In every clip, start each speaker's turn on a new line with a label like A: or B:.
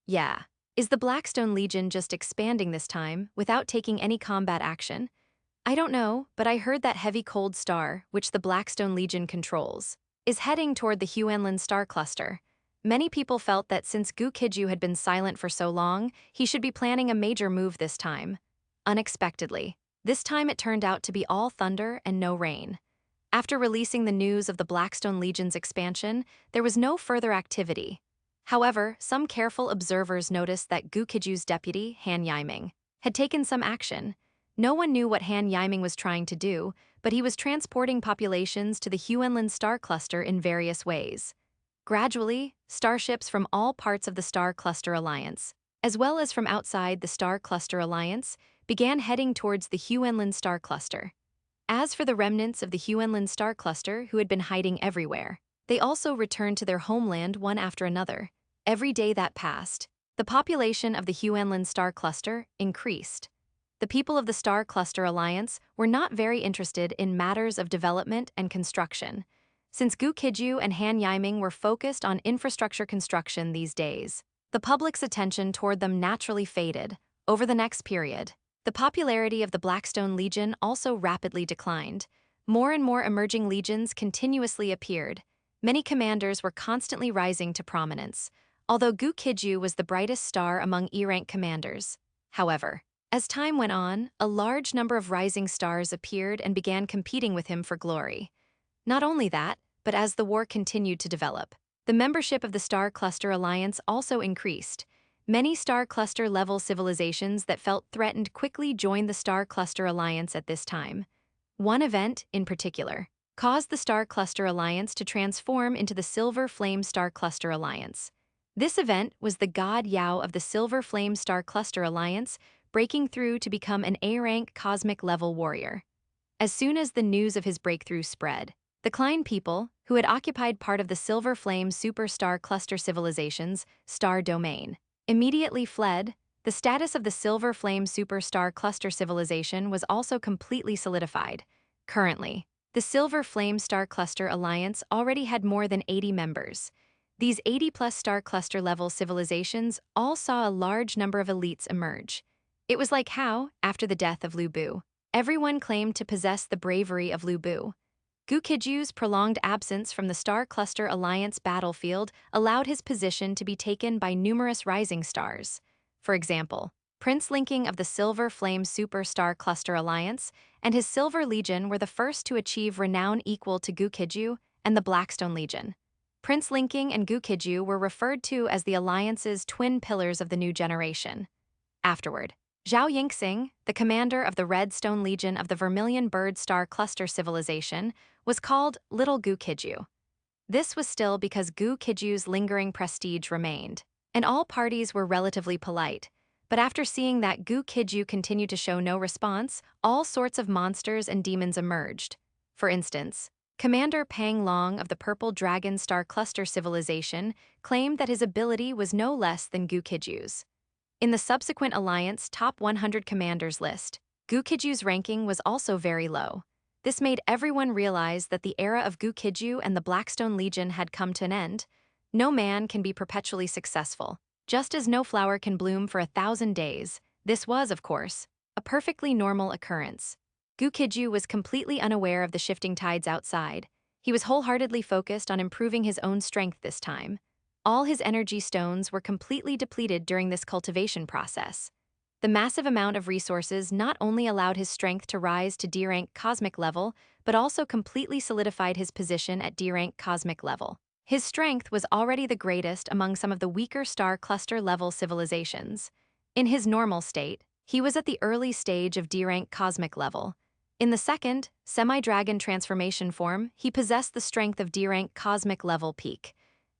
A: Yeah. Is the Blackstone Legion just expanding this time, without taking any combat action? I don't know, but I heard that heavy cold star, which the Blackstone Legion controls, is heading toward the Huanlin star cluster. Many people felt that since Gu Qijue had been silent for so long, he should be planning a major move this time. Unexpectedly, this time it turned out to be all thunder and no rain. After releasing the news of the Blackstone Legion's expansion, there was no further activity. However, some careful observers noticed that Gu Qijue's deputy, Han Yiming, had taken some action. No one knew what Han Yiming was trying to do, but he was transporting populations to the Huanlin star cluster in various ways. Gradually, starships from all parts of the Star Cluster Alliance, as well as from outside the Star Cluster Alliance, began heading towards the Huanlin star cluster. As for the remnants of the Huanlin star cluster who had been hiding everywhere, they also returned to their homeland one after another. Every day that passed, the population of the Huanlin star cluster increased. The people of the Star Cluster Alliance were not very interested in matters of development and construction, since Gu Qijue and Han Yiming were focused on infrastructure construction these days. The public's attention toward them naturally faded. Over the next period, the popularity of the Blackstone Legion also rapidly declined. More and more emerging legions continuously appeared. Many commanders were constantly rising to prominence, although Gu Qijue was the brightest star among E-rank commanders. However, as time went on, a large number of rising stars appeared and began competing with him for glory. Not only that, but as the war continued to develop, the membership of the Star Cluster Alliance also increased. Many Star Cluster-level civilizations that felt threatened quickly joined the Star Cluster Alliance at this time. One event, in particular, caused the Star Cluster Alliance to transform into the Silver Flame Star Cluster Alliance. This event was the God Yao of the Silver Flame Star Cluster Alliance breaking through to become an A-rank cosmic-level warrior. As soon as the news of his breakthrough spread, the Klein people, who had occupied part of the Silver Flame Superstar Cluster Civilization's star domain, immediately fled. The status of the Silver Flame Superstar Cluster Civilization was also completely solidified. Currently, the Silver Flame Star Cluster Alliance already had more than 80 members. These 80-plus Star Cluster-level civilizations all saw a large number of elites emerge. It was like how, after the death of Lu Bu, everyone claimed to possess the bravery of Lu Bu. Gu Qijue's prolonged absence from the Star Cluster Alliance battlefield allowed his position to be taken by numerous rising stars. For example, Prince Linking of the Silver Flame Super Star Cluster Alliance and his Silver Legion were the first to achieve renown equal to Gu Qijue and the Blackstone Legion. Prince Linking and Gu Qijue were referred to as the Alliance's twin pillars of the new generation. Afterward, Zhao Yingxing, the commander of the Redstone Legion of the Vermilion Bird Star Cluster Civilization, was called Little Gu Qijue. This was still because Gu Qijue's lingering prestige remained, and all parties were relatively polite. But after seeing that Gu Qijue continued to show no response, all sorts of monsters and demons emerged. For instance, Commander Pang Long of the Purple Dragon Star Cluster Civilization claimed that his ability was no less than Gu Qijue's. In the subsequent Alliance Top 100 Commanders list, Gu Qijue's ranking was also very low. This made everyone realize that the era of Gu Qijue and the Blackstone Legion had come to an end. No man can be perpetually successful, just as no flower can bloom for 1,000 days. This was, of course, a perfectly normal occurrence. Gu Qijue was completely unaware of the shifting tides outside. He was wholeheartedly focused on improving his own strength this time. All his energy stones were completely depleted during this cultivation process. The massive amount of resources not only allowed his strength to rise to D-rank cosmic level, but also completely solidified his position at D-rank cosmic level. His strength was already the greatest among some of the weaker star cluster level civilizations. In his normal state, he was at the early stage of D-rank cosmic level. In the second, semi-dragon transformation form, he possessed the strength of D-rank cosmic level peak.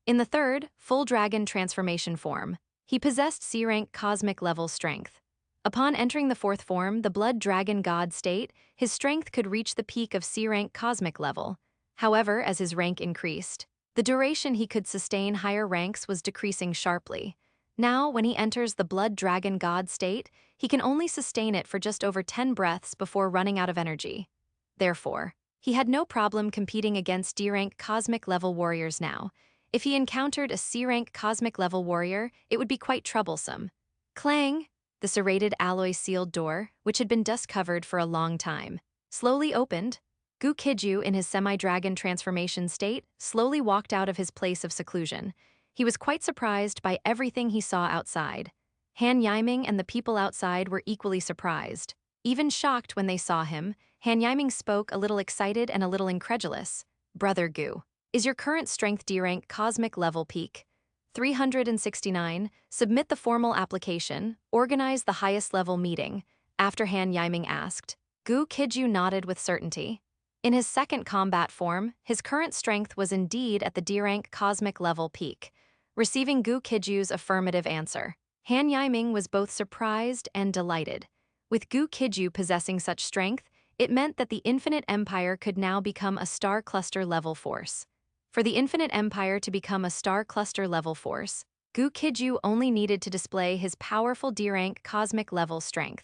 A: In the third, full dragon transformation form, he possessed C-rank cosmic level strength. Upon entering the fourth form, the blood dragon god state, his strength could reach the peak of C-rank cosmic level. However, as his rank increased, the duration he could sustain higher ranks was decreasing sharply. Now, when he enters the blood dragon god state, he can only sustain it for just over 10 breaths before running out of energy. Therefore, he had no problem competing against D-rank cosmic level warriors now. If he encountered a C-rank cosmic-level warrior, it would be quite troublesome. Clang! The serrated alloy sealed door, which had been dust-covered for a long time, slowly opened. Gu Qijue, in his semi-dragon transformation state, slowly walked out of his place of seclusion. He was quite surprised by everything he saw outside. Han Yiming and the people outside were equally surprised. Even shocked when they saw him, Han Yiming spoke a little excited and a little incredulous. Brother Gu, is your current strength D-rank cosmic level peak? 369, submit the formal application, organize the highest level meeting, after Han Yiming asked. Gu Qijue nodded with certainty. In his second combat form, his current strength was indeed at the D-rank cosmic level peak. Receiving Gu Qijue's affirmative answer, Han Yiming was both surprised and delighted. With Gu Qijue possessing such strength, it meant that the Infinite Empire could now become a star cluster level force. For the Infinite Empire to become a star cluster level force, Gu Qijue only needed to display his powerful D-rank cosmic level strength.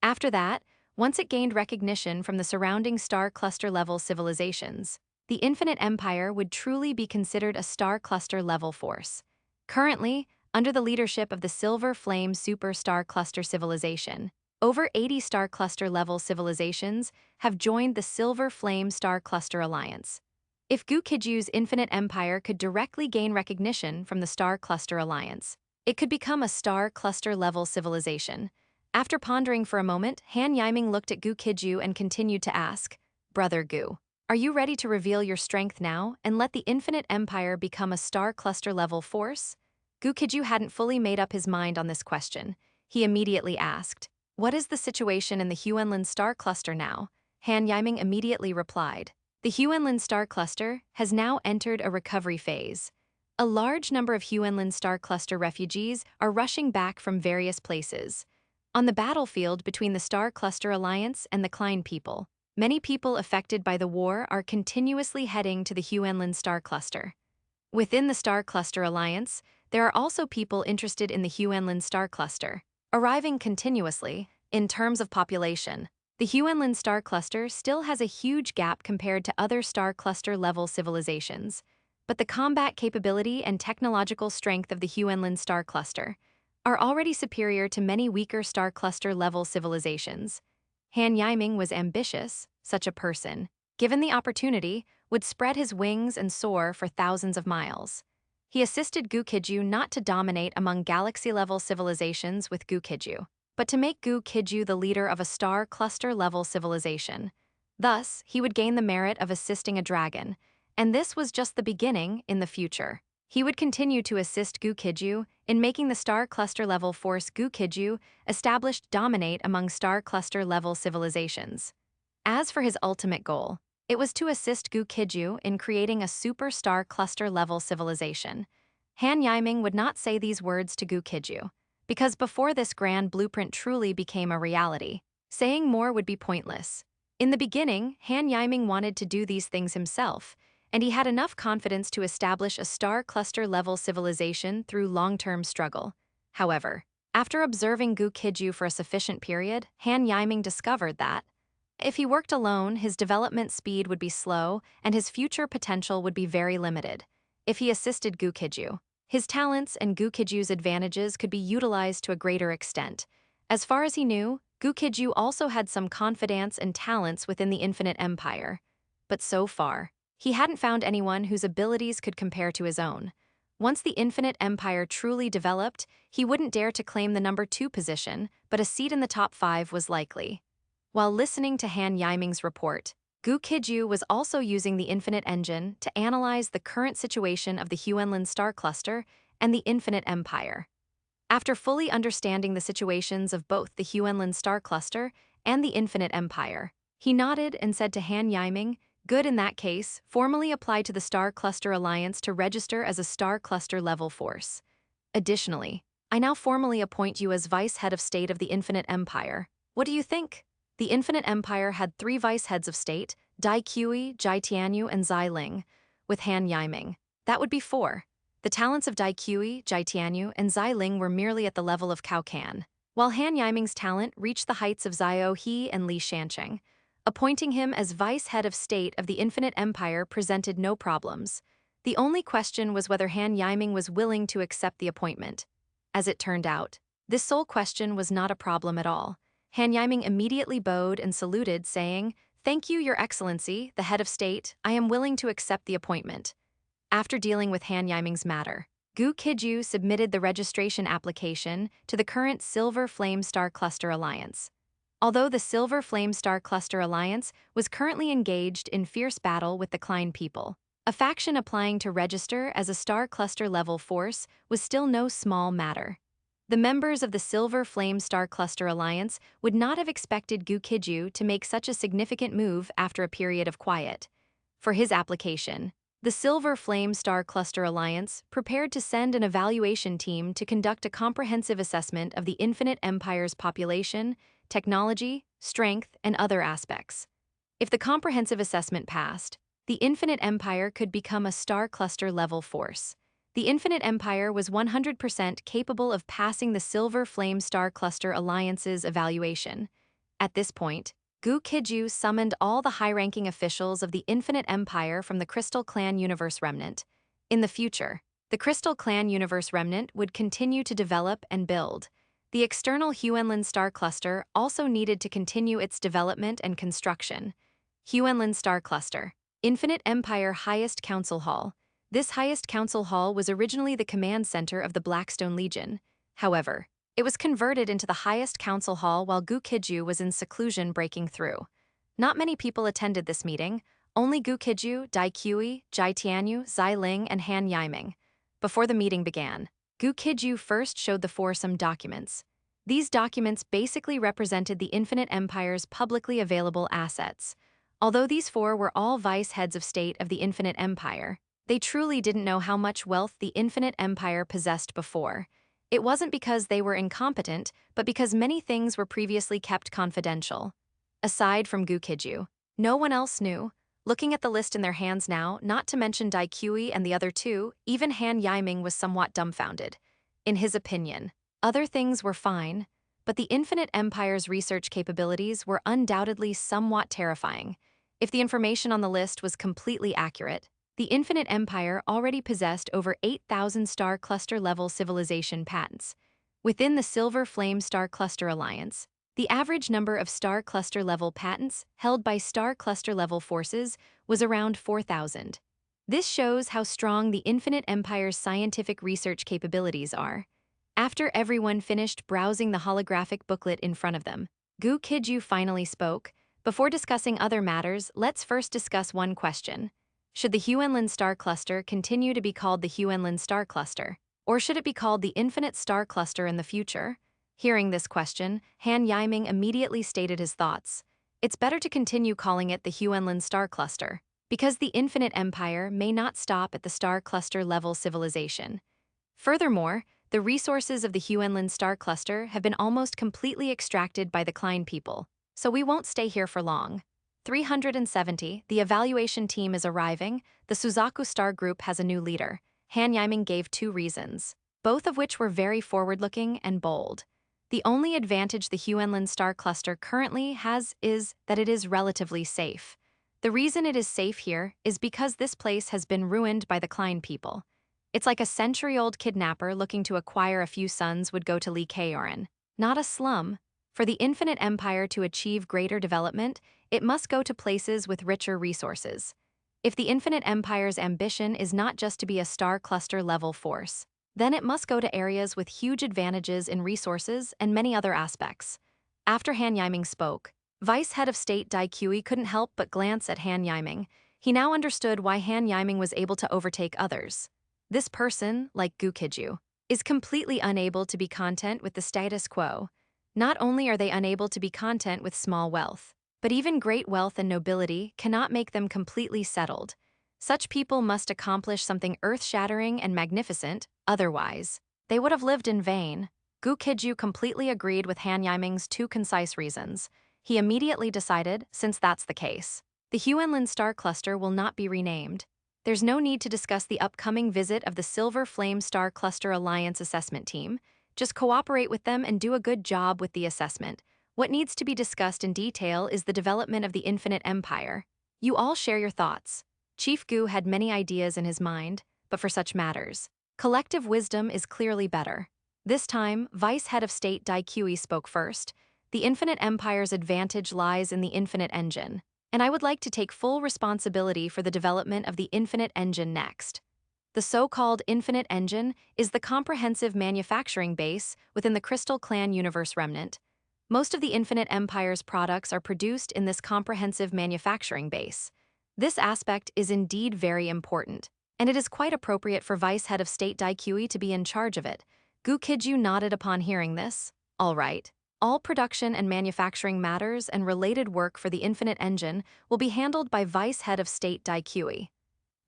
A: After that, once it gained recognition from the surrounding star cluster level civilizations, the Infinite Empire would truly be considered a star cluster level force. Currently, under the leadership of the Silver Flame Super Star Cluster Civilization, over 80 star cluster level civilizations have joined the Silver Flame Star Cluster Alliance. If Gu Qijue's Infinite Empire could directly gain recognition from the Star Cluster Alliance, it could become a star cluster-level civilization. After pondering for a moment, Han Yiming looked at Gu Qijue and continued to ask, Brother Gu, are you ready to reveal your strength now and let the Infinite Empire become a star cluster-level force? Gu Qijue hadn't fully made up his mind on this question. He immediately asked, what is the situation in the Huanlin Star Cluster now? Han Yiming immediately replied, the Huanlin Star Cluster has now entered a recovery phase. A large number of Huanlin Star Cluster refugees are rushing back from various places. On the battlefield between the Star Cluster Alliance and the Klein people, many people affected by the war are continuously heading to the Huanlin Star Cluster. Within the Star Cluster Alliance, there are also people interested in the Huanlin Star Cluster, arriving continuously. In terms of population, the Huanlin Star Cluster still has a huge gap compared to other Star Cluster-level civilizations, but the combat capability and technological strength of the Huanlin Star Cluster are already superior to many weaker Star Cluster-level civilizations. Han Yiming was ambitious. Such a person, given the opportunity, would spread his wings and soar for thousands of miles. He assisted Gu Qijue not to dominate among galaxy-level civilizations with Gu Qijue, but to make Gu Qijue the leader of a star cluster-level civilization. Thus, he would gain the merit of assisting a dragon, and this was just the beginning. In the future, he would continue to assist Gu Qijue in making the star cluster-level force Gu Qijue established dominate among star cluster-level civilizations. As for his ultimate goal, it was to assist Gu Qijue in creating a super star cluster-level civilization. Han Yiming would not say these words to Gu Qijue, because before this grand blueprint truly became a reality, saying more would be pointless. In the beginning, Han Yiming wanted to do these things himself, and he had enough confidence to establish a star cluster-level civilization through long-term struggle. However, after observing Gu Qijue for a sufficient period, Han Yiming discovered that if he worked alone, his development speed would be slow and his future potential would be very limited. If he assisted Gu Qijue, his talents and Gu Qijue's advantages could be utilized to a greater extent. As far as he knew, Gu Qijue also had some confidence and talents within the Infinite Empire. But so far, he hadn't found anyone whose abilities could compare to his own. Once the Infinite Empire truly developed, he wouldn't dare to claim the number 2 position, but a seat in the top 5 was likely. While listening to Han Yiming's report, Gu Qijue was also using the Infinite Engine to analyze the current situation of the Huanlin Star Cluster and the Infinite Empire. After fully understanding the situations of both the Huanlin Star Cluster and the Infinite Empire, he nodded and said to Han Yiming, good. In that case, formally apply to the Star Cluster Alliance to register as a Star Cluster level force. Additionally, I now formally appoint you as Vice Head of State of the Infinite Empire. What do you think? The Infinite Empire had 3 Vice Heads of State, Gu Qijue, Jai Tianyu, and Zai Ling. With Han Yiming, that would be 4. The talents of Gu Qijue, Jai Tianyu, and Zai Ling were merely at the level of Cao Can, while Han Yiming's talent reached the heights of Xiao He and Li Shancheng. Appointing him as Vice Head of State of the Infinite Empire presented no problems. The only question was whether Han Yiming was willing to accept the appointment. As it turned out, this sole question was not a problem at all. Han Yiming immediately bowed and saluted, saying, "Thank you, Your Excellency, the head of state. I am willing to accept the appointment." After dealing with Han Yiming's matter, Gu Qijue submitted the registration application to the current Silver Flame Star Cluster Alliance. Although the Silver Flame Star Cluster Alliance was currently engaged in fierce battle with the Klein people, a faction applying to register as a Star Cluster level force was still no small matter. The members of the Silver Flame Star Cluster Alliance would not have expected Gu Qijue to make such a significant move after a period of quiet. For his application, the Silver Flame Star Cluster Alliance prepared to send an evaluation team to conduct a comprehensive assessment of the Infinite Empire's population, technology, strength, and other aspects. If the comprehensive assessment passed, the Infinite Empire could become a Star Cluster level force. The Infinite Empire was 100% capable of passing the Silver Flame Star Cluster Alliance's evaluation. At this point, Gu Qijue summoned all the high-ranking officials of the Infinite Empire from the Crystal Clan Universe Remnant. In the future, the Crystal Clan Universe Remnant would continue to develop and build. The external Huenlin Star Cluster also needed to continue its development and construction. Huenlin Star Cluster, Infinite Empire Highest Council Hall. This Highest Council Hall was originally the command center of the Blackstone Legion. However, it was converted into the Highest Council Hall while Gu Qijue was in seclusion breaking through. Not many people attended this meeting, only Gu Qijue, Gu Qijue, Jai Tianyu, Zai Ling, and Han Yiming. Before the meeting began, Gu Qijue first showed the four some documents. These documents basically represented the Infinite Empire's publicly available assets. Although these four were all vice heads of state of the Infinite Empire, they truly didn't know how much wealth the Infinite Empire possessed before. It wasn't because they were incompetent, but because many things were previously kept confidential. Aside from Gu Qijue, no one else knew. Looking at the list in their hands now, not to mention Gu Qijue and the other two, even Han Yiming was somewhat dumbfounded. In his opinion, other things were fine, but the Infinite Empire's research capabilities were undoubtedly somewhat terrifying. If the information on the list was completely accurate, the Infinite Empire already possessed over 8,000 Star Cluster-level civilization patents. Within the Silver Flame Star Cluster Alliance, the average number of Star Cluster-level patents held by Star Cluster-level forces was around 4,000. This shows how strong the Infinite Empire's scientific research capabilities are. After everyone finished browsing the holographic booklet in front of them, Gu Qijue finally spoke. Before discussing other matters, let's first discuss one question. Should the Huenlin Star Cluster continue to be called the Huenlin Star Cluster, or should it be called the Infinite Star Cluster in the future? Hearing this question, Han Yiming immediately stated his thoughts. It's better to continue calling it the Huenlin Star Cluster, because the Infinite Empire may not stop at the Star Cluster level civilization. Furthermore, the resources of the Huenlin Star Cluster have been almost completely extracted by the Klein people, so we won't stay here for long. 370, the evaluation team is arriving. The Suzaku Star Group has a new leader. Han Yiming gave 2 reasons, both of which were very forward-looking and bold. The only advantage the Huenlin Star Cluster currently has is that it is relatively safe. The reason it is safe here is because this place has been ruined by the Klein people. It's like a century-old kidnapper looking to acquire a few sons would go to Li Kaoran, not a slum. For the Infinite Empire to achieve greater development, it must go to places with richer resources. If the Infinite Empire's ambition is not just to be a Star Cluster-level force, then it must go to areas with huge advantages in resources and many other aspects. After Han Yiming spoke, Vice Head of State Gu Qijue couldn't help but glance at Han Yiming. He now understood why Han Yiming was able to overtake others. This person, like Gu Qijue, is completely unable to be content with the status quo. Not only are they unable to be content with small wealth, but even great wealth and nobility cannot make them completely settled. Such people must accomplish something earth-shattering and magnificent, otherwise, they would have lived in vain. Gu Qijue completely agreed with Han Yiming's 2 concise reasons. He immediately decided, since that's the case, the Huenlin Star Cluster will not be renamed. There's no need to discuss the upcoming visit of the Silver Flame Star Cluster Alliance assessment team. Just cooperate with them and do a good job with the assessment. What needs to be discussed in detail is the development of the Infinite Empire. You all share your thoughts. Chief Gu had many ideas in his mind, but for such matters, collective wisdom is clearly better. This time, Vice Head of State Gu Qijue spoke first. The Infinite Empire's advantage lies in the Infinite Engine, and I would like to take full responsibility for the development of the Infinite Engine next. The so-called Infinite Engine is the comprehensive manufacturing base within the Crystal Clan universe remnant. Most of the Infinite Empire's products are produced in this comprehensive manufacturing base. This aspect is indeed very important, and it is quite appropriate for Vice Head of State Gu Qijue to be in charge of it. Gu Qijue nodded upon hearing this. All right. All production and manufacturing matters and related work for the Infinite Engine will be handled by Vice Head of State Gu Qijue.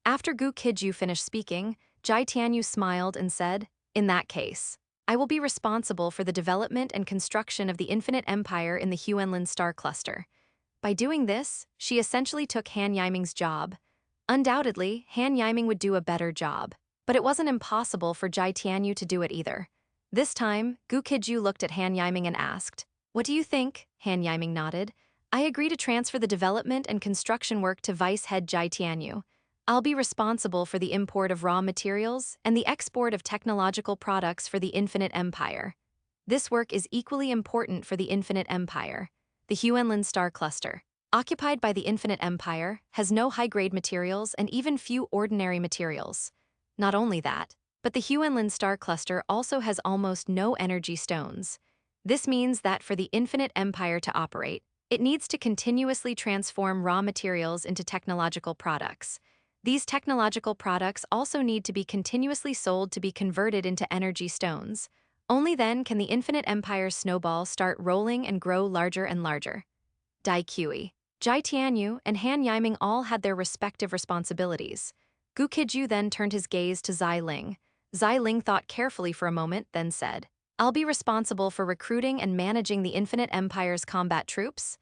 A: After Gu Qijue finished speaking, Jai Tianyu smiled and said, "In that case, I will be responsible for the development and construction of the Infinite Empire in the Huanlin Star Cluster." By doing this, she essentially took Han Yiming's job. Undoubtedly, Han Yiming would do a better job, but it wasn't impossible for Jai Tianyu to do it either. This time, Gu Qijue looked at Han Yiming and asked, "What do you think?" Han Yiming nodded. "I agree to transfer the development and construction work to Vice Head Jai Tianyu. I'll be responsible for the import of raw materials and the export of technological products for the Infinite Empire. This work is equally important for the Infinite Empire. The Huanlin Star Cluster, occupied by the Infinite Empire, has no high-grade materials and even few ordinary materials. Not only that, but the Huanlin Star Cluster also has almost no energy stones. This means that for the Infinite Empire to operate, it needs to continuously transform raw materials into technological products. These technological products also need to be continuously sold to be converted into energy stones. Only then can the Infinite Empire's snowball start rolling and grow larger and larger." Gu Qijue, Jai Tianyu, and Han Yiming all had their respective responsibilities. Gu Qijue then turned his gaze to Zai Ling. Zai Ling thought carefully for a moment, then said, "I'll be responsible for recruiting and managing the Infinite Empire's combat troops."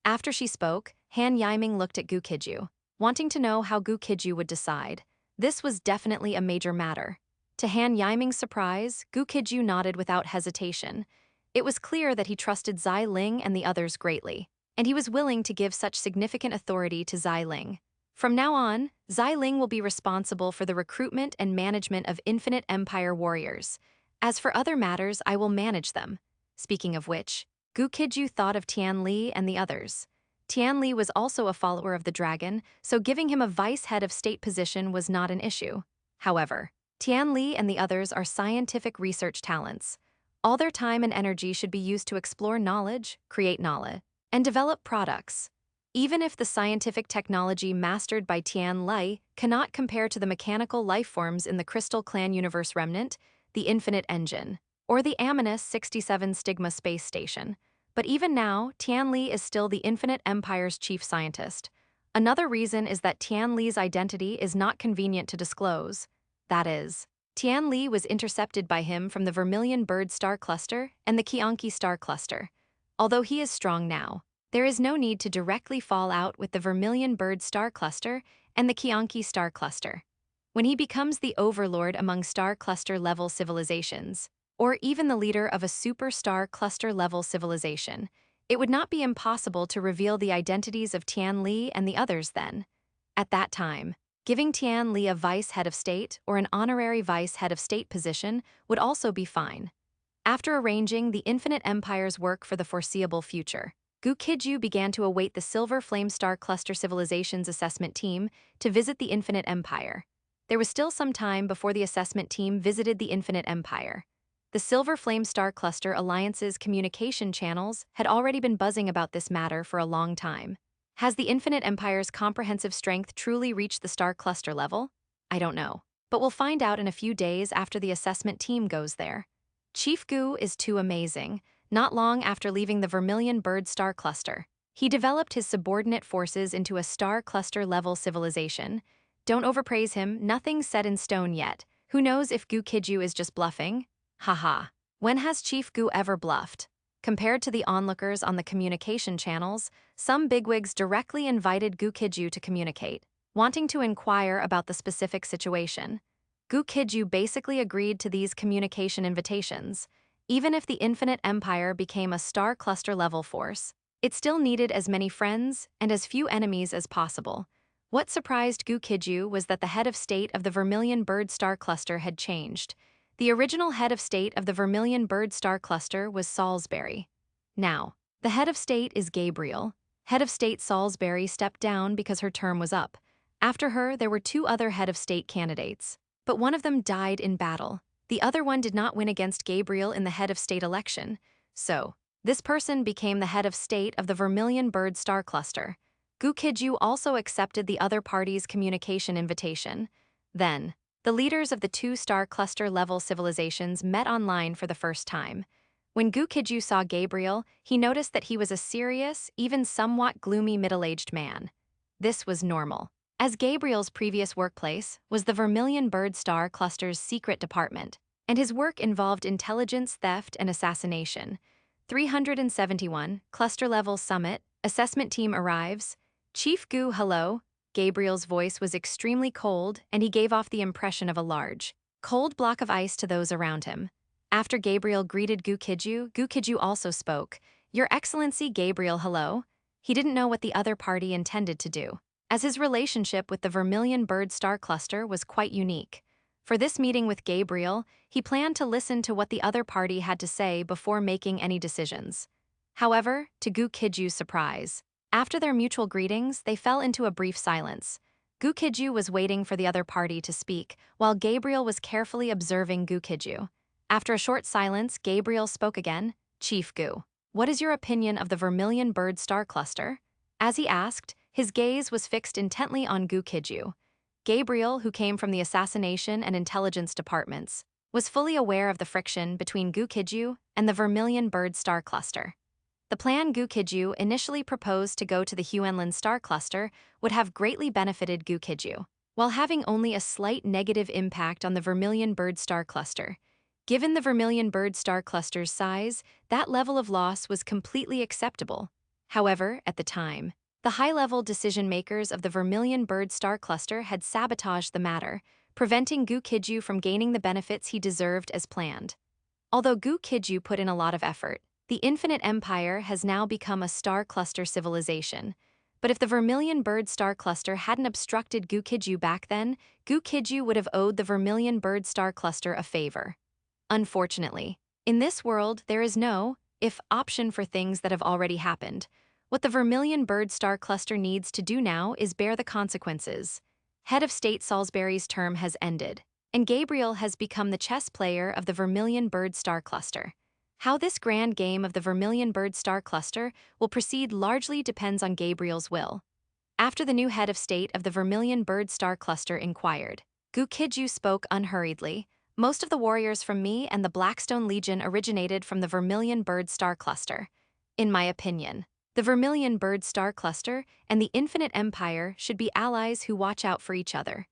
A: After she spoke, Han Yiming looked at Gu Qijue, wanting to know how Gu Qijue would decide. This was definitely a major matter. To Han Yiming's surprise, Gu Qijue nodded without hesitation. It was clear that he trusted Zai Ling and the others greatly, and he was willing to give such significant authority to Zai Ling. From now on, Zai Ling will be responsible for the recruitment and management of Infinite Empire warriors. As for other matters, I will manage them. Speaking of which, Gu Qijue thought of Tian Li and the others. Tian Li was also a follower of the dragon, so giving him a vice head of state position was not an issue. However, Tian Li and the others are scientific research talents. All their time and energy should be used to explore knowledge, create knowledge, and develop products. Even if the scientific technology mastered by Tian Li cannot compare to the mechanical life forms in the Crystal Clan universe remnant, the Infinite Engine, or the Aminus 67 Stigma space station. But even now, Tian Li is still the Infinite Empire's chief scientist. Another reason is that Tian Li's identity is not convenient to disclose. That is, Tian Li was intercepted by him from the Vermilion Bird Star Cluster and the Qianqi Star Cluster. Although he is strong now, there is no need to directly fall out with the Vermilion Bird Star Cluster and the Qianqi Star Cluster. When he becomes the overlord among Star Cluster-level civilizations, or even the leader of a super-star cluster-level civilization, it would not be impossible to reveal the identities of Tian Li and the others then. At that time, giving Tian Li a vice head of state or an honorary vice head of state position would also be fine. After arranging the Infinite Empire's work for the foreseeable future, Gu Qijue began to await the Silver Flame Star Cluster Civilizations assessment team to visit the Infinite Empire. There was still some time before the assessment team visited the Infinite Empire. The Silver Flame Star Cluster Alliance's communication channels had already been buzzing about this matter for a long time. Has the Infinite Empire's comprehensive strength truly reached the Star Cluster level? I don't know, but we'll find out in a few days after the assessment team goes there. Chief Gu is too amazing. Not long after leaving the Vermilion Bird Star Cluster, he developed his subordinate forces into a Star Cluster-level civilization. Don't overpraise him, nothing's set in stone yet. Who knows if Gu Qijue is just bluffing? Haha. When has Chief Gu ever bluffed? Compared to the onlookers on the communication channels, some bigwigs directly invited Gu Qijue to communicate, wanting to inquire about the specific situation. Gu Qijue basically agreed to these communication invitations. Even if the Infinite Empire became a Star Cluster-level force, it still needed as many friends and as few enemies as possible. What surprised Gu Qijue was that the head of state of the Vermilion Bird Star Cluster had changed. The original head of state of the Vermilion Bird Star Cluster was Salisbury. Now, the head of state is Gabriel. Head of state Salisbury stepped down because her term was up. After her, there were two other head of state candidates. But one of them died in battle. The other one did not win against Gabriel in the head of state election. So, this person became the head of state of the Vermilion Bird Star Cluster. Gu Qijue also accepted the other party's communication invitation. Then, the leaders of the two-star cluster-level civilizations met online for the first time. When Gu Qijue saw Gabriel, he noticed that he was a serious, even somewhat gloomy middle-aged man. This was normal, as Gabriel's previous workplace was the Vermilion Bird Star Cluster's secret department, and his work involved intelligence theft and assassination. 371, Cluster-Level Summit, Assessment Team arrives. Chief Gu, hello. Gabriel's voice was extremely cold, and he gave off the impression of a large, cold block of ice to those around him. After Gabriel greeted Gu Qijue also spoke. Your Excellency Gabriel, hello. He didn't know what the other party intended to do, as his relationship with the Vermilion Bird Star Cluster was quite unique. For this meeting with Gabriel, he planned to listen to what the other party had to say before making any decisions. However, to Gu Qijue's surprise, after their mutual greetings, they fell into a brief silence. Gu Qijue was waiting for the other party to speak, while Gabriel was carefully observing Gu Qijue. After a short silence, Gabriel spoke again. Chief Gu, what is your opinion of the Vermilion Bird Star Cluster? As he asked, his gaze was fixed intently on Gu Qijue. Gabriel, who came from the assassination and intelligence departments, was fully aware of the friction between Gu Qijue and the Vermilion Bird Star Cluster. The plan Gu Qijue initially proposed to go to the Huanlin Star Cluster would have greatly benefited Gu Qijue, while having only a slight negative impact on the Vermilion Bird Star Cluster. Given the Vermilion Bird Star Cluster's size, that level of loss was completely acceptable. However, at the time, the high-level decision-makers of the Vermilion Bird Star Cluster had sabotaged the matter, preventing Gu Qijue from gaining the benefits he deserved as planned. Although Gu Qijue put in a lot of effort, the Infinite Empire has now become a star cluster civilization. But if the Vermilion Bird Star Cluster hadn't obstructed Gu Qijue back then, Gu Qijue would have owed the Vermilion Bird Star Cluster a favor. Unfortunately, in this world, there is no if option for things that have already happened. What the Vermilion Bird Star Cluster needs to do now is bear the consequences. Head of State Salisbury's term has ended, and Gabriel has become the chess player of the Vermilion Bird Star Cluster. How this grand game of the Vermilion Bird Star Cluster will proceed largely depends on Gabriel's will. After the new head of state of the Vermilion Bird Star Cluster inquired, Gu Qijue spoke unhurriedly. Most of the warriors from me and the Blackstone Legion originated from the Vermilion Bird Star Cluster. In my opinion, the Vermilion Bird Star Cluster and the Infinite Empire should be allies who watch out for each other.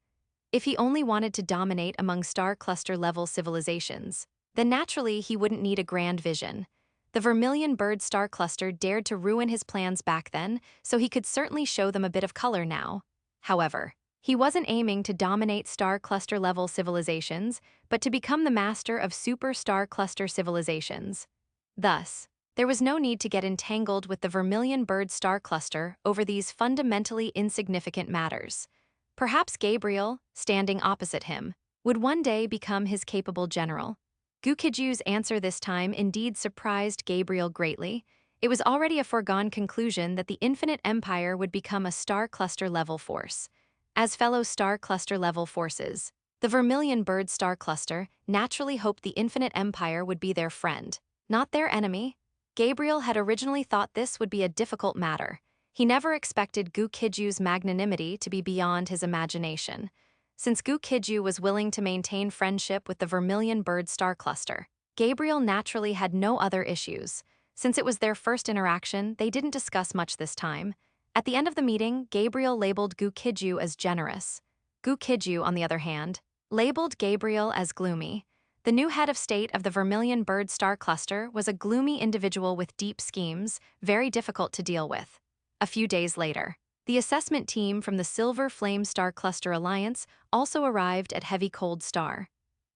A: If he only wanted to dominate among star cluster-level civilizations, then naturally he wouldn't need a grand vision. The Vermilion Bird Star Cluster dared to ruin his plans back then, so he could certainly show them a bit of color now. However, he wasn't aiming to dominate star cluster-level civilizations, but to become the master of super star cluster civilizations. Thus, there was no need to get entangled with the Vermilion Bird Star Cluster over these fundamentally insignificant matters. Perhaps Gabriel, standing opposite him, would one day become his capable general. Gu Qijue's answer this time indeed surprised Gabriel greatly. It was already a foregone conclusion that the Infinite Empire would become a star cluster-level force. As fellow star cluster-level forces, the Vermilion Bird Star Cluster naturally hoped the Infinite Empire would be their friend, not their enemy. Gabriel had originally thought this would be a difficult matter. He never expected Gu Qijue's magnanimity to be beyond his imagination. Since Gu Qijue was willing to maintain friendship with the Vermilion Bird Star Cluster, Gabriel naturally had no other issues. Since it was their first interaction, they didn't discuss much this time. At the end of the meeting, Gabriel labeled Gu Qijue as generous. Gu Qijue, on the other hand, labeled Gabriel as gloomy. The new head of state of the Vermilion Bird Star Cluster was a gloomy individual with deep schemes, very difficult to deal with. A few days later, the assessment team from the Silver Flame Star Cluster Alliance also arrived at Heavy Cold Star.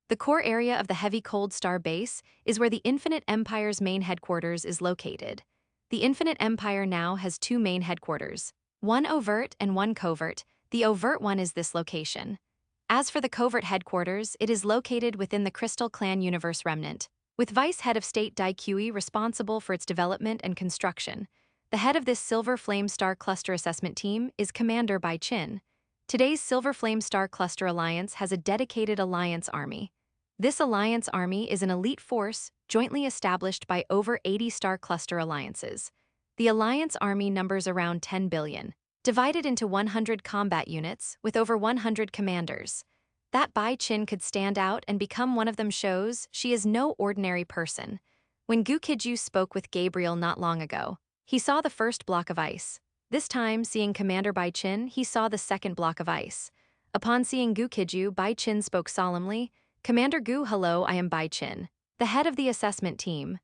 A: The core area of the Heavy Cold Star base is where the Infinite Empire's main headquarters is located. The Infinite Empire now has two main headquarters, one overt and one covert. The overt one is this location. As for the covert headquarters, it is located within the Crystal Clan Universe Remnant, with Vice Head of State Gu Qijue responsible for its development and construction. The head of this Silver Flame Star Cluster Assessment Team is Commander Bai Qin. Today's Silver Flame Star Cluster Alliance has a dedicated Alliance Army. This Alliance Army is an elite force jointly established by over 80 Star Cluster Alliances. The Alliance Army numbers around 10 billion, divided into 100 combat units with over 100 commanders. That Bai Qin could stand out and become one of them shows she is no ordinary person. When Gu Qijue spoke with Gabriel not long ago, he saw the first block of ice. This time, seeing Commander Bai Qin, he saw the second block of ice. Upon seeing Gu Qijue, Bai Qin spoke solemnly, "Commander Gu, hello, I am Bai Qin, the head of the assessment team.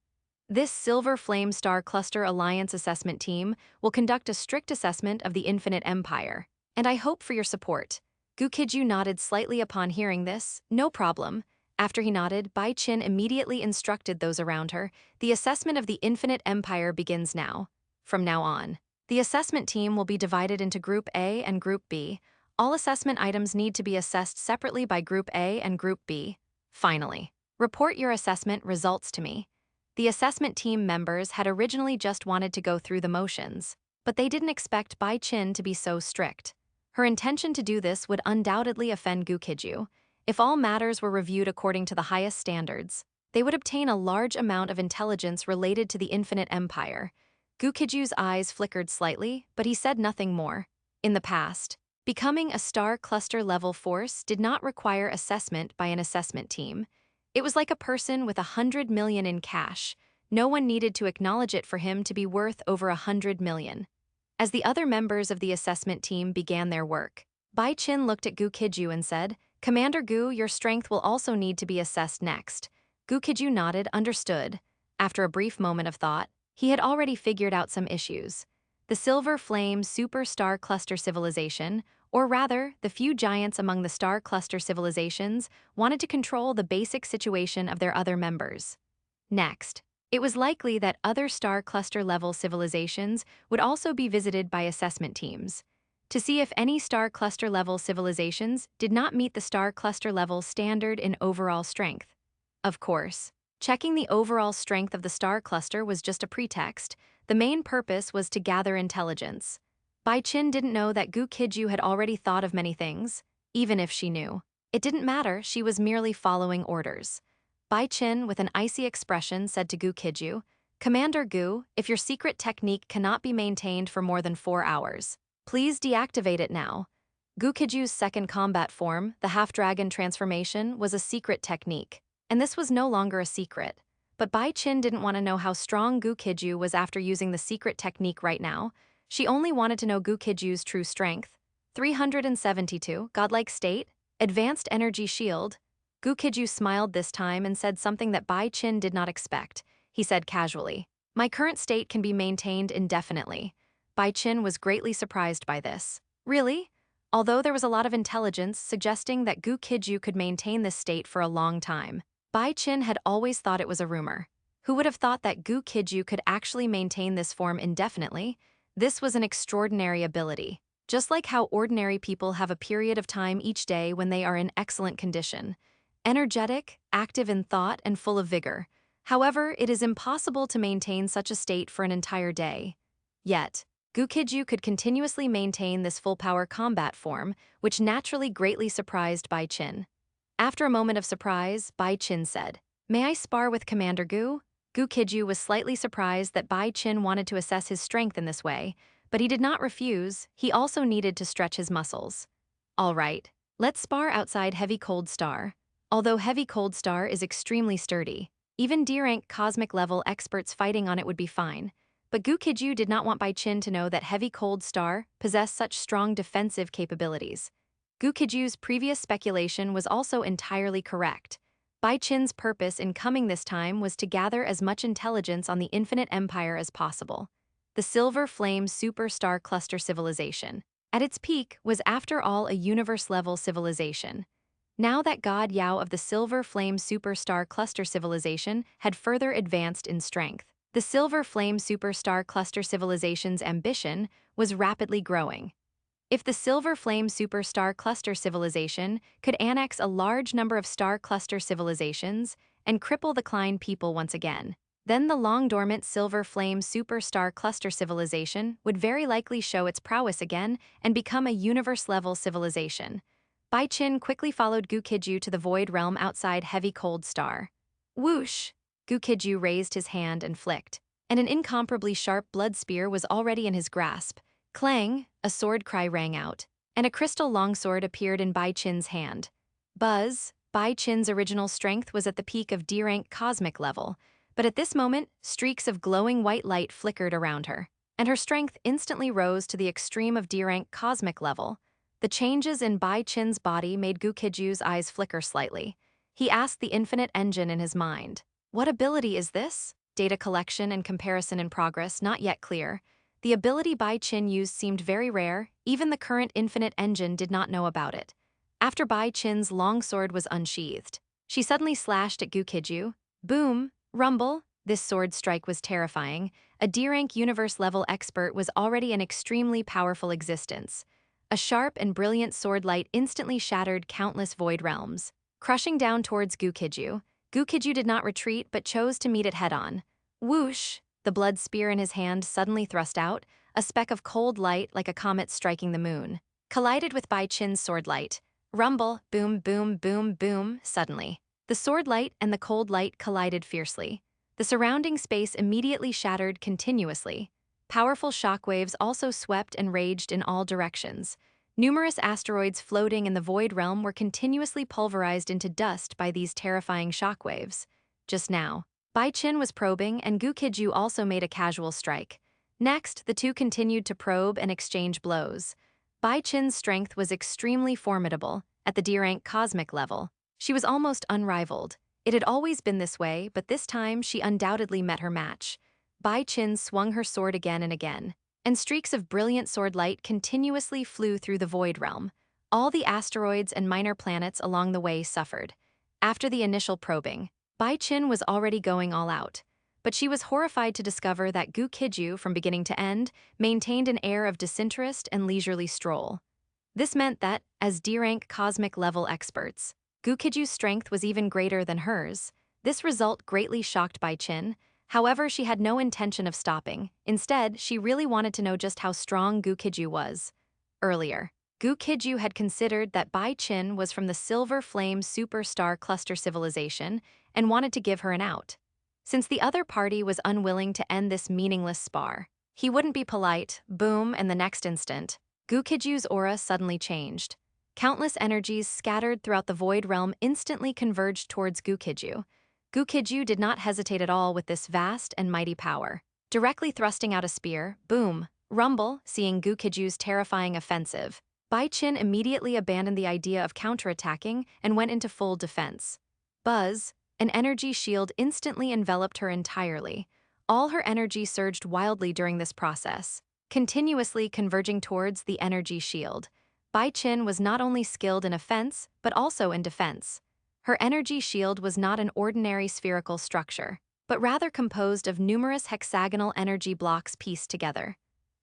A: This Silver Flame Star Cluster Alliance assessment team will conduct a strict assessment of the Infinite Empire, and I hope for your support." Gu Qijue nodded slightly upon hearing this. "No problem." After he nodded, Bai Qin immediately instructed those around her, "The assessment of the Infinite Empire begins now. From now on, the assessment team will be divided into Group A and Group B. All assessment items need to be assessed separately by Group A and Group B. Finally, report your assessment results to me." The assessment team members had originally just wanted to go through the motions, but they didn't expect Bai Qin to be so strict. Her intention to do this would undoubtedly offend Gu Qijue. If all matters were reviewed according to the highest standards, they would obtain a large amount of intelligence related to the Infinite Empire. Gu Qijue's eyes flickered slightly, but he said nothing more. In the past, becoming a star cluster level force did not require assessment by an assessment team. It was like a person with 100 million in cash. No one needed to acknowledge it for him to be worth over 100 million. As the other members of the assessment team began their work, Bai Qin looked at Gu Qijue and said, "Commander Gu, your strength will also need to be assessed next." Gu Qijue nodded, understood. After a brief moment of thought, he had already figured out some issues. The Silver Flame Super Star Cluster Civilization, or rather, the few giants among the Star Cluster civilizations, wanted to control the basic situation of their other members. Next, it was likely that other Star Cluster-level civilizations would also be visited by assessment teams, to see if any Star Cluster-level civilizations did not meet the Star Cluster-level standard in overall strength. Of course, checking the overall strength of the Star Cluster was just a pretext. The main purpose was to gather intelligence. Bai Qin didn't know that Gu Qijue had already thought of many things, even if she knew. It didn't matter, she was merely following orders. Bai Qin, with an icy expression, said to Gu Qijue, "Commander Gu, if your secret technique cannot be maintained for more than 4 hours, please deactivate it now." Gu Qijue's second combat form, the half-dragon transformation, was a secret technique, and this was no longer a secret. But Bai Qin didn't want to know how strong Gu Qijue was after using the secret technique right now. She only wanted to know Gu Qijue's true strength. 372, godlike state, advanced energy shield. Gu Qijue smiled this time and said something that Bai Qin did not expect. He said casually, "My current state can be maintained indefinitely." Bai Qin was greatly surprised by this. Really? Although there was a lot of intelligence suggesting that Gu Qijue could maintain this state for a long time, Bai Qin had always thought it was a rumor. Who would have thought that Gu Qijue could actually maintain this form indefinitely? This was an extraordinary ability. Just like how ordinary people have a period of time each day when they are in excellent condition, energetic, active in thought, and full of vigor. However, it is impossible to maintain such a state for an entire day. Yet, Gu Qijue could continuously maintain this full-power combat form, which naturally greatly surprised Bai Qin. After a moment of surprise, Bai Qin said, "May I spar with Commander Gu?" Gu Qijue was slightly surprised that Bai Qin wanted to assess his strength in this way, but he did not refuse. He also needed to stretch his muscles. "All right, let's spar outside Heavy Cold Star." Although Heavy Cold Star is extremely sturdy, even D-rank cosmic-level experts fighting on it would be fine. But Gu Qijue did not want Bai Qin to know that Heavy Cold Star possessed such strong defensive capabilities. Gu Qijue's previous speculation was also entirely correct. Bai Qin's purpose in coming this time was to gather as much intelligence on the Infinite Empire as possible. The Silver Flame Super Star Cluster Civilization, at its peak, was after all a universe-level civilization. Now that God Yao of the Silver Flame Super Star Cluster Civilization had further advanced in strength, the Silver Flame Super Star Cluster Civilization's ambition was rapidly growing. If the Silver Flame Superstar Cluster Civilization could annex a large number of star cluster civilizations and cripple the Klein people once again, then the long-dormant Silver Flame Superstar Cluster Civilization would very likely show its prowess again and become a universe-level civilization. Bai Qin quickly followed Gu Qijue to the void realm outside Heavy Cold Star. Whoosh! Gu Qijue raised his hand and flicked, and an incomparably sharp blood spear was already in his grasp. Clang! A sword cry rang out, and a crystal longsword appeared in Bai Qin's hand. Buzz! Bai Qin's original strength was at the peak of D-rank cosmic level, but at this moment, streaks of glowing white light flickered around her, and her strength instantly rose to the extreme of D-rank cosmic level. The changes in Bai Qin's body made Gu Qijue's eyes flicker slightly. He asked the infinite engine in his mind, "What ability is this?" Data collection and comparison in progress, not yet clear. The ability Bai Qin used seemed very rare, even the current infinite engine did not know about it. After Bai Qin's longsword was unsheathed, she suddenly slashed at Gu Qijue. Boom! Rumble! This sword strike was terrifying. A D-rank universe-level expert was already an extremely powerful existence. A sharp and brilliant sword light instantly shattered countless void realms. Crushing down towards Gu Qijue did not retreat but chose to meet it head-on. Whoosh! The blood spear in his hand suddenly thrust out, a speck of cold light like a comet striking the moon. Collided with Bai Qin's sword light. Rumble! Boom, boom, boom, boom, suddenly. The sword light and the cold light collided fiercely. The surrounding space immediately shattered continuously. Powerful shockwaves also swept and raged in all directions. Numerous asteroids floating in the void realm were continuously pulverized into dust by these terrifying shockwaves. Just now, Bai Qin was probing and Gu Qijue also made a casual strike. Next, the two continued to probe and exchange blows. Bai Qin's strength was extremely formidable at the D-rank cosmic level. She was almost unrivaled. It had always been this way, but this time she undoubtedly met her match. Bai Qin swung her sword again and again, and streaks of brilliant sword light continuously flew through the void realm. All the asteroids and minor planets along the way suffered. After the initial probing, Bai Qin was already going all out, but she was horrified to discover that Gu Qijue, from beginning to end, maintained an air of disinterest and leisurely stroll. This meant that, as D-rank cosmic level experts, Gu Qijue's strength was even greater than hers. This result greatly shocked Bai Qin. However, she had no intention of stopping. Instead, she really wanted to know just how strong Gu Qijue was. Earlier, Gu Qijue had considered that Bai Qin was from the Silver Flame Superstar Cluster Civilization and wanted to give her an out. Since the other party was unwilling to end this meaningless spar, he wouldn't be polite. Boom, and the next instant, Gu Qijue's aura suddenly changed. Countless energies scattered throughout the void realm instantly converged towards Gu Qijue. Gu Qijue did not hesitate at all with this vast and mighty power. Directly thrusting out a spear, boom, rumble, seeing Gu Qijue's terrifying offensive, Bai Qin immediately abandoned the idea of counterattacking and went into full defense. Buzz! An energy shield instantly enveloped her entirely. All her energy surged wildly during this process, continuously converging towards the energy shield. Bai Qin was not only skilled in offense, but also in defense. Her energy shield was not an ordinary spherical structure, but rather composed of numerous hexagonal energy blocks pieced together.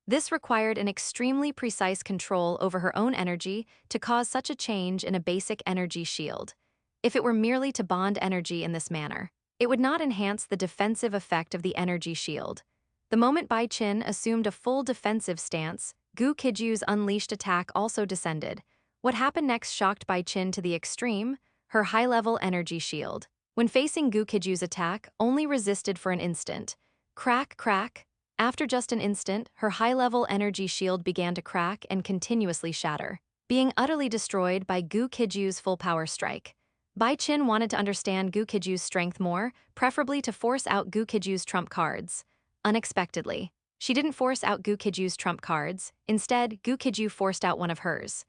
A: This required an extremely precise control over her own energy to cause such a change in a basic energy shield. If it were merely to bond energy in this manner, it would not enhance the defensive effect of the energy shield. The moment Bai Qin assumed a full defensive stance, Gu Qijue's unleashed attack also descended. What happened next shocked Bai Qin to the extreme. Her high-level energy shield, when facing Gu Qijue's attack, only resisted for an instant. Crack, crack. After just an instant, her high-level energy shield began to crack and continuously shatter, being utterly destroyed by Gu Qijue's full-power strike. Bai Qin wanted to understand Gu Qijue's strength more, preferably to force out Gu Qijue's trump cards. Unexpectedly, she didn't force out Gu Qijue's trump cards. Instead, Gu Qijue forced out one of hers.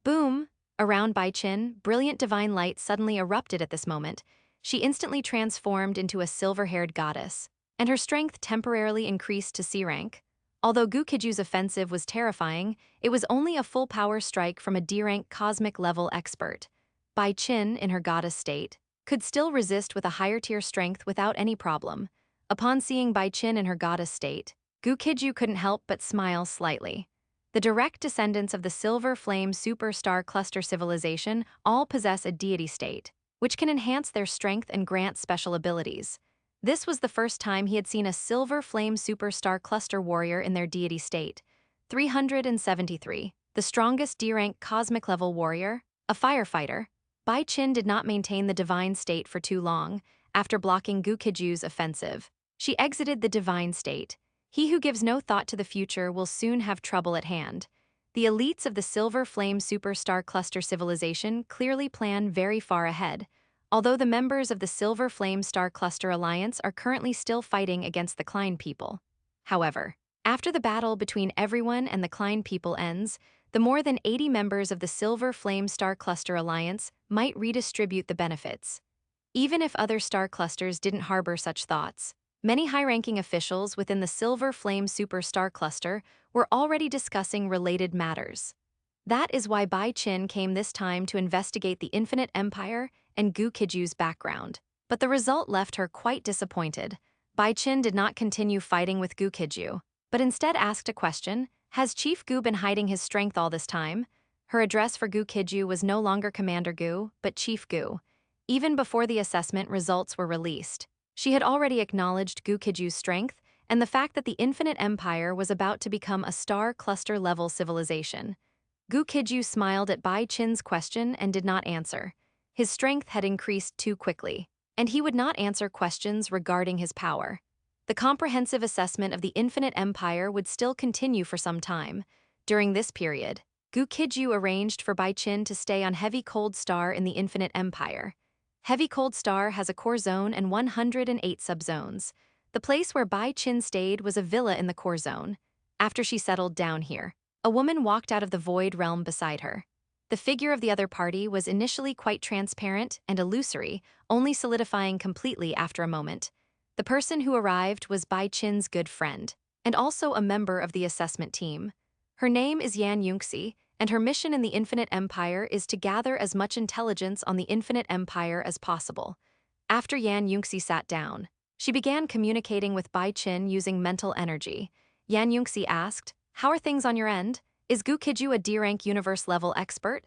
A: Boom! Around Bai Qin, brilliant divine light suddenly erupted at this moment. She instantly transformed into a silver-haired goddess, and her strength temporarily increased to C rank. Although Gu Qijue's offensive was terrifying, it was only a full-power strike from a D-rank cosmic-level expert. Bai Qin, in her goddess state, could still resist with a higher-tier strength without any problem. Upon seeing Bai Qin in her goddess state, Gu Qijue couldn't help but smile slightly. The direct descendants of the Silver Flame Superstar Cluster civilization all possess a deity state, which can enhance their strength and grant special abilities. This was the first time he had seen a Silver Flame Superstar Cluster warrior in their deity state. 373. The strongest D-rank cosmic level warrior, a firefighter. Bai Qin did not maintain the divine state for too long. After blocking Gu Qijue's offensive, she exited the divine state. He who gives no thought to the future will soon have trouble at hand. The elites of the Silver Flame Superstar Cluster civilization clearly plan very far ahead, although the members of the Silver Flame Star Cluster Alliance are currently still fighting against the Klein people. However, after the battle between everyone and the Klein people ends, the more than 80 members of the Silver Flame Star Cluster Alliance might redistribute the benefits. Even if other star clusters didn't harbor such thoughts, many high-ranking officials within the Silver Flame Superstar Cluster were already discussing related matters. That is why Bai Qin came this time to investigate the Infinite Empire and Gu Qijue's background. But the result left her quite disappointed. Bai Qin did not continue fighting with Gu Qijue, but instead asked a question: has Chief Gu been hiding his strength all this time? Her address for Gu Qijue was no longer Commander Gu, but Chief Gu. Even before the assessment results were released, she had already acknowledged Gu Qijue's strength and the fact that the Infinite Empire was about to become a star cluster-level civilization. Gu Qijue smiled at Bai Qin's question and did not answer. His strength had increased too quickly, and he would not answer questions regarding his power. The comprehensive assessment of the Infinite Empire would still continue for some time. During this period, Gu Qijue arranged for Bai Qin to stay on Heavy Cold Star in the Infinite Empire. Heavy Cold Star has a core zone and 108 subzones. The place where Bai Qin stayed was a villa in the core zone. After she settled down here, a woman walked out of the void realm beside her. The figure of the other party was initially quite transparent and illusory, only solidifying completely after a moment. The person who arrived was Bai Qin's good friend, and also a member of the assessment team. Her name is Yan Yunxi, and her mission in the Infinite Empire is to gather as much intelligence on the Infinite Empire as possible. After Yan Yunxi sat down, she began communicating with Bai Qin using mental energy. Yan Yunxi asked, "How are things on your end? Is Gu Qijue a D-rank universe-level expert?"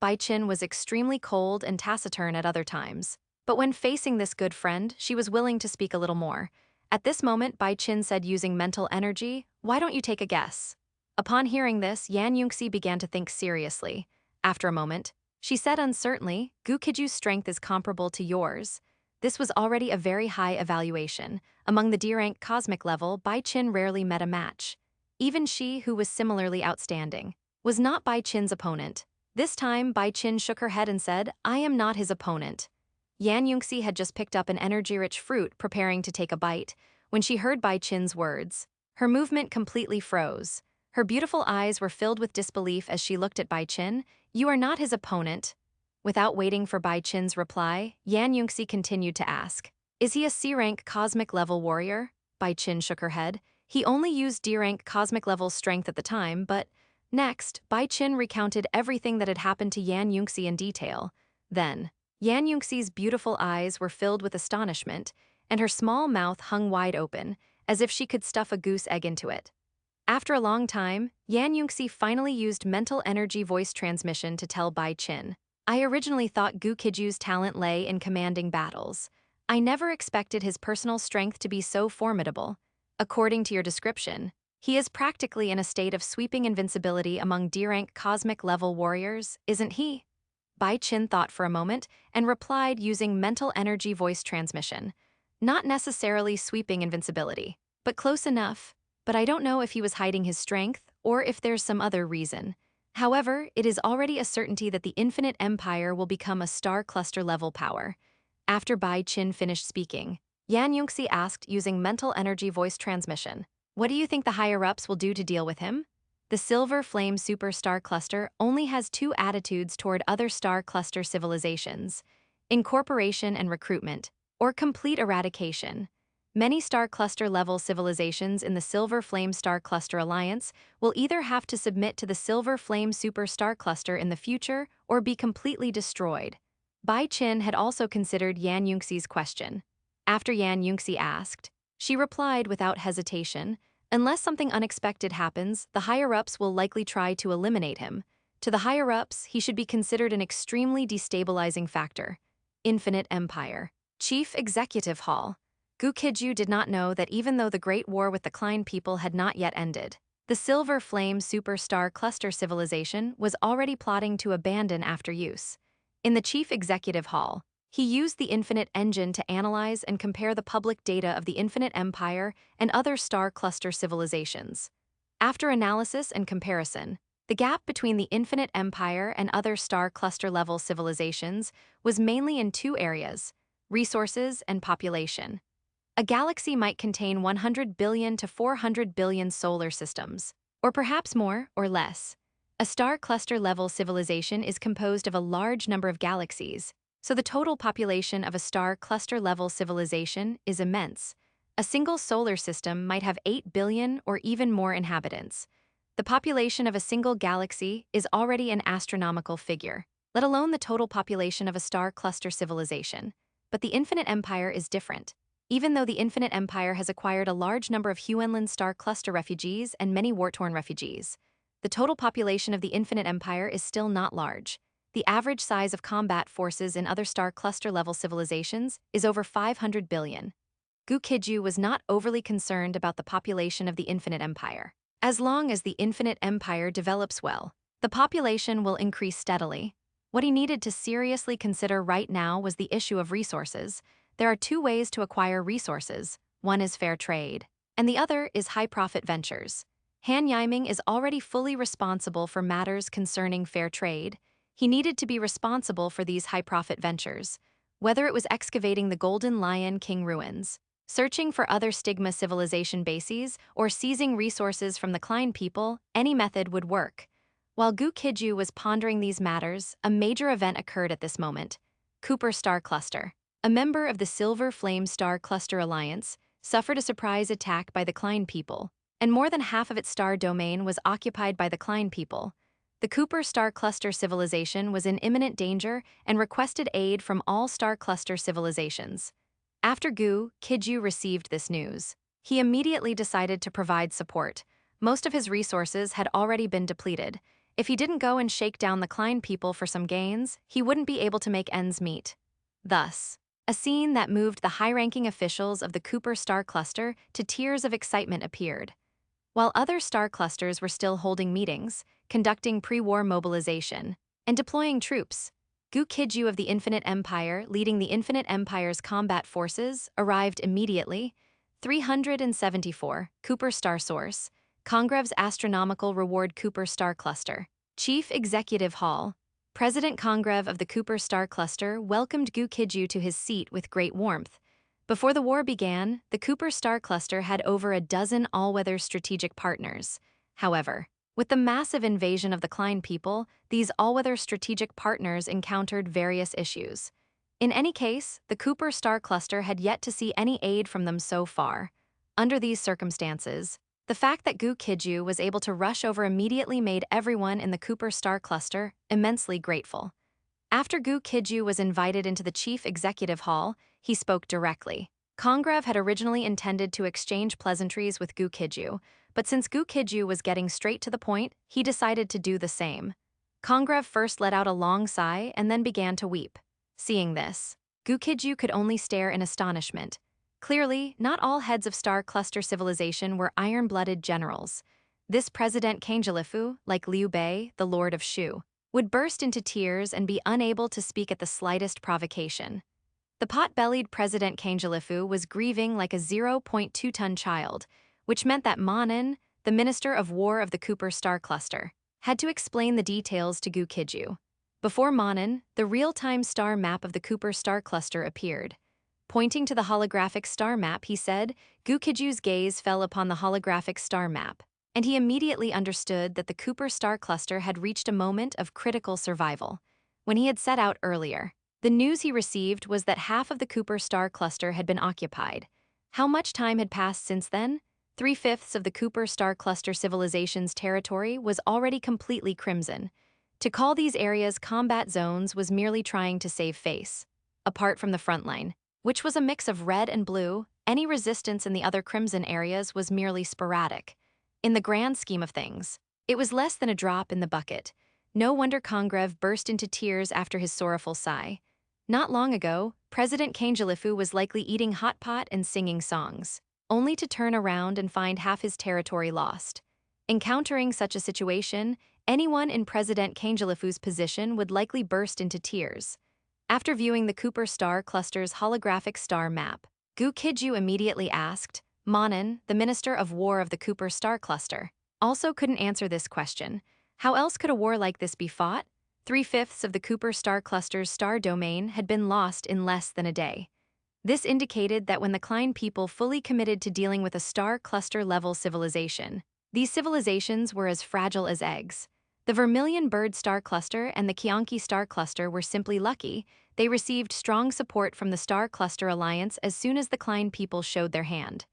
A: Bai Qin was extremely cold and taciturn at other times, but when facing this good friend, she was willing to speak a little more. At this moment, Bai Qin said using mental energy, "Why don't you take a guess?" Upon hearing this, Yan Yunxi began to think seriously. After a moment, she said uncertainly, "Gu Qijue's strength is comparable to yours." This was already a very high evaluation. Among the D-rank cosmic level, Bai Qin rarely met a match. Even she, who was similarly outstanding, was not Bai Qin's opponent. This time, Bai Qin shook her head and said, "I am not his opponent." Yan Yunxi had just picked up an energy-rich fruit, preparing to take a bite. When she heard Bai Qin's words, her movement completely froze. Her beautiful eyes were filled with disbelief as she looked at Bai Qin. "You are not his opponent." Without waiting for Bai Qin's reply, Yan Yunxi continued to ask, "Is he a C-rank cosmic-level warrior?" Bai Qin shook her head. He only used D-rank cosmic-level strength at the time, but... Next, Bai Qin recounted everything that had happened to Yan Yunxi in detail. Then, Yan Yunxi's beautiful eyes were filled with astonishment, and her small mouth hung wide open, as if she could stuff a goose egg into it. After a long time, Yan Yunxi finally used mental energy voice transmission to tell Bai Qin, "I originally thought Gu Qijue's talent lay in commanding battles. I never expected his personal strength to be so formidable. According to your description, he is practically in a state of sweeping invincibility among D-rank cosmic-level warriors, isn't he?" Bai Qin thought for a moment and replied using mental energy voice transmission. "Not necessarily sweeping invincibility, but close enough. But I don't know if he was hiding his strength or if there's some other reason. However, it is already a certainty that the Infinite Empire will become a star cluster-level power." After Bai Qin finished speaking, Yan Yunxi asked using mental energy voice transmission, "What do you think the higher-ups will do to deal with him?" The Silver Flame Superstar Cluster only has two attitudes toward other star cluster civilizations: incorporation and recruitment, or complete eradication. Many star cluster-level civilizations in the Silver Flame Star Cluster Alliance will either have to submit to the Silver Flame Superstar Cluster in the future or be completely destroyed. Bai Qin had also considered Yan Yunxi's question. After Yan Yunxi asked, she replied without hesitation, Unless something unexpected happens, the higher-ups will likely try to eliminate him. To the higher-ups, he should be considered an extremely destabilizing factor. Infinite Empire. Chief Executive Hall. Gu Qijue did not know that even though the Great War with the Klein people had not yet ended, the Silver Flame Superstar Cluster civilization was already plotting to abandon after use. In the Chief Executive Hall, he used the Infinite Engine to analyze and compare the public data of the Infinite Empire and other star cluster civilizations. After analysis and comparison, the gap between the Infinite Empire and other star cluster-level civilizations was mainly in two areas: resources and population. A galaxy might contain 100 billion to 400 billion solar systems, or perhaps more or less. A star cluster-level civilization is composed of a large number of galaxies, so the total population of a star cluster-level civilization is immense. A single solar system might have 8 billion or even more inhabitants. The population of a single galaxy is already an astronomical figure, let alone the total population of a star cluster civilization. But the Infinite Empire is different. Even though the Infinite Empire has acquired a large number of Huenlin star cluster refugees and many war-torn refugees, the total population of the Infinite Empire is still not large. The average size of combat forces in other star cluster-level civilizations is over 500 billion. Gu Qijue was not overly concerned about the population of the Infinite Empire. As long as the Infinite Empire develops well, the population will increase steadily. What he needed to seriously consider right now was the issue of resources. There are two ways to acquire resources. One is fair trade, and the other is high-profit ventures. Han Yiming is already fully responsible for matters concerning fair trade. He needed to be responsible for these high-profit ventures, whether it was excavating the Golden Lion King ruins, searching for other stigma civilization bases, or seizing resources from the Klein people. Any method would work. While Gu Qijue was pondering these matters, a major event occurred at this moment. Cooper Star Cluster, a member of the Silver Flame Star Cluster Alliance, suffered a surprise attack by the Klein people, and more than half of its star domain was occupied by the Klein people. The Cooper Star Cluster civilization was in imminent danger and requested aid from all star cluster civilizations. After Gu Qijue received this news, he immediately decided to provide support. Most of his resources had already been depleted. If he didn't go and shake down the Klein people for some gains, he wouldn't be able to make ends meet. Thus, a scene that moved the high-ranking officials of the Cooper Star Cluster to tears of excitement appeared. While other star clusters were still holding meetings, conducting pre-war mobilization, and deploying troops, Gu Qijue of the Infinite Empire, leading the Infinite Empire's combat forces, arrived immediately. 374, Cooper Star Source, Congrev's Astronomical Reward Cooper Star Cluster, Chief Executive Hall. President Congrev of the Cooper Star Cluster welcomed Gu Qijue to his seat with great warmth. Before the war began, the Cooper Star Cluster had over a dozen all-weather strategic partners. However, with the massive invasion of the Klein people, these all-weather strategic partners encountered various issues. In any case, the Cooper Star Cluster had yet to see any aid from them so far. Under these circumstances, the fact that Gu Qijue was able to rush over immediately made everyone in the Cooper Star Cluster immensely grateful. After Gu Qijue was invited into the Chief Executive Hall, he spoke directly. Congrev had originally intended to exchange pleasantries with Gu Qijue, but since Gu Qijue was getting straight to the point, he decided to do the same. Congrev first let out a long sigh and then began to weep. Seeing this, Gu Qijue could only stare in astonishment. Clearly, not all heads of star cluster civilization were iron-blooded generals. This President Cangelifu, like Liu Bei, the Lord of Shu, would burst into tears and be unable to speak at the slightest provocation. The pot-bellied President Cangelifu was grieving like a 0.2-ton child, which meant that Manin, the Minister of War of the Cooper Star Cluster, had to explain the details to Gu Qijue. Before Manin, the real-time star map of the Cooper Star Cluster appeared. Pointing to the holographic star map, he said, Gu Qijue's gaze fell upon the holographic star map, and he immediately understood that the Cooper Star Cluster had reached a moment of critical survival. When he had set out earlier, the news he received was that half of the Cooper Star Cluster had been occupied. How much time had passed since then? 3/5 of the Cooper Star Cluster civilization's territory was already completely crimson. To call these areas combat zones was merely trying to save face. Apart from the front line, which was a mix of red and blue, any resistance in the other crimson areas was merely sporadic. In the grand scheme of things, it was less than a drop in the bucket. No wonder Congreve burst into tears after his sorrowful sigh. Not long ago, President Kanjalifu was likely eating hot pot and singing songs, only to turn around and find half his territory lost. Encountering such a situation, anyone in President Kanjalifu's position would likely burst into tears. After viewing the Cooper Star Cluster's holographic star map, Gu Qijue immediately asked, Manan, the Minister of War of the Cooper Star Cluster, also couldn't answer this question. How else could a war like this be fought? 3/5 of the Cooper Star Cluster's star domain had been lost in less than a day. This indicated that when the Klein people fully committed to dealing with a star cluster-level civilization, these civilizations were as fragile as eggs. The Vermilion Bird Star Cluster and the Qianqi Star Cluster were simply lucky. They received strong support from the Star Cluster Alliance as soon as the Klein people showed their hand.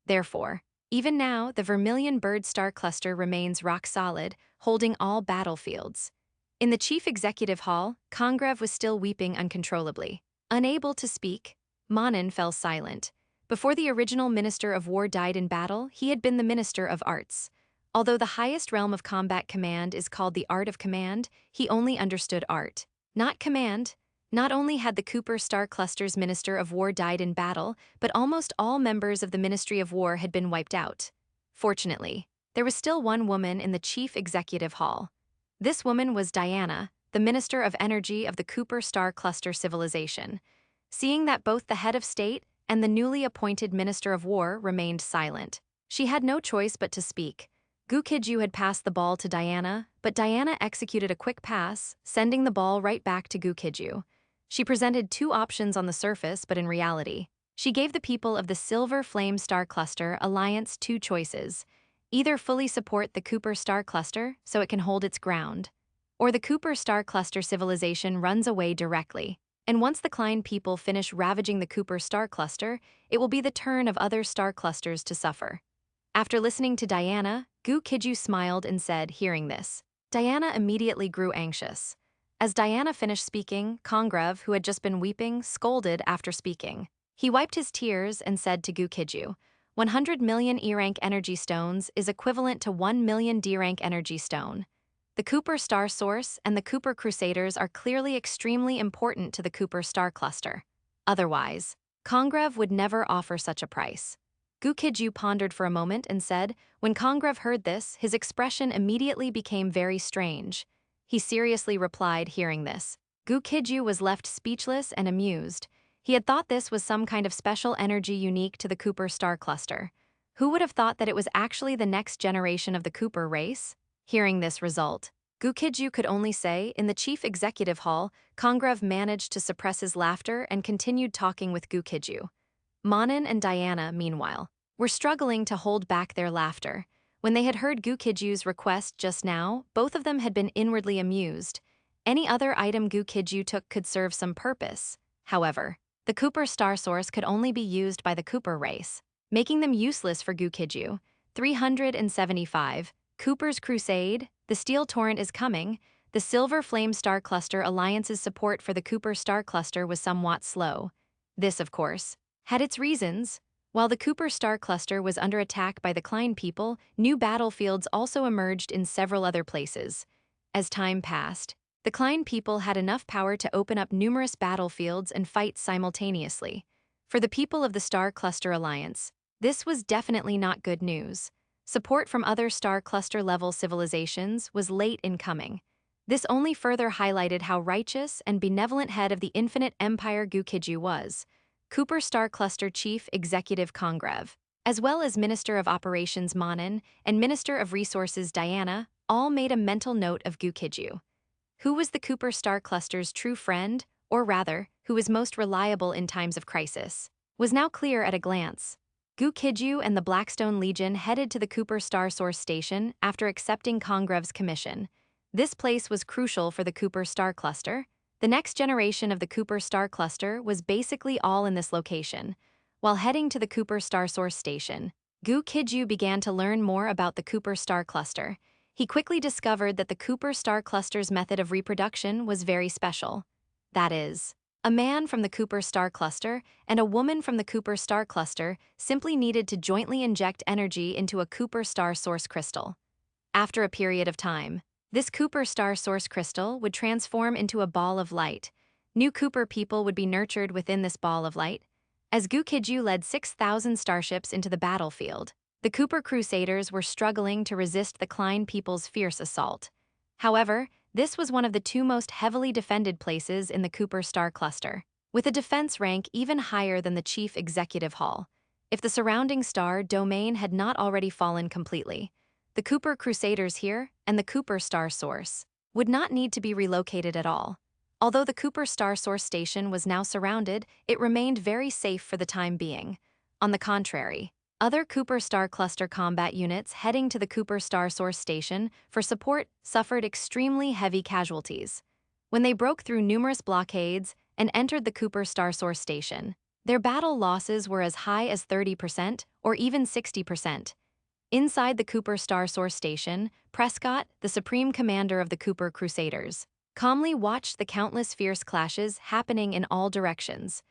A: Therefore, even now, the Vermilion Bird Star Cluster remains rock solid, holding all battlefields. In the Chief Executive Hall, Congreve was still weeping uncontrollably. Unable to speak, Manan fell silent. Before the original Minister of War died in battle, he had been the Minister of Arts. Although the highest realm of combat command is called the Art of Command, he only understood art, not command. Not only had the Cooper Star Cluster's Minister of War died in battle, but almost all members of the Ministry of War had been wiped out. Fortunately, there was still one woman in the Chief Executive Hall. This woman was Diana, the Minister of Energy of the Cooper Star Cluster civilization. Seeing that both the head of state and the newly appointed Minister of War remained silent, she had no choice but to speak. Gu Qijue had passed the ball to Diana, but Diana executed a quick pass, sending the ball right back to Gu Qijue. She presented two options on the surface, but in reality, she gave the people of the Silver Flame Star Cluster Alliance two choices. Either fully support the Cooper Star Cluster so it can hold its ground, or the Cooper Star Cluster civilization runs away directly. And once the Klein people finish ravaging the Cooper Star Cluster, it will be the turn of other star clusters to suffer. After listening to Diana, Gu Qijue smiled and said, hearing this, Diana immediately grew anxious. As Diana finished speaking, Congreve, who had just been weeping, scolded after speaking. He wiped his tears and said to Gu Qijue, 100 million E-rank energy stones is equivalent to 1 million D-rank energy stone. The Cooper Star Source and the Cooper Crusaders are clearly extremely important to the Cooper Star Cluster. Otherwise, Congreve would never offer such a price. Gu Qijue pondered for a moment and said, when Congreve heard this, his expression immediately became very strange. He seriously replied, hearing this. Gu Qijue was left speechless and amused. He had thought this was some kind of special energy unique to the Cooper Star Cluster. Who would have thought that it was actually the next generation of the Cooper race? Hearing this result, Gu Qijue could only say, in the Chief Executive Hall, Congreve managed to suppress his laughter and continued talking with Gu Qijue. Manan and Diana, meanwhile, were struggling to hold back their laughter. When they had heard Gu Qijue's request just now, both of them had been inwardly amused. Any other item Gu Qijue took could serve some purpose. However, the Cooper Star Source could only be used by the Cooper race, making them useless for Gu Qijue. 375. Cooper's Crusade, the Steel Torrent is coming. The Silver Flame Star Cluster Alliance's support for the Cooper Star Cluster was somewhat slow. This, of course, had its reasons. While the Cooper Star Cluster was under attack by the Klein people, new battlefields also emerged in several other places. As time passed, the Klein people had enough power to open up numerous battlefields and fight simultaneously. For the people of the Star Cluster Alliance, this was definitely not good news. Support from other Star Cluster-level civilizations was late in coming. This only further highlighted how righteous and benevolent head of the Infinite Empire Gu Qijue was. Cooper Star Cluster Chief Executive Congreve, as well as Minister of Operations Manan and Minister of Resources Diana, all made a mental note of Gu Qijue. Who was the Cooper Star Cluster's true friend, or rather, who was most reliable in times of crisis, was now clear at a glance. Gu Qijue and the Blackstone Legion headed to the Cooper Star Source Station after accepting Congreve's commission. This place was crucial for the Cooper Star Cluster. The next generation of the Cooper Star Cluster was basically all in this location. While heading to the Cooper Star Source Station, Gu Qijue began to learn more about the Cooper Star Cluster. He quickly discovered that the Cooper Star Cluster's method of reproduction was very special. That is, A man from the Cooper star cluster and a woman from the Cooper star cluster simply needed to jointly inject energy into a Cooper star source crystal. After a period of time, this Cooper star source crystal would transform into a ball of light. New Cooper people would be nurtured within this ball of light. As Gu Qijue led 6,000 starships into the battlefield, the Cooper Crusaders were struggling to resist the Klein people's fierce assault. However, this was one of the two most heavily defended places in the Cooper star cluster, with a defense rank even higher than the Chief Executive Hall. If the surrounding star domain had not already fallen completely, the Cooper Crusaders here and the Cooper star source would not need to be relocated at all. Although the Cooper star source station was now surrounded, it remained very safe for the time being. On the contrary, other Cooper star cluster combat units heading to the Cooper star source station for support suffered extremely heavy casualties. When they broke through numerous blockades and entered the Cooper star source station, their battle losses were as high as 30% or even 60%. Inside the Cooper star source station, Prescott, the supreme commander of the Cooper Crusaders, calmly watched the countless fierce clashes happening in all directions.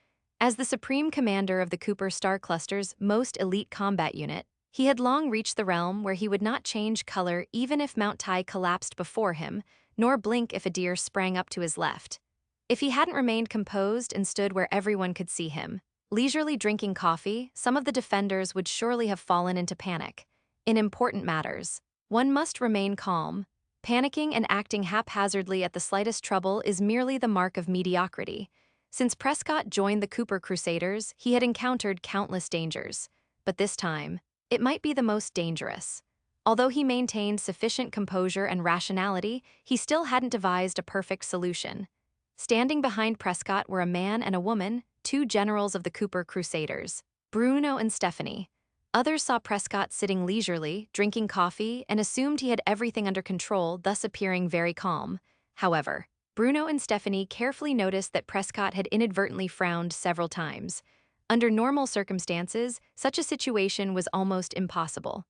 A: As the supreme commander of the Cooper star cluster's most elite combat unit, he had long reached the realm where he would not change color even if Mount Tai collapsed before him, nor blink if a deer sprang up to his left. If he hadn't remained composed and stood where everyone could see him, leisurely drinking coffee, some of the defenders would surely have fallen into panic. In important matters, one must remain calm. Panicking and acting haphazardly at the slightest trouble is merely the mark of mediocrity. Since Prescott joined the Cooper Crusaders, he had encountered countless dangers, but this time, it might be the most dangerous. Although he maintained sufficient composure and rationality, he still hadn't devised a perfect solution. Standing behind Prescott were a man and a woman, two generals of the Cooper Crusaders, Bruno and Stephanie. Others saw Prescott sitting leisurely, drinking coffee, and assumed he had everything under control, thus appearing very calm. However, Bruno and Stephanie carefully noticed that Prescott had inadvertently frowned several times. Under normal circumstances, such a situation was almost impossible.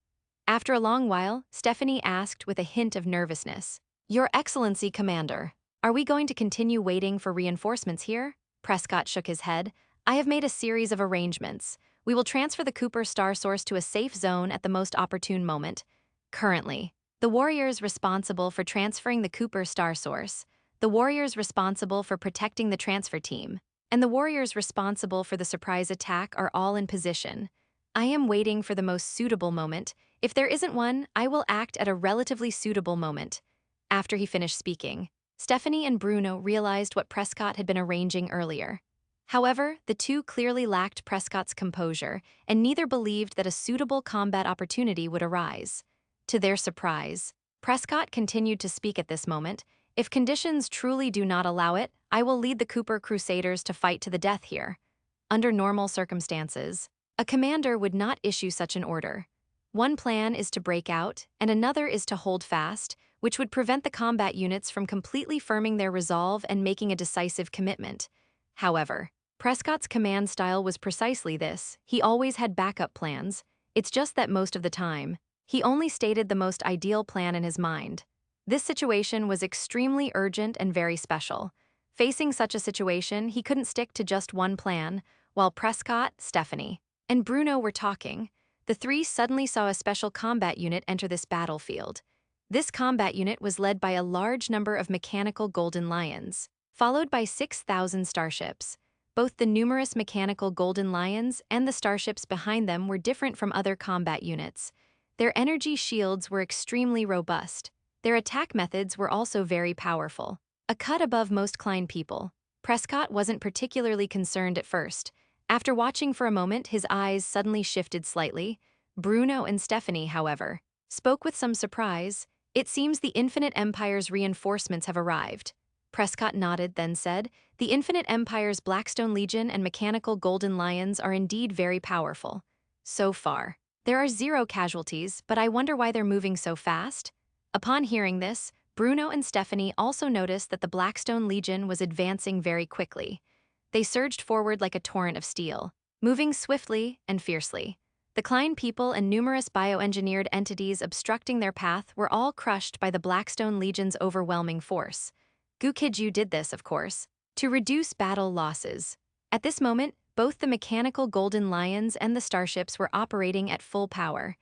A: After a long while, Stephanie asked with a hint of nervousness, "Your Excellency, Commander, are we going to continue waiting for reinforcements here?" Prescott shook his head. "I have made a series of arrangements. We will transfer the Cooper star source to a safe zone at the most opportune moment. Currently, the warriors responsible for transferring the Cooper star source, the warriors responsible for protecting the transfer team, and the warriors responsible for the surprise attack are all in position. I am waiting for the most suitable moment. If there isn't one, I will act at a relatively suitable moment." After he finished speaking, Stephanie and Bruno realized what Prescott had been arranging earlier. However, the two clearly lacked Prescott's composure, and neither believed that a suitable combat opportunity would arise. To their surprise, Prescott continued to speak at this moment. "If conditions truly do not allow it, I will lead the Cooper Crusaders to fight to the death here." Under normal circumstances, a commander would not issue such an order. One plan is to break out, and another is to hold fast, which would prevent the combat units from completely firming their resolve and making a decisive commitment. However, Prescott's command style was precisely this. He always had backup plans. It's just that most of the time, he only stated the most ideal plan in his mind. This situation was extremely urgent and very special. Facing such a situation, he couldn't stick to just one plan. While Prescott, Stephanie, and Bruno were talking, the three suddenly saw a special combat unit enter this battlefield. This combat unit was led by a large number of mechanical golden lions, followed by 6,000 starships. Both the numerous mechanical golden lions and the starships behind them were different from other combat units. Their energy shields were extremely robust. Their attack methods were also very powerful. A cut above most Klein people, Prescott wasn't particularly concerned at first. After watching for a moment, his eyes suddenly shifted slightly. Bruno and Stephanie, however, spoke with some surprise. "It seems the Infinite Empire's reinforcements have arrived." Prescott nodded, then said, "The Infinite Empire's Blackstone Legion and mechanical golden lions are indeed very powerful. So far, there are 0 casualties, but I wonder why they're moving so fast." Upon hearing this, Bruno and Stephanie also noticed that the Blackstone Legion was advancing very quickly. They surged forward like a torrent of steel, moving swiftly and fiercely. The Klein people and numerous bioengineered entities obstructing their path were all crushed by the Blackstone Legion's overwhelming force. Gu Qijue did this, of course. to reduce battle losses. At this moment, both the mechanical Golden Lions and the starships were operating at full power.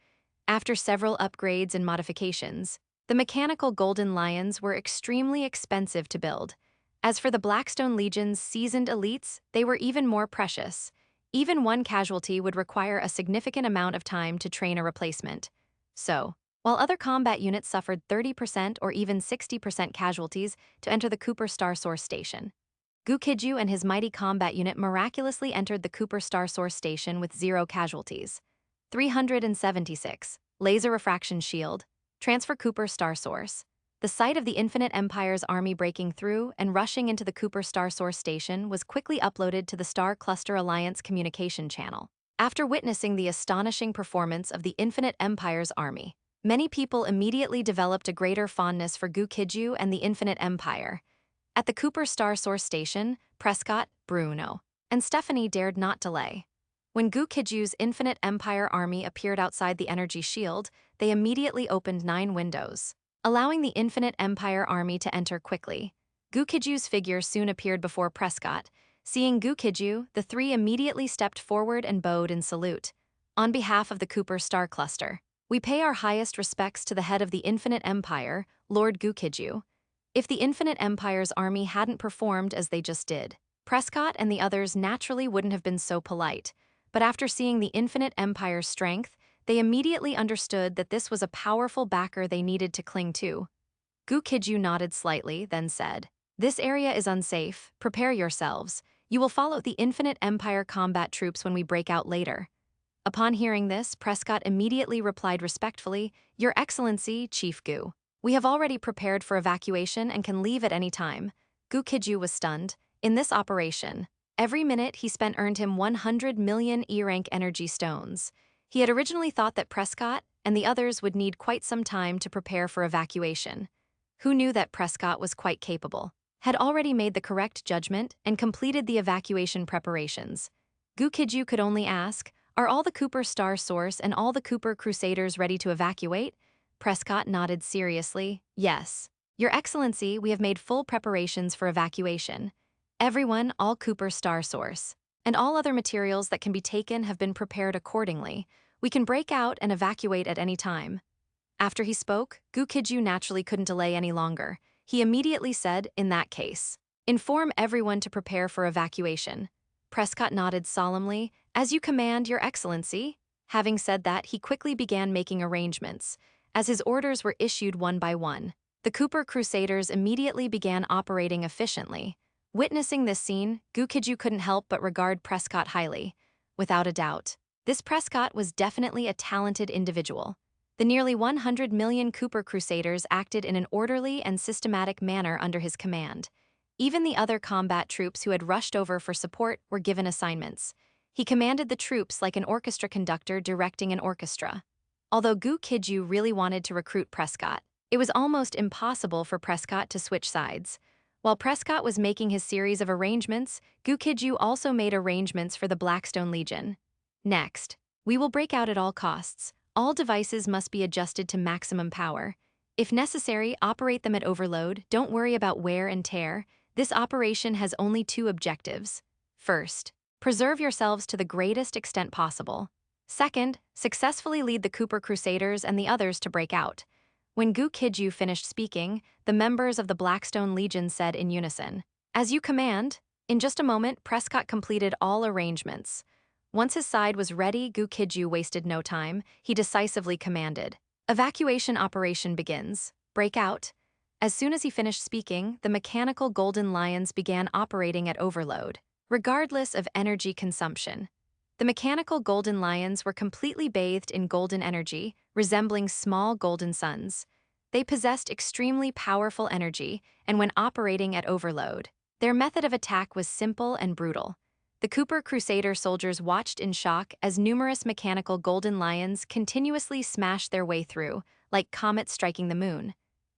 A: After several upgrades and modifications, the mechanical Golden Lions were extremely expensive to build. As for the Blackstone Legion's seasoned elites, they were even more precious. Even one casualty would require a significant amount of time to train a replacement. So, while other combat units suffered 30% or even 60% casualties to enter the Cooper Star Source Station, Gu Qijue and his mighty combat unit miraculously entered the Cooper Star Source Station with 0 casualties. 376. Laser Refraction Shield. Transfer Cooper Star Source. The sight of the Infinite Empire's army breaking through and rushing into the Cooper Star Source Station was quickly uploaded to the Star Cluster Alliance communication channel. After witnessing the astonishing performance of the Infinite Empire's army, many people immediately developed a greater fondness for Gu Qijue and the Infinite Empire. At the Cooper Star Source Station, Prescott, Bruno, and Stephanie dared not delay. When Gu Qijue's Infinite Empire army appeared outside the energy shield, they immediately opened 9 windows, allowing the Infinite Empire army to enter quickly. Gu Qijue's figure soon appeared before Prescott. Seeing Gu Qijue, the 3 immediately stepped forward and bowed in salute. On behalf of the Cooper Star Cluster, we pay our highest respects to the head of the Infinite Empire, Lord Gu Qijue. If the Infinite Empire's army hadn't performed as they just did, Prescott and the others naturally wouldn't have been so polite. But after seeing the Infinite Empire's strength, they immediately understood that this was a powerful backer they needed to cling to. Gu Qijue nodded slightly, then said, "This area is unsafe. Prepare yourselves. You will follow the Infinite Empire combat troops when we break out later." Upon hearing this, Prescott immediately replied respectfully, "Your Excellency, Chief Gu. We have already prepared for evacuation and can leave at any time." Gu Qijue was stunned. In this operation, every minute he spent earned him 100 million E-rank energy stones. He had originally thought that Prescott and the others would need quite some time to prepare for evacuation. Who knew that Prescott was quite capable, had already made the correct judgment, and completed the evacuation preparations. Gu Qijue could only ask, "Are all the Cooper Star Source and all the Cooper Crusaders ready to evacuate?" Prescott nodded seriously, "Yes. Your Excellency, we have made full preparations for evacuation. Everyone, all Cooper Star Source, and all other materials that can be taken have been prepared accordingly. We can break out and evacuate at any time." After he spoke, Gu Qijue naturally couldn't delay any longer. He immediately said, "In that case, inform everyone to prepare for evacuation." Prescott nodded solemnly, "As you command, Your Excellency." Having said that, he quickly began making arrangements. As his orders were issued one by one, the Cooper Crusaders immediately began operating efficiently. Witnessing this scene, Gu Qijue couldn't help but regard Prescott highly. Without a doubt, this Prescott was definitely a talented individual. The nearly 100 million Cooper Crusaders acted in an orderly and systematic manner under his command. Even the other combat troops who had rushed over for support were given assignments. He commanded the troops like an orchestra conductor directing an orchestra. Although Gu Qijue really wanted to recruit Prescott, it was almost impossible for Prescott to switch sides. While Prescott was making his series of arrangements, Gu Qijue also made arrangements for the Blackstone Legion. "Next, we will break out at all costs. All devices must be adjusted to maximum power. If necessary, operate them at overload. Don't worry about wear and tear. This operation has only 2 objectives. First, preserve yourselves to the greatest extent possible. Second, successfully lead the Cooper Crusaders and the others to break out." When Gu Qijue finished speaking, the members of the Blackstone Legion said in unison, "As you command." In just a moment, Prescott completed all arrangements. Once his side was ready, Gu Qijue wasted no time. He decisively commanded, "Evacuation operation begins. Break out." As soon as he finished speaking, the mechanical Golden Lions began operating at overload, regardless of energy consumption. The mechanical Golden Lions were completely bathed in golden energy, resembling small golden suns. They possessed extremely powerful energy, and when operating at overload, their method of attack was simple and brutal. The Cooper Crusader soldiers watched in shock as numerous mechanical Golden Lions continuously smashed their way through, like comets striking the moon.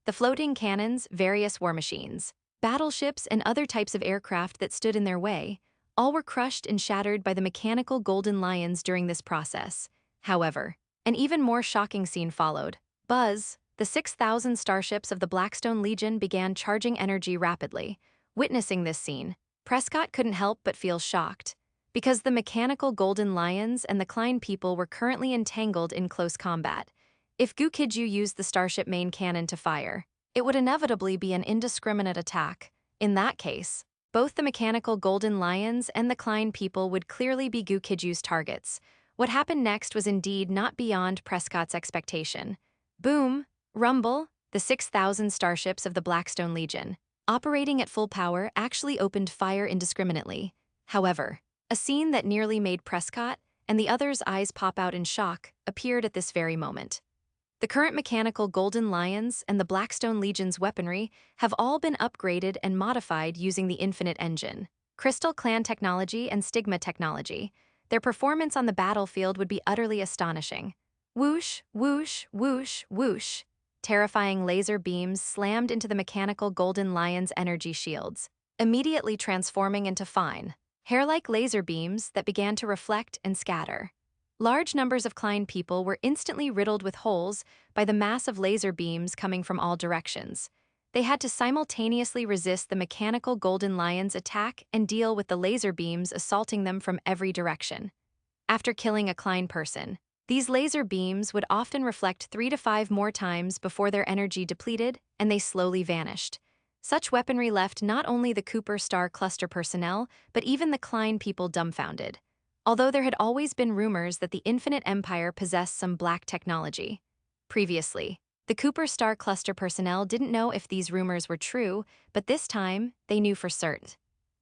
A: The floating cannons, various war machines, battleships, and other types of aircraft that stood in their way, all were crushed and shattered by the mechanical Golden Lions during this process. However, an even more shocking scene followed. Buzz, the 6,000 starships of the Blackstone Legion began charging energy rapidly. Witnessing this scene, Prescott couldn't help but feel shocked, because the mechanical Golden Lions and the Klein people were currently entangled in close combat. If Gu Qijue used the starship main cannon to fire, it would inevitably be an indiscriminate attack. In that case, both the mechanical Golden Lions and the Klein people would clearly be Gu Qijue's targets. What happened next was indeed not beyond Prescott's expectation. Boom, rumble, the 6,000 starships of the Blackstone Legion, operating at full power, actually opened fire indiscriminately. However, a scene that nearly made Prescott and the others' eyes pop out in shock appeared at this very moment. The current mechanical Golden Lions and the Blackstone Legion's weaponry have all been upgraded and modified using the Infinite Engine, Crystal Clan technology and Stigma technology. Their performance on the battlefield would be utterly astonishing. Whoosh, whoosh, whoosh, whoosh. Terrifying laser beams slammed into the mechanical Golden Lion's energy shields, immediately transforming into fine, hair-like laser beams that began to reflect and scatter. Large numbers of Klein people were instantly riddled with holes by the mass of laser beams coming from all directions. They had to simultaneously resist the mechanical Golden Lion's attack and deal with the laser beams assaulting them from every direction. After killing a Klein person, these laser beams would often reflect 3 to 5 more times before their energy depleted and they slowly vanished. Such weaponry left not only the Cooper Star Cluster personnel, but even the Klein people dumbfounded. Although there had always been rumors that the Infinite Empire possessed some black technology. Previously, the Cooper Star Cluster personnel didn't know if these rumors were true, but this time, they knew for certain.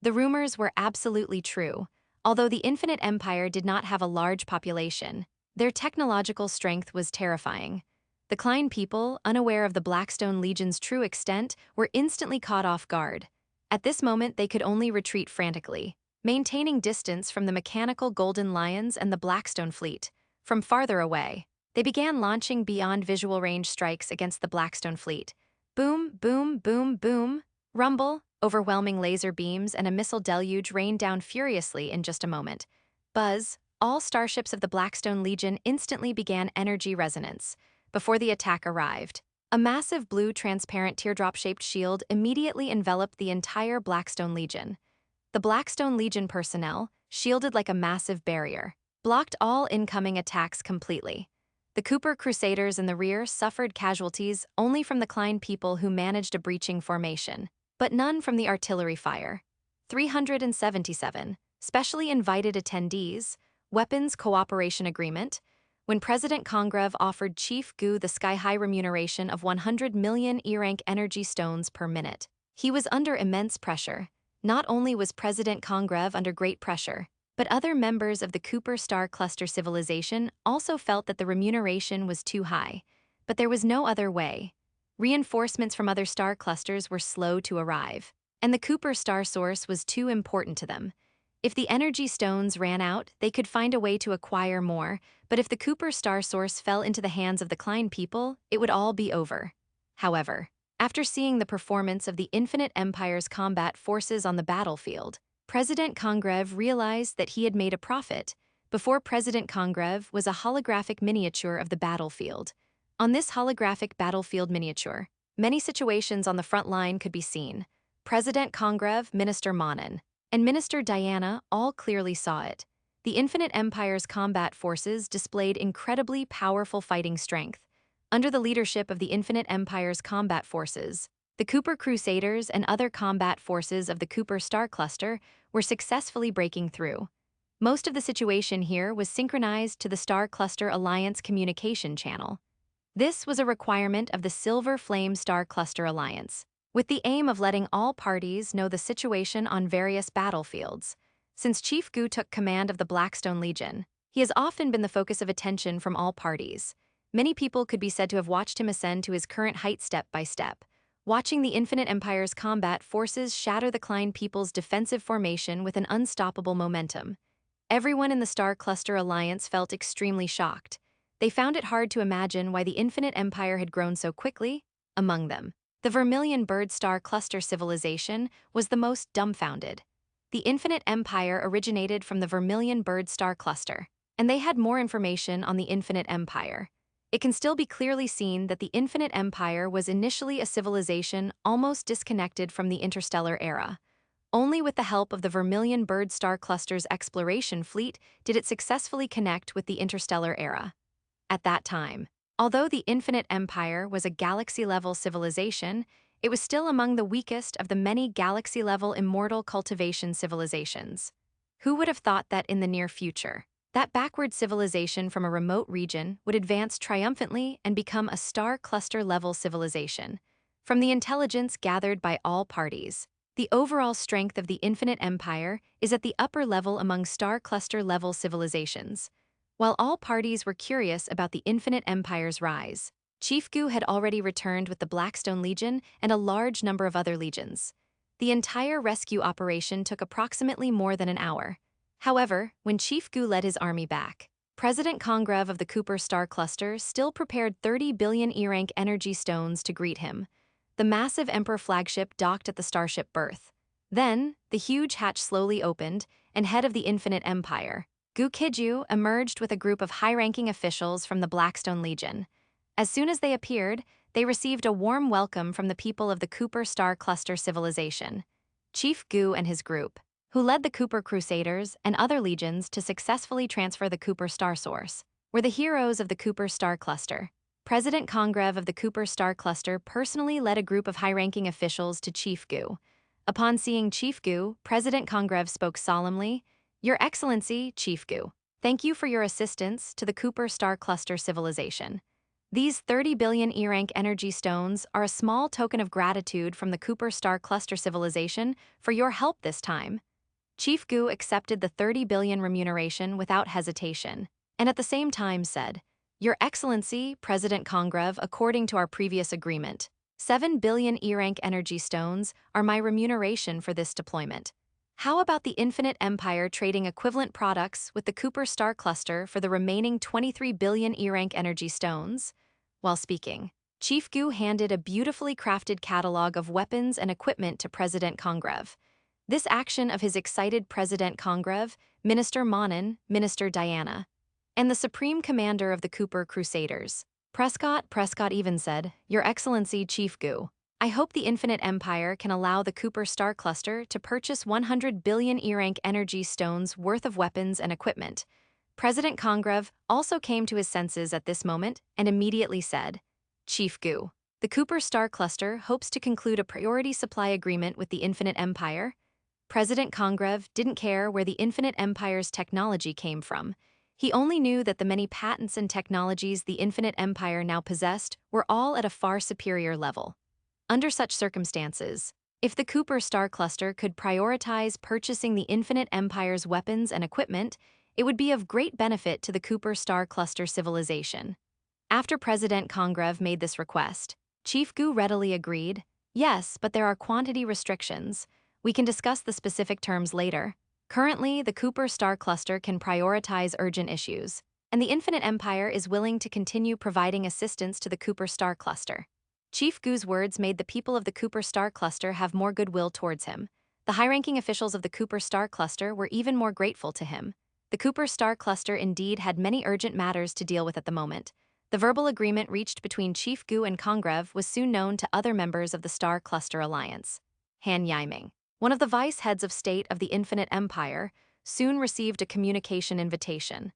A: The rumors were absolutely true. Although the Infinite Empire did not have a large population, their technological strength was terrifying. The Klein people, unaware of the Blackstone Legion's true extent, were instantly caught off guard. At this moment, they could only retreat frantically, maintaining distance from the mechanical Golden Lions and the Blackstone fleet. From farther away, they began launching beyond visual range strikes against the Blackstone fleet. Boom, boom, boom, boom, rumble, overwhelming laser beams and a missile deluge rained down furiously in just a moment. Buzz, all starships of the Blackstone Legion instantly began energy resonance. Before the attack arrived, a massive blue transparent teardrop-shaped shield immediately enveloped the entire Blackstone Legion. The Blackstone Legion personnel, shielded like a massive barrier, blocked all incoming attacks completely. The Cooper Crusaders in the rear suffered casualties only from the Klein people who managed a breaching formation, but none from the artillery fire. 377 specially invited attendees, weapons cooperation agreement. When President Congreve offered Chief Gu the sky-high remuneration of 100 million E-rank energy stones per minute, he was under immense pressure. Not only was President Congreve under great pressure, but other members of the Cooper Star Cluster civilization also felt that the remuneration was too high. But there was no other way. Reinforcements from other star clusters were slow to arrive, and the Cooper Star source was too important to them. If the energy stones ran out, they could find a way to acquire more, but if the Cooper Star source fell into the hands of the Klein people, it would all be over. However, after seeing the performance of the Infinite Empire's combat forces on the battlefield, President Congreve realized that he had made a profit. Before President Congreve was a holographic miniature of the battlefield. On this holographic battlefield miniature, many situations on the front line could be seen. President Congreve, Minister Monin, and Minister Diana all clearly saw it. The Infinite Empire's combat forces displayed incredibly powerful fighting strength. Under the leadership of the Infinite Empire's combat forces, the Cooper Crusaders and other combat forces of the Cooper Star Cluster were successfully breaking through. Most of the situation here was synchronized to the Star Cluster Alliance communication channel. This was a requirement of the Silver Flame Star Cluster Alliance, with the aim of letting all parties know the situation on various battlefields. Since Chief Gu took command of the Blackstone Legion, he has often been the focus of attention from all parties. Many people could be said to have watched him ascend to his current height step by step, watching the Infinite Empire's combat forces shatter the Klein people's defensive formation with an unstoppable momentum. Everyone in the Star Cluster Alliance felt extremely shocked. They found it hard to imagine why the Infinite Empire had grown so quickly. Among them, the Vermilion Bird Star Cluster civilization was the most dumbfounded. The Infinite Empire originated from the Vermilion Bird Star Cluster, and they had more information on the Infinite Empire. It can still be clearly seen that the Infinite Empire was initially a civilization almost disconnected from the interstellar era. Only with the help of the Vermilion Bird Star Cluster's exploration fleet did it successfully connect with the interstellar era. At that time, although the Infinite Empire was a galaxy-level civilization, it was still among the weakest of the many galaxy-level immortal cultivation civilizations. Who would have thought that in the near future, that backward civilization from a remote region would advance triumphantly and become a star cluster-level civilization? From the intelligence gathered by all parties, the overall strength of the Infinite Empire is at the upper level among star cluster-level civilizations. While all parties were curious about the Infinite Empire's rise, Chief Gu had already returned with the Blackstone Legion and a large number of other legions. The entire rescue operation took approximately more than an hour. However, when Chief Gu led his army back, President Congreve of the Cooper Star Cluster still prepared 30 billion E-rank energy stones to greet him. The massive Emperor flagship docked at the starship berth. Then, the huge hatch slowly opened, and head of the Infinite Empire, Gu Qijue, emerged with a group of high-ranking officials from the Blackstone Legion. As soon as they appeared, they received a warm welcome from the people of the Cooper Star Cluster civilization. Chief Gu and his group, who led the Cooper Crusaders and other legions to successfully transfer the Cooper Star Source, were the heroes of the Cooper Star Cluster. President Congreve of the Cooper Star Cluster personally led a group of high-ranking officials to Chief Gu. Upon seeing Chief Gu, President Congreve spoke solemnly, "Your Excellency, Chief Gu, thank you for your assistance to the Cooper Star Cluster civilization. These 30 billion E-rank energy stones are a small token of gratitude from the Cooper Star Cluster civilization for your help this time." Chief Gu accepted the 30 billion remuneration without hesitation, and at the same time said, "Your Excellency, President Congreve, according to our previous agreement, 7 billion E-rank energy stones are my remuneration for this deployment. How about the Infinite Empire trading equivalent products with the Cooper Star Cluster for the remaining 23 billion E-rank energy stones?" While speaking, Chief Gu handed a beautifully crafted catalog of weapons and equipment to President Congreve. This action of his excited President Congreve, Minister Monin, Minister Diana, and the Supreme Commander of the Cooper Crusaders, Prescott even said, "Your Excellency, Chief Gu, I hope the Infinite Empire can allow the Cooper Star Cluster to purchase 100 billion E-rank energy stones worth of weapons and equipment." President Congreve also came to his senses at this moment and immediately said, "Chief Gu, the Cooper Star Cluster hopes to conclude a priority supply agreement with the Infinite Empire." President Congreve didn't care where the Infinite Empire's technology came from. He only knew that the many patents and technologies the Infinite Empire now possessed were all at a far superior level. Under such circumstances, if the Cooper Star Cluster could prioritize purchasing the Infinite Empire's weapons and equipment, it would be of great benefit to the Cooper Star Cluster civilization. After President Congreve made this request, Chief Gu readily agreed, "Yes, but there are quantity restrictions. We can discuss the specific terms later. Currently, the Cooper Star Cluster can prioritize urgent issues, and the Infinite Empire is willing to continue providing assistance to the Cooper Star Cluster." Chief Gu's words made the people of the Cooper Star Cluster have more goodwill towards him. The high-ranking officials of the Cooper Star Cluster were even more grateful to him. The Cooper Star Cluster indeed had many urgent matters to deal with at the moment. The verbal agreement reached between Chief Gu and Congreve was soon known to other members of the Star Cluster Alliance. Han Yiming, one of the vice heads of state of the Infinite Empire, soon received a communication invitation.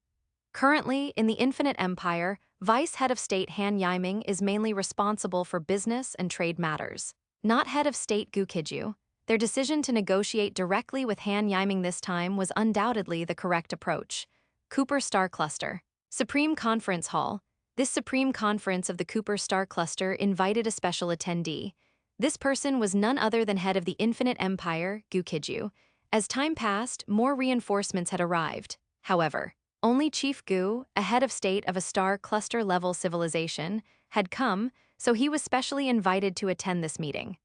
A: Currently, in the Infinite Empire, Vice Head of State Han Yiming is mainly responsible for business and trade matters, not Head of State Gu Qijue. Their decision to negotiate directly with Han Yiming this time was undoubtedly the correct approach. Cooper Star Cluster Supreme Conference Hall. This Supreme Conference of the Cooper Star Cluster invited a special attendee. This person was none other than head of the Infinite Empire, Gu Qijue. As time passed, more reinforcements had arrived. However, only Chief Gu, a head of state of a star cluster-level civilization, had come, so he was specially invited to attend this meeting.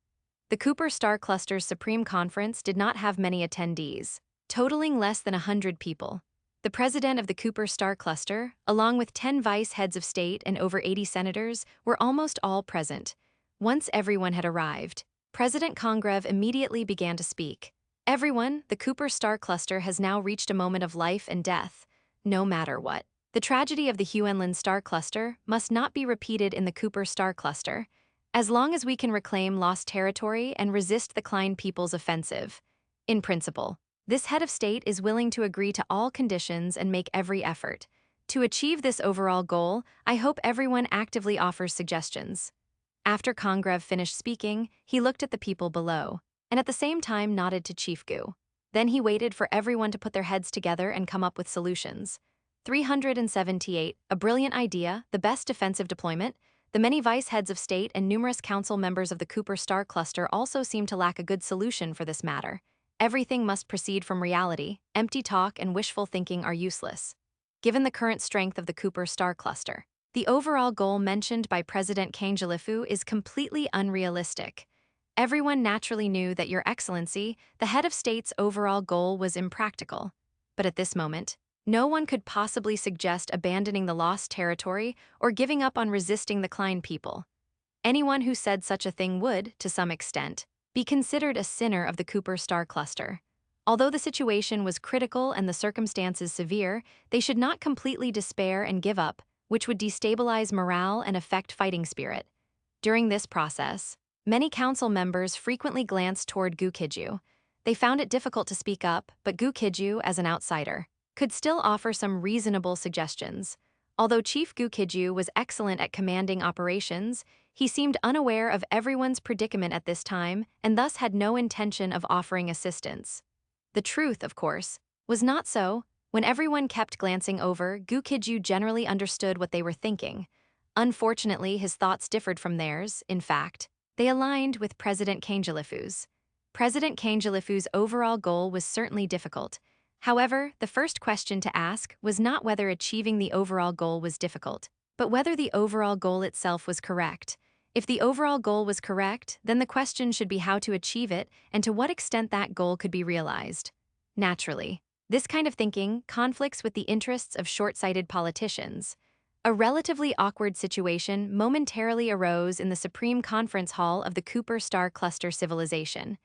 A: The Cooper Star Cluster's Supreme Conference did not have many attendees, totaling less than 100 people. The president of the Cooper Star Cluster, along with 10 vice heads of state and over 80 senators, were almost all present. Once everyone had arrived, President Congreve immediately began to speak. "Everyone, the Cooper Star Cluster has now reached a moment of life and death. No matter what, the tragedy of the Huenlin Star Cluster must not be repeated in the Cooper Star Cluster. As long as we can reclaim lost territory and resist the Klein people's offensive, In principle, this head of state is willing to agree to all conditions and make every effort. To achieve this overall goal, I hope everyone actively offers suggestions. After Congreve finished speaking, he looked at the people below, and at the same time nodded to Chief Gu. Then he waited for everyone to put their heads together and come up with solutions. 378, a brilliant idea, the best defensive deployment. The many vice heads of state and numerous council members of the Cooper Star Cluster also seem to lack a good solution for this matter. Everything must proceed from reality. Empty talk and wishful thinking are useless. Given the current strength of the Cooper Star Cluster, the overall goal mentioned by President Gu Qijue is completely unrealistic. Everyone naturally knew that Your Excellency, the head of state's overall goal was impractical. But at this moment, no one could possibly suggest abandoning the lost territory or giving up on resisting the Klein people. Anyone who said such a thing would, to some extent, be considered a sinner of the Cooper Star Cluster. Although the situation was critical and the circumstances severe, they should not completely despair and give up, which would destabilize morale and affect fighting spirit. During this process, many council members frequently glanced toward Gu Qijue. They found it difficult to speak up, but Gu Qijue, as an outsider, could still offer some reasonable suggestions. Although Chief Gu Qijue was excellent at commanding operations, he seemed unaware of everyone's predicament at this time and thus had no intention of offering assistance. The truth, of course, was not so. When everyone kept glancing over, Gu Qijue generally understood what they were thinking. Unfortunately, his thoughts differed from theirs. In fact, they aligned with President Gu Qijue's. President Gu Qijue's overall goal was certainly difficult. However, the first question to ask was not whether achieving the overall goal was difficult, but whether the overall goal itself was correct. If the overall goal was correct, then the question should be how to achieve it and to what extent that goal could be realized. Naturally, this kind of thinking conflicts with the interests of short-sighted politicians. A relatively awkward situation momentarily arose in the Supreme Conference Hall of the Cooper Star Cluster civilization.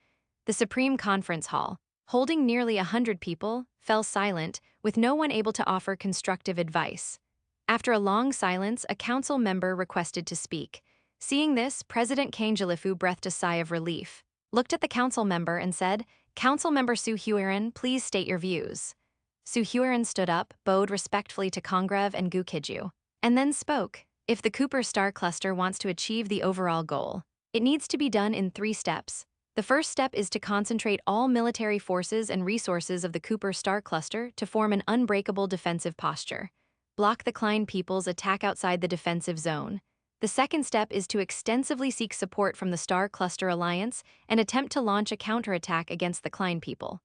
A: The Supreme Conference Hall, holding nearly 100 people, fell silent, with no one able to offer constructive advice. After a long silence, a council member requested to speak. Seeing this, President Gu Qijue breathed a sigh of relief, looked at the council member and said, "Council Member Su Huiran, please state your views." Su Huiran stood up, bowed respectfully to Congreve and Gu Qijue, and then spoke. If the Cooper Star Cluster wants to achieve the overall goal, it needs to be done in 3 steps. The first step is to concentrate all military forces and resources of the Cooper Star Cluster to form an unbreakable defensive posture. Block the Klein people's attack outside the defensive zone. The second step is to extensively seek support from the Star Cluster Alliance and attempt to launch a counterattack against the Klein people.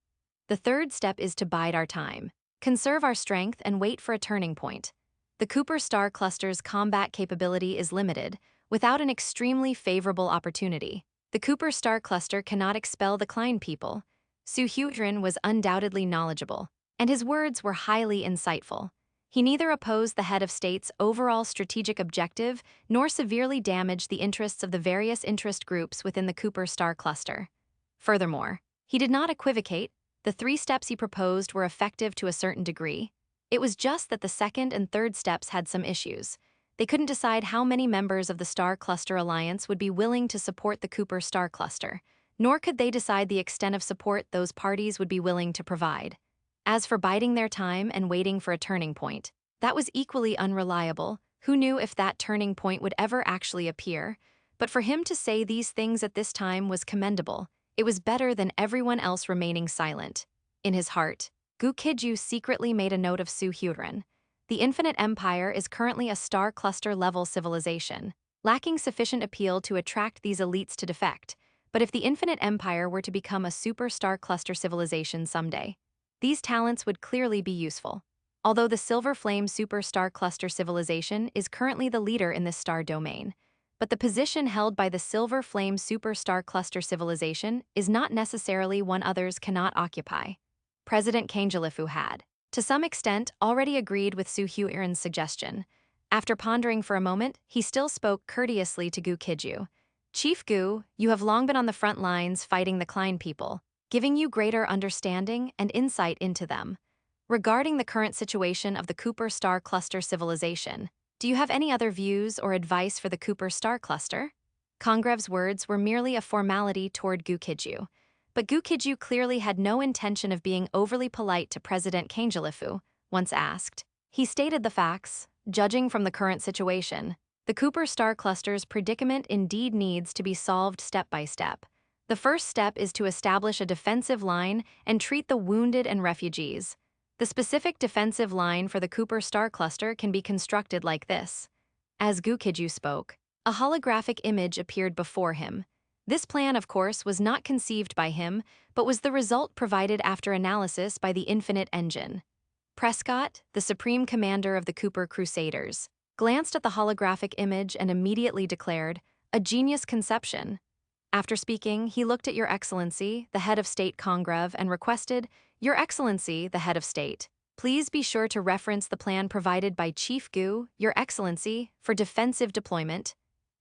A: The third step is to bide our time, conserve our strength, and wait for a turning point. The Cooper Star Cluster's combat capability is limited, without an extremely favorable opportunity. The Cooper Star Cluster cannot expel the Klein people. Su Huiran was undoubtedly knowledgeable, and his words were highly insightful. He neither opposed the head of state's overall strategic objective nor severely damaged the interests of the various interest groups within the Cooper Star Cluster. Furthermore, he did not equivocate. The 3 steps he proposed were effective to a certain degree. It was just that the second and third steps had some issues. They couldn't decide how many members of the Star Cluster Alliance would be willing to support the Cooper Star Cluster, nor could they decide the extent of support those parties would be willing to provide. As for biding their time and waiting for a turning point, that was equally unreliable. Who knew if that turning point would ever actually appear? But for him to say these things at this time was commendable. It was better than everyone else remaining silent. In his heart, Gu Qijue secretly made a note of Su Huiran. The Infinite Empire is currently a Star Cluster-level civilization, lacking sufficient appeal to attract these elites to defect. But if the Infinite Empire were to become a super Star Cluster civilization someday, these talents would clearly be useful. Although the Silver Flame Super Star Cluster civilization is currently the leader in this star domain, but the position held by the Silver Flame Super Star Cluster civilization is not necessarily one others cannot occupy. President Gu Qijue had, to some extent, already agreed with Su Huiran's suggestion. After pondering for a moment, he still spoke courteously to Gu Qijue. "Chief Gu, you have long been on the front lines fighting the Klein people, giving you greater understanding and insight into them. Regarding the current situation of the Cooper Star Cluster civilization, do you have any other views or advice for the Cooper Star Cluster?" Congreve's words were merely a formality toward Gu Qijue. But Gu Qijue clearly had no intention of being overly polite to President Kanjalifu, once asked. He stated the facts, judging from the current situation. The Cooper star cluster's predicament indeed needs to be solved step by step. The first step is to establish a defensive line and treat the wounded and refugees. The specific defensive line for the Cooper star cluster can be constructed like this. As Gu Qijue spoke, a holographic image appeared before him. This plan, of course, was not conceived by him, but was the result provided after analysis by the Infinite Engine. Prescott, the Supreme Commander of the Cooper Crusaders, glanced at the holographic image and immediately declared, "A genius conception." After speaking, he looked at Your Excellency, the head of state Congreve, and requested, "Your Excellency, the head of state, please be sure to reference the plan provided by Chief Gu, Your Excellency, for defensive deployment."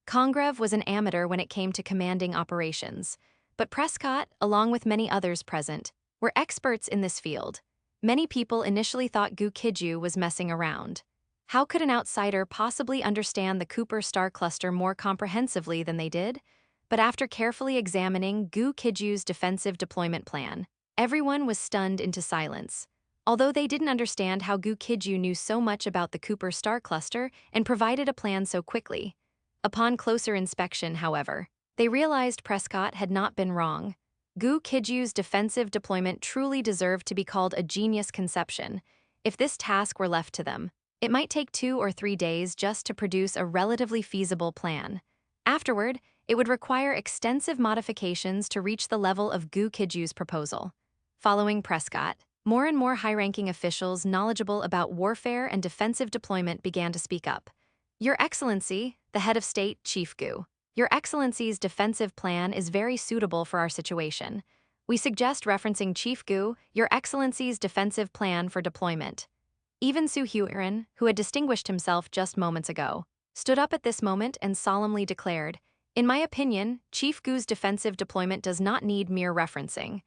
A: Congreve was an amateur when it came to commanding operations, but Prescott, along with many others present, were experts in this field. Many people initially thought Gu Qijue was messing around. How could an outsider possibly understand the Cooper star cluster more comprehensively than they did? But after carefully examining Gu Qijue's defensive deployment plan, everyone was stunned into silence. Although they didn't understand how Gu Qijue knew so much about the Cooper star cluster and provided a plan so quickly. Upon closer inspection, however, they realized Prescott had not been wrong. Gu Qijue's defensive deployment truly deserved to be called a genius conception. If this task were left to them, it might take 2 or 3 days just to produce a relatively feasible plan. Afterward, it would require extensive modifications to reach the level of Gu Qijue's proposal. Following Prescott, more and more high-ranking officials knowledgeable about warfare and defensive deployment began to speak up. "Your Excellency, the head of state, Chief Gu, Your Excellency's defensive plan is very suitable for our situation. We suggest referencing Chief Gu, Your Excellency's defensive plan for deployment." Even Su Huiran, who had distinguished himself just moments ago, stood up at this moment and solemnly declared, "In my opinion, Chief Gu's defensive deployment does not need mere referencing.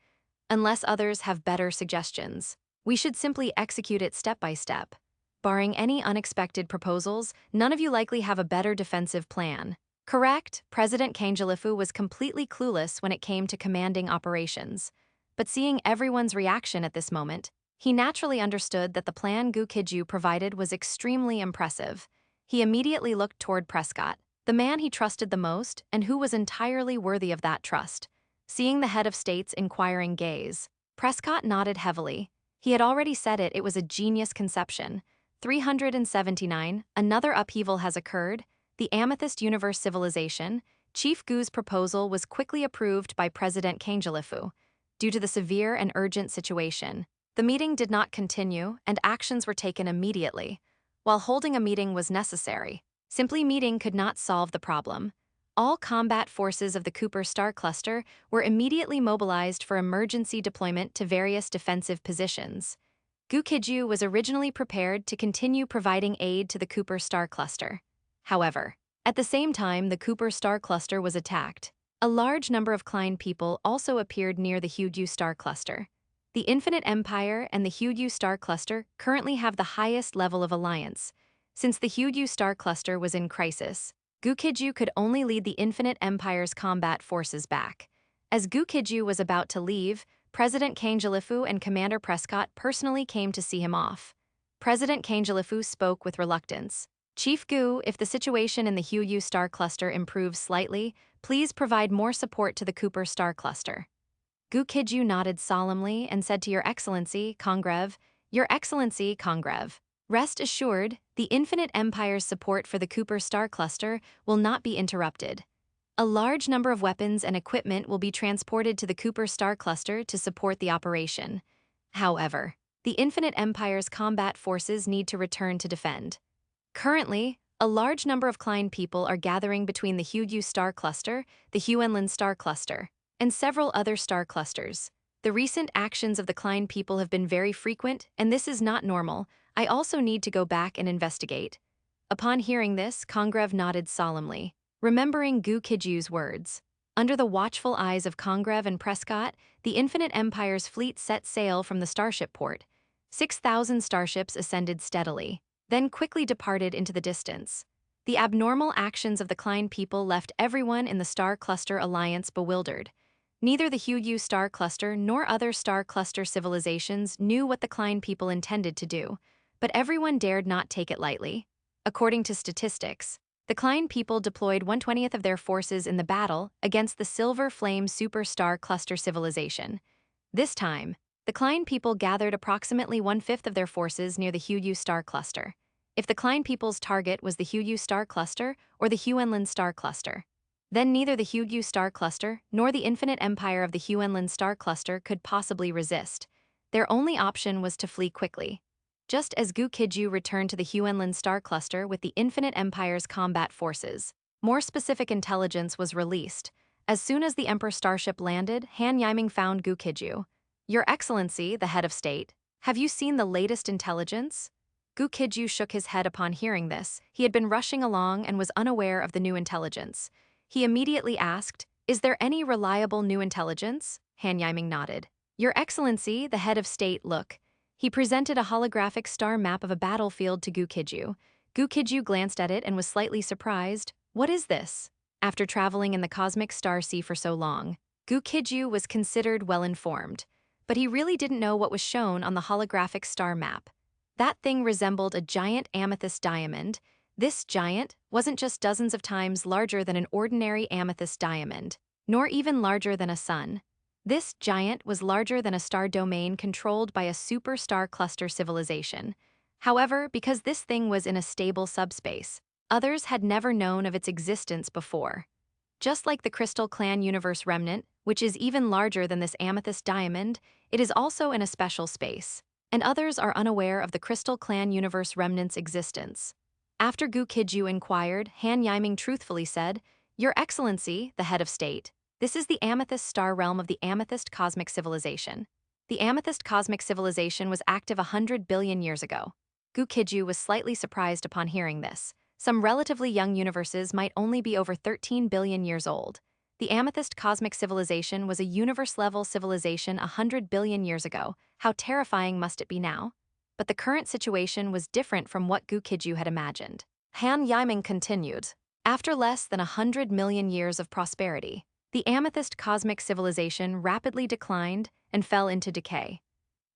A: Unless others have better suggestions, we should simply execute it step by step. Barring any unexpected proposals, none of you likely have a better defensive plan." Correct, President Kanjalifu was completely clueless when it came to commanding operations. But seeing everyone's reaction at this moment, he naturally understood that the plan Gu Qijue provided was extremely impressive. He immediately looked toward Prescott, the man he trusted the most and who was entirely worthy of that trust. Seeing the head of state's inquiring gaze, Prescott nodded heavily. He had already said it was a genius conception. 379, another upheaval has occurred. The Amethyst Universe civilization, Chief Gu's proposal was quickly approved by President Kanjalifu. Due to the severe and urgent situation, the meeting did not continue and actions were taken immediately. While holding a meeting was necessary, simply meeting could not solve the problem. All combat forces of the Cooper star cluster were immediately mobilized for emergency deployment to various defensive positions. Gu Qijue was originally prepared to continue providing aid to the Cooper star cluster. However, at the same time the Cooper star cluster was attacked, a large number of Klein people also appeared near the Gu star cluster. The Infinite Empire and the Gu star cluster currently have the highest level of alliance. Since the Gu star cluster was in crisis, Gu Qijue could only lead the Infinite Empire's combat forces back. As Gu Qijue was about to leave, President Kanjalifu and Commander Prescott personally came to see him off. President Kanjalifu spoke with reluctance. "Chief Gu, if the situation in the Gu star cluster improves slightly, please provide more support to the Cooper star cluster." Gu Qijue nodded solemnly and said to Your Excellency, Congreve, "Your Excellency, Congreve, rest assured, the Infinite Empire's support for the Cooper star cluster will not be interrupted. A large number of weapons and equipment will be transported to the Cooper star cluster to support the operation. However, the Infinite Empire's combat forces need to return to defend. Currently, a large number of Klein people are gathering between the Gu star cluster, the Huenlin star cluster, and several other star clusters. The recent actions of the Klein people have been very frequent, and this is not normal. I also need to go back and investigate." Upon hearing this, Congreve nodded solemnly, remembering Gu Qijue's words. Under the watchful eyes of Congreve and Prescott, the Infinite Empire's fleet set sail from the starship port. 6,000 starships ascended steadily, then quickly departed into the distance. The abnormal actions of the Klein people left everyone in the Star Cluster Alliance bewildered. Neither the Gu star cluster nor other star cluster civilizations knew what the Klein people intended to do, but everyone dared not take it lightly. According to statistics, the Klein people deployed 1/20th of their forces in the battle against the Silver Flame superstar cluster civilization. This time, the Klein people gathered approximately 1/5 of their forces near the Gu star cluster. If the Klein people's target was the Gu star cluster or the Huenlin star cluster, then neither the Gu star cluster nor the infinite empire of the Huenlin star cluster could possibly resist. Their only option was to flee quickly. Just as Gu Qijue returned to the Huenlin star cluster with the infinite empire's combat forces, more specific intelligence was released. As soon as the Emperor starship landed, Han Yiming found Gu Qijue. "Your Excellency, the head of state, have you seen the latest intelligence?" Gu Qijue shook his head upon hearing this. He had been rushing along and was unaware of the new intelligence. He immediately asked, "Is there any reliable new intelligence?" Han Yiming nodded. "Your Excellency, the head of state, look." He presented a holographic star map of a battlefield to Gu Qijue. Gu Qijue glanced at it and was slightly surprised. "What is this?" After traveling in the cosmic star sea for so long, Gu Qijue was considered well-informed, but he really didn't know what was shown on the holographic star map. That thing resembled a giant amethyst diamond. This giant wasn't just dozens of times larger than an ordinary amethyst diamond, nor even larger than a sun. This giant was larger than a star domain controlled by a super-star cluster civilization. However, because this thing was in a stable subspace, others had never known of its existence before. Just like the Crystal Clan universe remnant, which is even larger than this amethyst diamond, it is also in a special space, and others are unaware of the Crystal Clan universe remnant's existence. After Gu Qijue inquired, Han Yiming truthfully said, "Your Excellency, the head of state, this is the Amethyst star realm of the Amethyst cosmic civilization. The Amethyst cosmic civilization was active 100 billion years ago." Gu Qijue was slightly surprised upon hearing this. Some relatively young universes might only be over 13 billion years old. The Amethyst cosmic civilization was a universe-level civilization 100 billion years ago. How terrifying must it be now? But the current situation was different from what Gu Qijue had imagined. Han Yiming continued. After less than 100 million years of prosperity, the Amethyst cosmic civilization rapidly declined and fell into decay.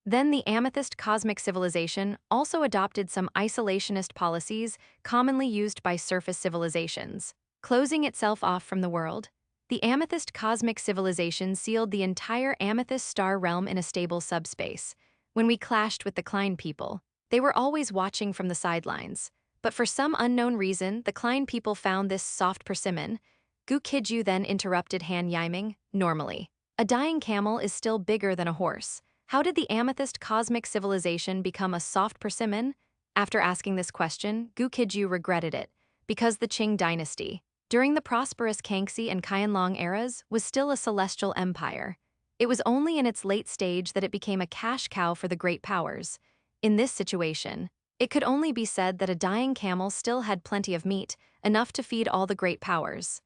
A: Then the Amethyst cosmic civilization also adopted some isolationist policies commonly used by surface civilizations, closing itself off from the world. The Amethyst cosmic civilization sealed the entire Amethyst star realm in a stable subspace. When we clashed with the Klein people, they were always watching from the sidelines. But for some unknown reason, the Klein people found this soft persimmon. Gu Qijue then interrupted Han Yiming. "Normally, a dying camel is still bigger than a horse. How did the Amethyst cosmic civilization become a soft persimmon?" After asking this question, Gu Qijue regretted it, because the Qing dynasty, during the prosperous Kangxi and Qianlong eras, was still a celestial empire. It was only in its late stage that it became a cash cow for the great powers. In this situation, it could only be said that a dying camel still had plenty of meat, enough to feed all the great powers.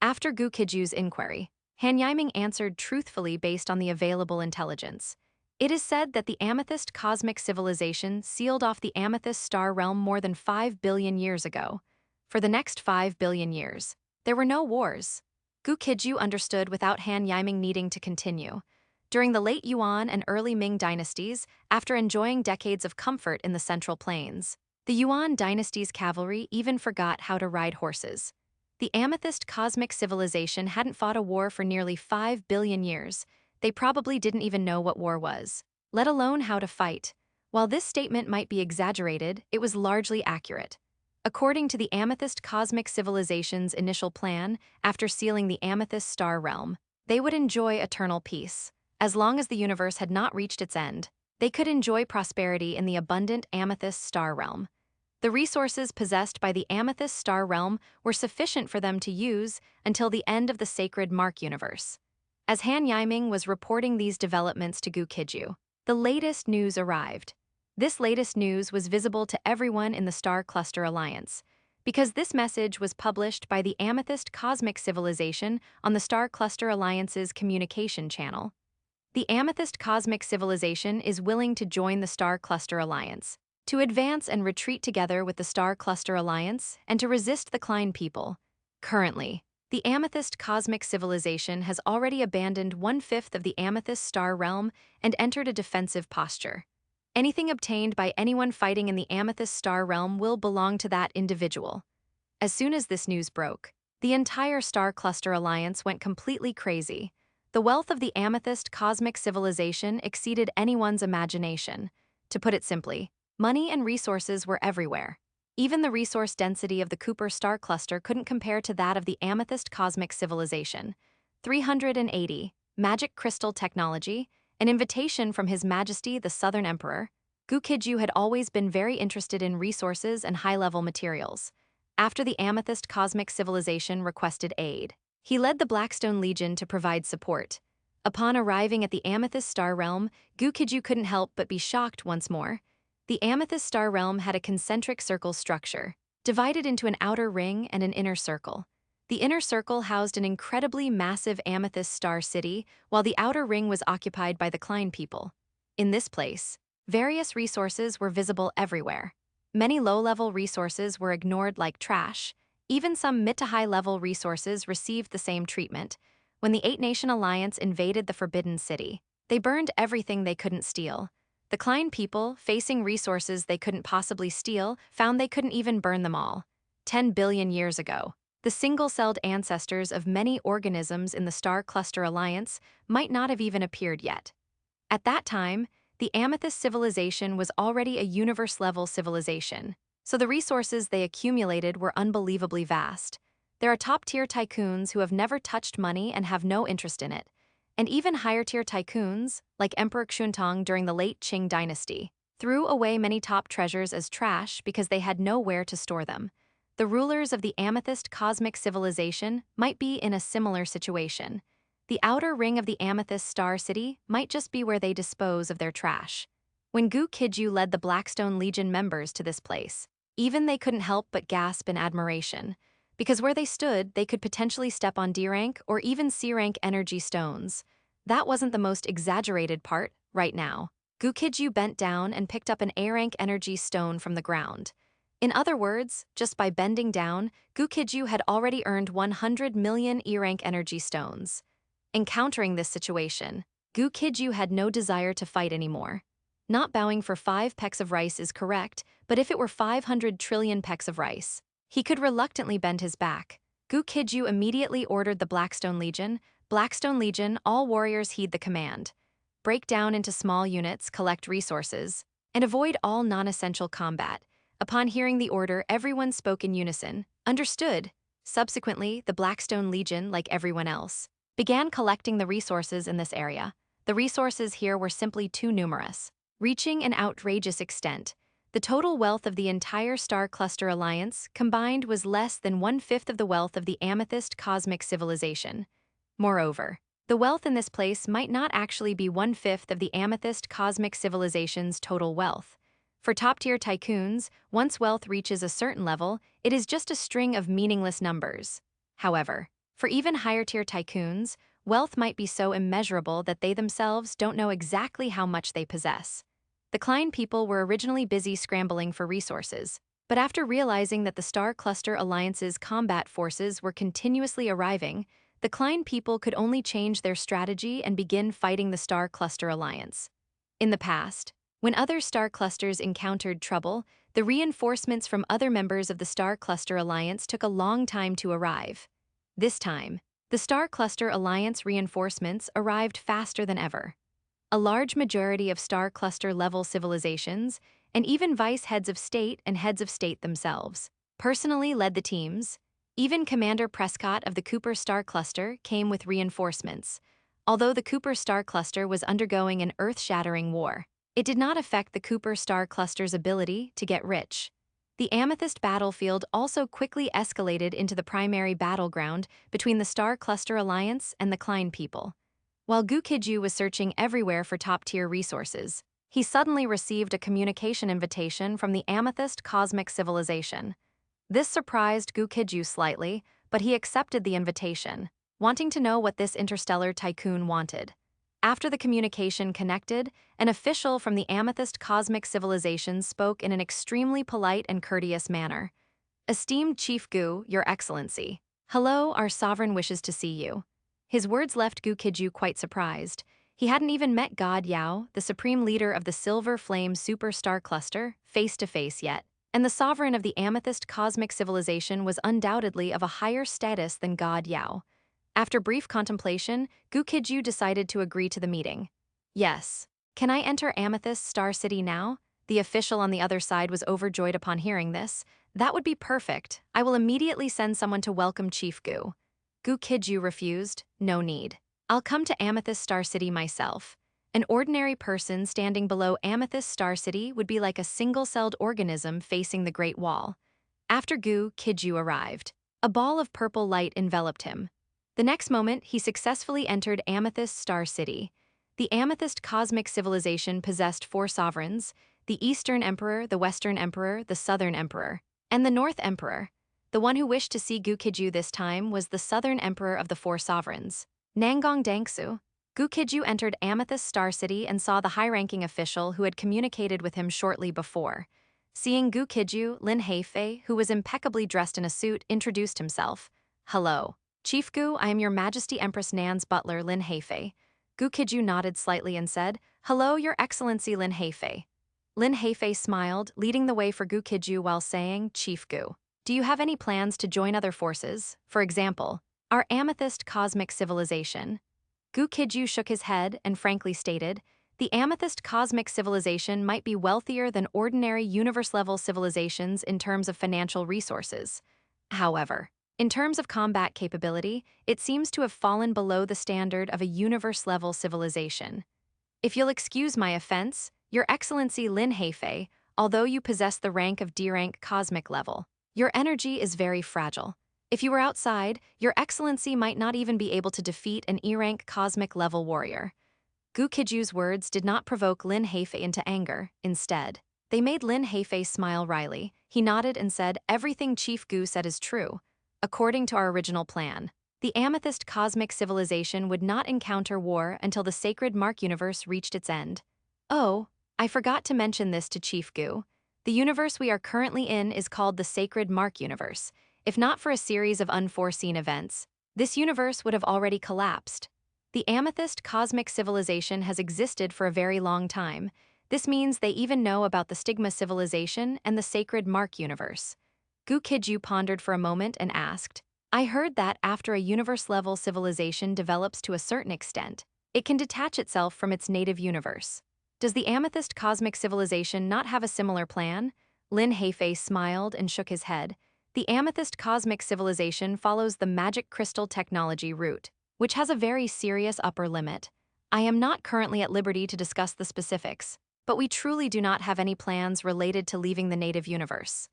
A: After Gu Qijue's inquiry, Han Yiming answered truthfully based on the available intelligence. It is said that the Amethyst cosmic civilization sealed off the Amethyst star realm more than 5 billion years ago. For the next 5 billion years, there were no wars. Gu Qijue understood without Han Yiming needing to continue. During the late Yuan and early Ming dynasties, after enjoying decades of comfort in the Central Plains, the Yuan dynasty's cavalry even forgot how to ride horses. The Amethyst cosmic civilization hadn't fought a war for nearly 5 billion years. They probably didn't even know what war was, let alone how to fight. While this statement might be exaggerated, it was largely accurate. According to the Amethyst cosmic civilization's initial plan, after sealing the Amethyst star realm, they would enjoy eternal peace. As long as the universe had not reached its end, they could enjoy prosperity in the abundant Amethyst star realm. The resources possessed by the Amethyst star realm were sufficient for them to use until the end of the sacred Mark universe. As Han Yiming was reporting these developments to Gu Qijue, the latest news arrived. This latest news was visible to everyone in the Star Cluster Alliance, because this message was published by the Amethyst Cosmic Civilization on the Star Cluster Alliance's communication channel. The Amethyst Cosmic Civilization is willing to join the Star Cluster Alliance, to advance and retreat together with the Star Cluster Alliance, and to resist the Klein people. Currently, The Amethyst cosmic civilization has already abandoned one-fifth of the Amethyst star realm and entered a defensive posture. Anything obtained by anyone fighting in the Amethyst star realm will belong to that individual. As soon as this news broke, the entire Star Cluster Alliance went completely crazy. The wealth of the Amethyst cosmic civilization exceeded anyone's imagination. To put it simply, money and resources were everywhere. Even the resource density of the Cooper star cluster couldn't compare to that of the Amethyst cosmic civilization. 380. Magic crystal technology, an invitation from His Majesty the Southern Emperor. Gu Qijue had always been very interested in resources and high-level materials. After the Amethyst cosmic civilization requested aid, he led the Blackstone Legion to provide support. Upon arriving at the Amethyst star realm, Gu Qijue couldn't help but be shocked once more. The Amethyst star realm had a concentric circle structure, divided into an outer ring and an inner circle. The inner circle housed an incredibly massive Amethyst star city, while the outer ring was occupied by the Klein people. In this place, various resources were visible everywhere. Many low-level resources were ignored like trash. Even some mid-to-high-level resources received the same treatment. When the Eight-Nation Alliance invaded the Forbidden City, they burned everything they couldn't steal. The Klein people, facing resources they couldn't possibly steal, found they couldn't even burn them all. 10 billion years ago, the single-celled ancestors of many organisms in the Star Cluster Alliance might not have even appeared yet. At that time, the Amethyst civilization was already a universe-level civilization, so the resources they accumulated were unbelievably vast. There are top-tier tycoons who have never touched money and have no interest in it, and even higher-tier tycoons, like Emperor Xuantong during the late Qing dynasty, threw away many top treasures as trash because they had nowhere to store them. The rulers of the Amethyst cosmic civilization might be in a similar situation. The outer ring of the Amethyst Star City might just be where they dispose of their trash. When Gu Qijue led the Blackstone Legion members to this place, even they couldn't help but gasp in admiration, because where they stood, they could potentially step on D-rank or even C-rank energy stones. That wasn't the most exaggerated part, right now. Gu Qijue bent down and picked up an A-rank energy stone from the ground. In other words, just by bending down, Gu Qijue had already earned 100 million E-rank energy stones. Encountering this situation, Gu Qijue had no desire to fight anymore. Not bowing for 5 pecks of rice is correct, but if it were 500 trillion pecks of rice, he could reluctantly bend his back. Gu Qijue immediately ordered the Blackstone Legion. Blackstone Legion, all warriors heed the command. Break down into small units, collect resources, and avoid all non-essential combat. Upon hearing the order, everyone spoke in unison. Understood. Subsequently, the Blackstone Legion, like everyone else, began collecting the resources in this area. The resources here were simply too numerous, reaching an outrageous extent. The total wealth of the entire Star Cluster Alliance combined was less than one-fifth of the wealth of the Amethyst cosmic civilization. Moreover, the wealth in this place might not actually be one-fifth of the Amethyst cosmic civilization's total wealth. For top-tier tycoons, once wealth reaches a certain level, it is just a string of meaningless numbers. However, for even higher-tier tycoons, wealth might be so immeasurable that they themselves don't know exactly how much they possess. The Klein people were originally busy scrambling for resources, but after realizing that the Star Cluster Alliance's combat forces were continuously arriving, the Klein people could only change their strategy and begin fighting the Star Cluster Alliance. In the past, when other star clusters encountered trouble, the reinforcements from other members of the Star Cluster Alliance took a long time to arrive. This time, the Star Cluster Alliance reinforcements arrived faster than ever. A large majority of Star Cluster-level civilizations, and even vice heads of state and heads of state themselves, personally led the teams. Even Commander Prescott of the Cooper Star Cluster came with reinforcements. Although the Cooper Star Cluster was undergoing an earth-shattering war, it did not affect the Cooper Star Cluster's ability to get rich. The Amethyst battlefield also quickly escalated into the primary battleground between the Star Cluster Alliance and the Klein people. While Gu Qijue was searching everywhere for top-tier resources, he suddenly received a communication invitation from the Amethyst cosmic civilization. This surprised Gu Qijue slightly, but he accepted the invitation, wanting to know what this interstellar tycoon wanted. After the communication connected, an official from the Amethyst cosmic civilization spoke in an extremely polite and courteous manner. "Esteemed Chief Gu, Your Excellency, "Hello, our sovereign wishes to see you." His words left Gu Qijue quite surprised. He hadn't even met God Yao, the supreme leader of the Silver Flame Superstar Cluster, face to face yet. And the sovereign of the Amethyst cosmic civilization was undoubtedly of a higher status than God Yao. After brief contemplation, Gu Qijue decided to agree to the meeting. "Yes. Can I enter Amethyst Star City now?" The official on the other side was overjoyed upon hearing this. "That would be perfect. I will immediately send someone to welcome Chief Gu." Gu Qijue refused. "No need. I'll come to Amethyst Star City myself." An ordinary person standing below Amethyst Star City would be like a single-celled organism facing the Great Wall. After Gu Qijue arrived, a ball of purple light enveloped him. The next moment, he successfully entered Amethyst Star City. The Amethyst cosmic civilization possessed 4 sovereigns: the Eastern Emperor, the Western Emperor, the Southern Emperor, and the North Emperor. The one who wished to see Gu Qijue this time was the Southern Emperor of the 4 sovereigns, Nangong Dangsu. Gu Qijue entered Amethyst Star City and saw the high-ranking official who had communicated with him shortly before. Seeing Gu Qijue, Lin Heifei, who was impeccably dressed in a suit, introduced himself. "Hello. Chief Gu, I am Your Majesty Empress Nan's butler, Lin Heifei." Gu Qijue nodded slightly and said, "Hello, Your Excellency Lin Heifei." Lin Heifei smiled, leading the way for Gu Qijue while saying, "Chief Gu, do you have any plans to join other forces? For example, our Amethyst cosmic civilization?" Gu Qijue shook his head and frankly stated, "The Amethyst cosmic civilization might be wealthier than ordinary universe-level civilizations in terms of financial resources. However, in terms of combat capability, it seems to have fallen below the standard of a universe-level civilization. If you'll excuse my offense, Your Excellency Lin Heifei, although you possess the rank of D-rank cosmic level, your energy is very fragile. If you were outside, Your Excellency might not even be able to defeat an E-rank cosmic level warrior." Gu Qijue's words did not provoke Lin Heifei into anger. Instead, they made Lin Heifei smile wryly. He nodded and said, "Everything Chief Gu said is true. According to our original plan, the Amethyst cosmic civilization would not encounter war until the Sacred Mark universe reached its end. Oh, I forgot to mention this to Chief Gu. The universe we are currently in is called the Sacred Mark universe. If not for a series of unforeseen events, this universe would have already collapsed. The Amethyst cosmic civilization has existed for a very long time. This means they even know about the Stigma civilization and the Sacred Mark universe." Gu Qijue pondered for a moment and asked, "I heard that after a universe-level civilization develops to a certain extent, it can detach itself from its native universe. Does the Amethyst cosmic civilization not have a similar plan?" Lin Heifei smiled and shook his head. "The Amethyst cosmic civilization follows the magic crystal technology route, which has a very serious upper limit. I am not currently at liberty to discuss the specifics, but we truly do not have any plans related to leaving the native universe."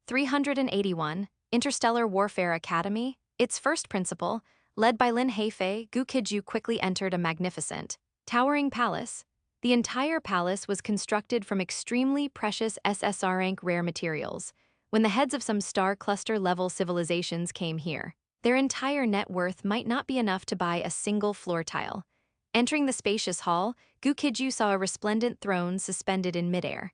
A: 381, Interstellar Warfare Academy, its first principal, led by Lin Heifei, Gu Qijue quickly entered a magnificent, towering palace. The entire palace was constructed from extremely precious SSR-rank rare materials. When the heads of some star cluster-level civilizations came here, their entire net worth might not be enough to buy a single floor tile. Entering the spacious hall, Gu Qijue saw a resplendent throne suspended in midair.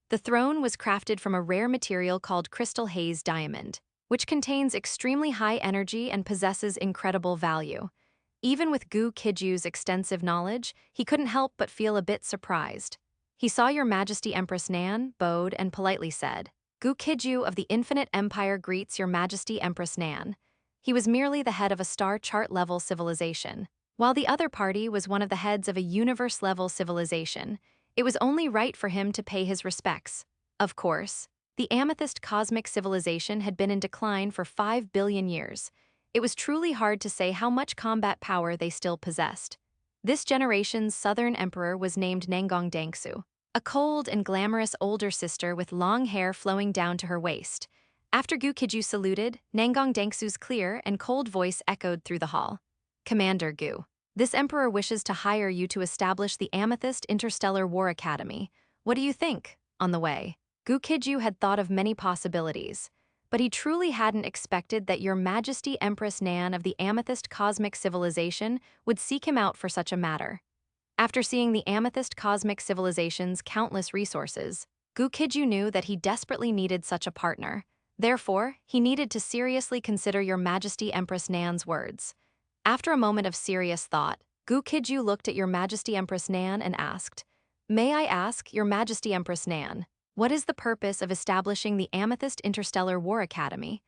A: The throne was crafted from a rare material called crystal haze diamond, which contains extremely high energy and possesses incredible value. Even with Gu Qijue's extensive knowledge, he couldn't help but feel a bit surprised. He saw Your Majesty Empress Nan, bowed, and politely said, "Gu Qijue of the Infinite Empire greets Your Majesty Empress Nan." He was merely the head of a star chart-level civilization, while the other party was one of the heads of a universe-level civilization. It was only right for him to pay his respects. Of course, the Amethyst cosmic civilization had been in decline for 5 billion years. It was truly hard to say how much combat power they still possessed. This generation's Southern Emperor was named Nangong Dangsu, a cold and glamorous older sister with long hair flowing down to her waist. After Gu Qijue saluted, Nangong Dangsu's clear and cold voice echoed through the hall. "Commander Gu, this emperor wishes to hire you to establish the Amethyst Interstellar War Academy. What do you think?" On the way, Gu Qijue had thought of many possibilities, but he truly hadn't expected that Your Majesty Empress Nan of the Amethyst cosmic civilization would seek him out for such a matter. After seeing the Amethyst cosmic civilization's countless resources, Gu Qijue knew that he desperately needed such a partner. Therefore, he needed to seriously consider Your Majesty Empress Nan's words. After a moment of serious thought, Gu Qijue looked at Your Majesty Empress Nan and asked, "May I ask, Your Majesty Empress Nan, what is the purpose of establishing the Amethyst Interstellar War Academy?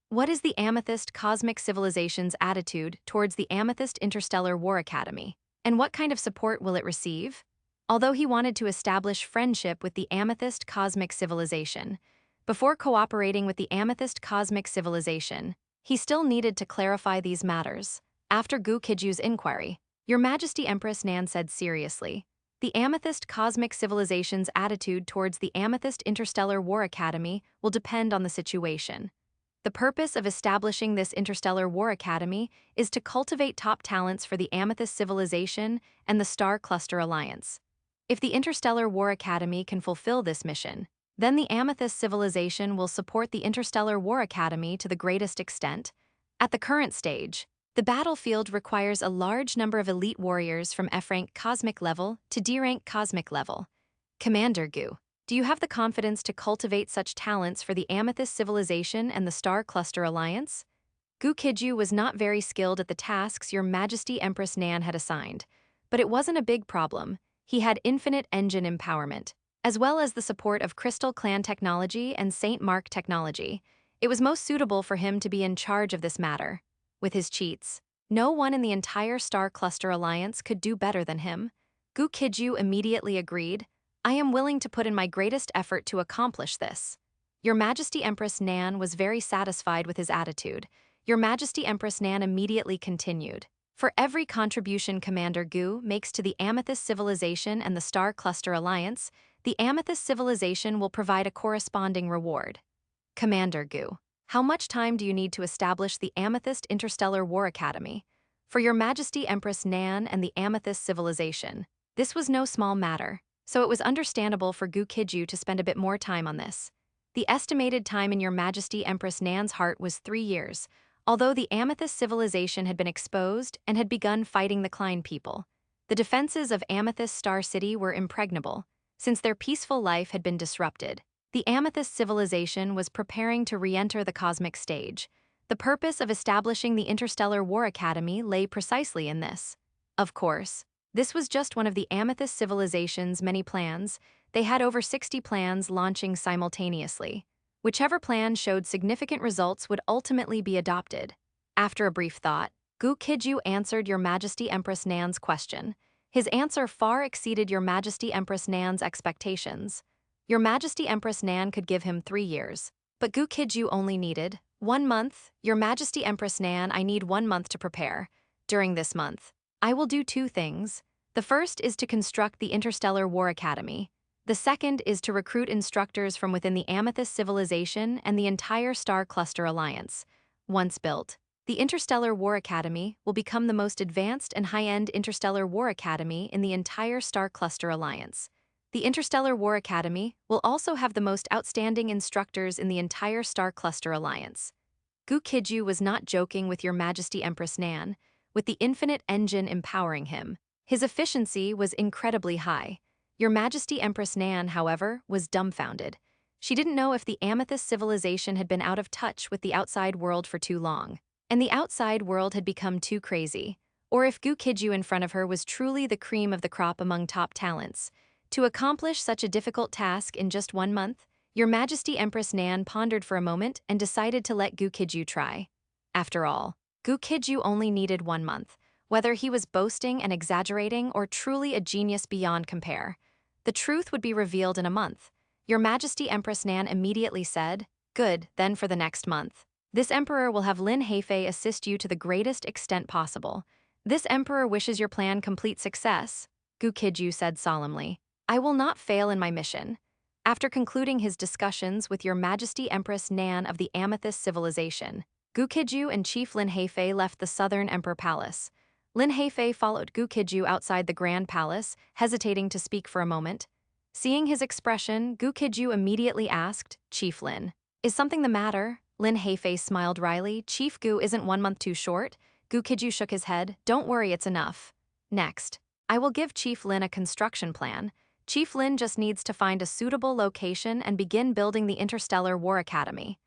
A: What is the Amethyst Cosmic Civilization's attitude towards the Amethyst Interstellar War Academy, and what kind of support will it receive?" Although he wanted to establish friendship with the Amethyst Cosmic Civilization, before cooperating with the Amethyst Cosmic Civilization, he still needed to clarify these matters. After Gu Qijue's inquiry, Your Majesty Empress Nan said seriously, "The Amethyst Cosmic Civilization's attitude towards the Amethyst Interstellar War Academy will depend on the situation. The purpose of establishing this Interstellar War Academy is to cultivate top talents for the Amethyst Civilization and the Star Cluster Alliance. If the Interstellar War Academy can fulfill this mission, then the Amethyst Civilization will support the Interstellar War Academy to the greatest extent. At the current stage, the battlefield requires a large number of elite warriors from F-rank Cosmic level to D-rank Cosmic level. Commander Gu, do you have the confidence to cultivate such talents for the Amethyst Civilization and the Star Cluster Alliance?" Gu Qijue was not very skilled at the tasks Your Majesty Empress Nan had assigned, but it wasn't a big problem. He had infinite engine empowerment, as well as the support of Crystal Clan technology and St. Mark technology. It was most suitable for him to be in charge of this matter. With his cheats, no one in the entire Star Cluster Alliance could do better than him. Gu Qijue immediately agreed, "I am willing to put in my greatest effort to accomplish this." Your Majesty Empress Nan was very satisfied with his attitude. Your Majesty Empress Nan immediately continued, "For every contribution Commander Gu makes to the Amethyst Civilization and the Star Cluster Alliance, the Amethyst Civilization will provide a corresponding reward." Commander Gu, how much time do you need to establish the Amethyst Interstellar War Academy? For Your Majesty Empress Nan and the Amethyst Civilization, this was no small matter, so it was understandable for Gu Qijue to spend a bit more time on this. The estimated time in Your Majesty Empress Nan's heart was 3 years, although the Amethyst Civilization had been exposed and had begun fighting the Klein people. The defenses of Amethyst Star City were impregnable, since their peaceful life had been disrupted. The Amethyst Civilization was preparing to re-enter the cosmic stage. The purpose of establishing the Interstellar War Academy lay precisely in this. Of course, this was just one of the Amethyst Civilization's many plans. They had over 60 plans launching simultaneously. Whichever plan showed significant results would ultimately be adopted. After a brief thought, Gu Qijue answered Your Majesty Empress Nan's question. His answer far exceeded Your Majesty Empress Nan's expectations. Your Majesty Empress Nan could give him 3 years, but Gu Qijue only needed 1 month. Your Majesty Empress Nan, I need 1 month to prepare. During this month, I will do 2 things. The first is to construct the Interstellar War Academy. The second is to recruit instructors from within the Amethyst Civilization and the entire Star Cluster Alliance. Once built, the Interstellar War Academy will become the most advanced and high-end Interstellar War Academy in the entire Star Cluster Alliance. The Interstellar War Academy will also have the most outstanding instructors in the entire Star Cluster Alliance. Gu Qijue was not joking with Your Majesty Empress Nan. With the infinite engine empowering him, his efficiency was incredibly high. Your Majesty Empress Nan, however, was dumbfounded. She didn't know if the Amethyst Civilization had been out of touch with the outside world for too long, and the outside world had become too crazy, or if Gu Qijue in front of her was truly the cream of the crop among top talents. To accomplish such a difficult task in just 1 month, Your Majesty Empress Nan pondered for a moment and decided to let Gu Qijue try. After all, Gu Qijue only needed 1 month, whether he was boasting and exaggerating or truly a genius beyond compare. The truth would be revealed in a month. Your Majesty Empress Nan immediately said, "Good, then for the next month. This Emperor will have Lin Heifei assist you to the greatest extent possible. This Emperor wishes your plan complete success," Gu Qijue said solemnly. "I will not fail in my mission." After concluding his discussions with Your Majesty Empress Nan of the Amethyst Civilization, Gu Qijue and Chief Lin Heifei left the Southern Emperor Palace. Lin Heifei followed Gu Qijue outside the Grand Palace, hesitating to speak for a moment. Seeing his expression, Gu Qijue immediately asked, "Chief Lin, is something the matter?" Lin Heifei smiled wryly. "Chief Gu, isn't 1 month too short?" Gu Qijue shook his head. "Don't worry, it's enough. Next, I will give Chief Lin a construction plan. Chief Lin just needs to find a suitable location and begin building the Interstellar War Academy."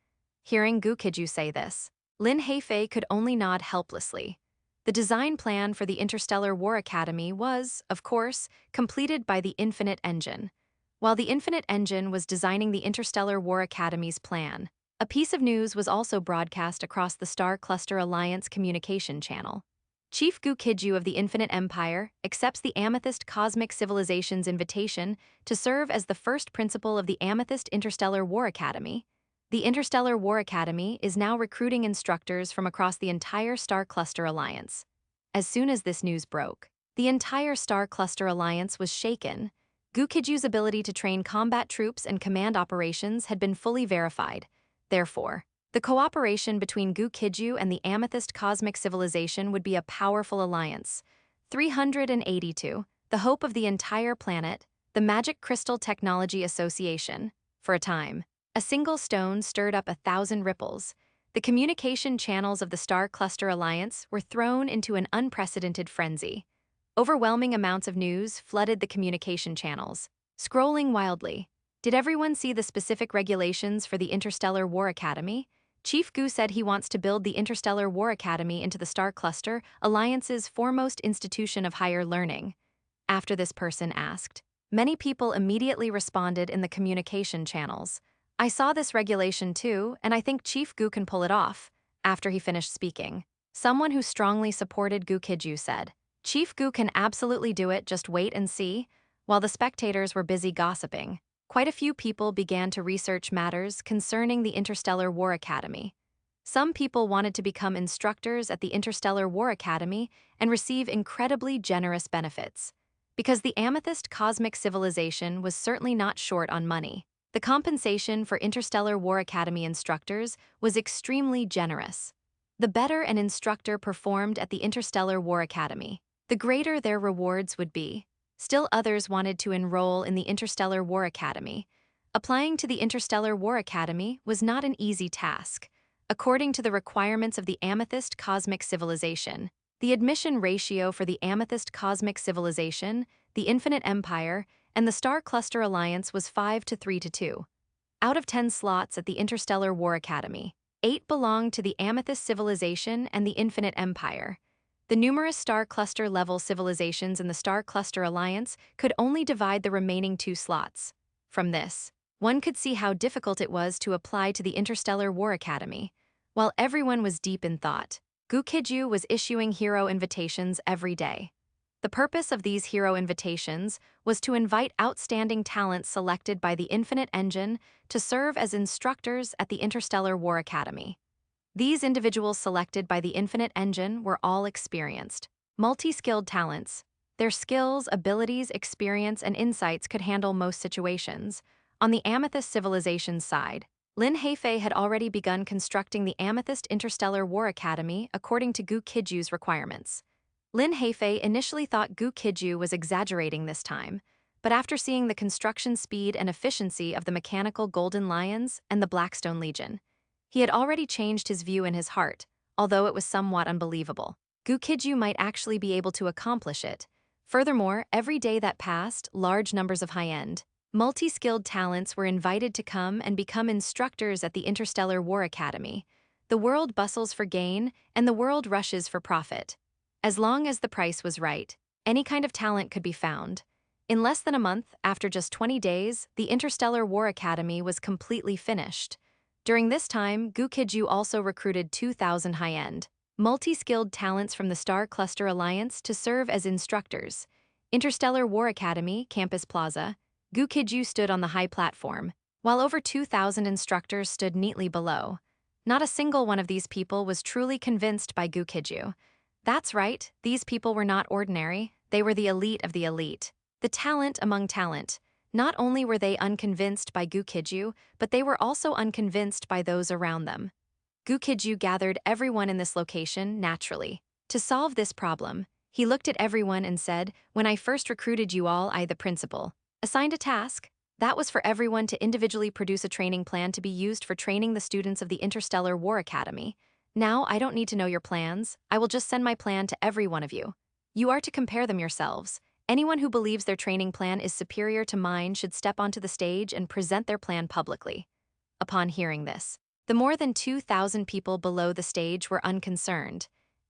A: Hearing Gu Qijue say this, Lin Heifei could only nod helplessly. The design plan for the Interstellar War Academy was, of course, completed by the Infinite Engine. While the Infinite Engine was designing the Interstellar War Academy's plan, a piece of news was also broadcast across the Star Cluster Alliance communication channel. Chief Gu Qijue of the Infinite Empire accepts the Amethyst Cosmic Civilization's invitation to serve as the first principal of the Amethyst Interstellar War Academy. The Interstellar War Academy is now recruiting instructors from across the entire Star Cluster Alliance. As soon as this news broke, the entire Star Cluster Alliance was shaken. Gu Qijue's ability to train combat troops and command operations had been fully verified. Therefore, the cooperation between Gu Qijue and the Amethyst Cosmic Civilization would be a powerful alliance. 382. The hope of the entire planet, the Magic Crystal Technology Association. For a time, a single stone stirred up 1,000 ripples. The communication channels of the Star Cluster Alliance were thrown into an unprecedented frenzy. Overwhelming amounts of news flooded the communication channels. Scrolling wildly. Did everyone see the specific regulations for the Interstellar War Academy? Chief Gu said he wants to build the Interstellar War Academy into the Star Cluster Alliance's foremost institution of higher learning. After this person asked, many people immediately responded in the communication channels. I saw this regulation too, and I think Chief Gu can pull it off. After he finished speaking, someone who strongly supported Gu Qijue said, Chief Gu can absolutely do it, just wait and see. While the spectators were busy gossiping, quite a few people began to research matters concerning the Interstellar War Academy. Some people wanted to become instructors at the Interstellar War Academy and receive incredibly generous benefits. Because the Amethyst Cosmic Civilization was certainly not short on money, the compensation for Interstellar War Academy instructors was extremely generous. The better an instructor performed at the Interstellar War Academy, the greater their rewards would be. Still others wanted to enroll in the Interstellar War Academy. Applying to the Interstellar War Academy was not an easy task. According to the requirements of the Amethyst Cosmic Civilization, the admission ratio for the Amethyst Cosmic Civilization, the Infinite Empire, and the Star Cluster Alliance was 5-3-2. Out of 10 slots at the Interstellar War Academy, 8 belonged to the Amethyst Civilization and the Infinite Empire. The numerous Star Cluster-level civilizations in the Star Cluster Alliance could only divide the remaining 2 slots. From this, one could see how difficult it was to apply to the Interstellar War Academy. While everyone was deep in thought, Gu Qijue was issuing hero invitations every day. The purpose of these hero invitations was to invite outstanding talents selected by the Infinite Engine to serve as instructors at the Interstellar War Academy. These individuals selected by the Infinite Engine were all experienced, multi-skilled talents. Their skills, abilities, experience, and insights could handle most situations. On the Amethyst Civilization's side, Lin Heifei had already begun constructing the Amethyst Interstellar War Academy according to Gu Qijue's requirements. Lin Heifei initially thought Gu Qijue was exaggerating this time, but after seeing the construction speed and efficiency of the mechanical Golden Lions and the Blackstone Legion, he had already changed his view in his heart, although it was somewhat unbelievable. Gu Qijue might actually be able to accomplish it. Furthermore, every day that passed, large numbers of high-end, multi-skilled talents were invited to come and become instructors at the Interstellar War Academy. The world bustles for gain, and the world rushes for profit. As long as the price was right, any kind of talent could be found. In less than a month, after just 20 days, the Interstellar War Academy was completely finished. During this time, Gu Qijue also recruited 2,000 high-end, multi-skilled talents from the Star Cluster Alliance to serve as instructors. Interstellar War Academy, Campus Plaza. Gu Qijue stood on the high platform, while over 2,000 instructors stood neatly below. Not a single one of these people was truly convinced by Gu Qijue. That's right, these people were not ordinary, they were the elite of the elite. The talent among talent. Not only were they unconvinced by Gu Qijue, but they were also unconvinced by those around them. Gu Qijue gathered everyone in this location naturally. To solve this problem, he looked at everyone and said, when I first recruited you all, the principal, assigned a task. That was for everyone to individually produce a training plan to be used for training the students of the Interstellar War Academy. Now I don't need to know your plans, I will just send my plan to every one of you. You are to compare them yourselves. Anyone who believes their training plan is superior to mine should step onto the stage and present their plan publicly. Upon hearing this, The more than 2,000 people below the stage were unconcerned.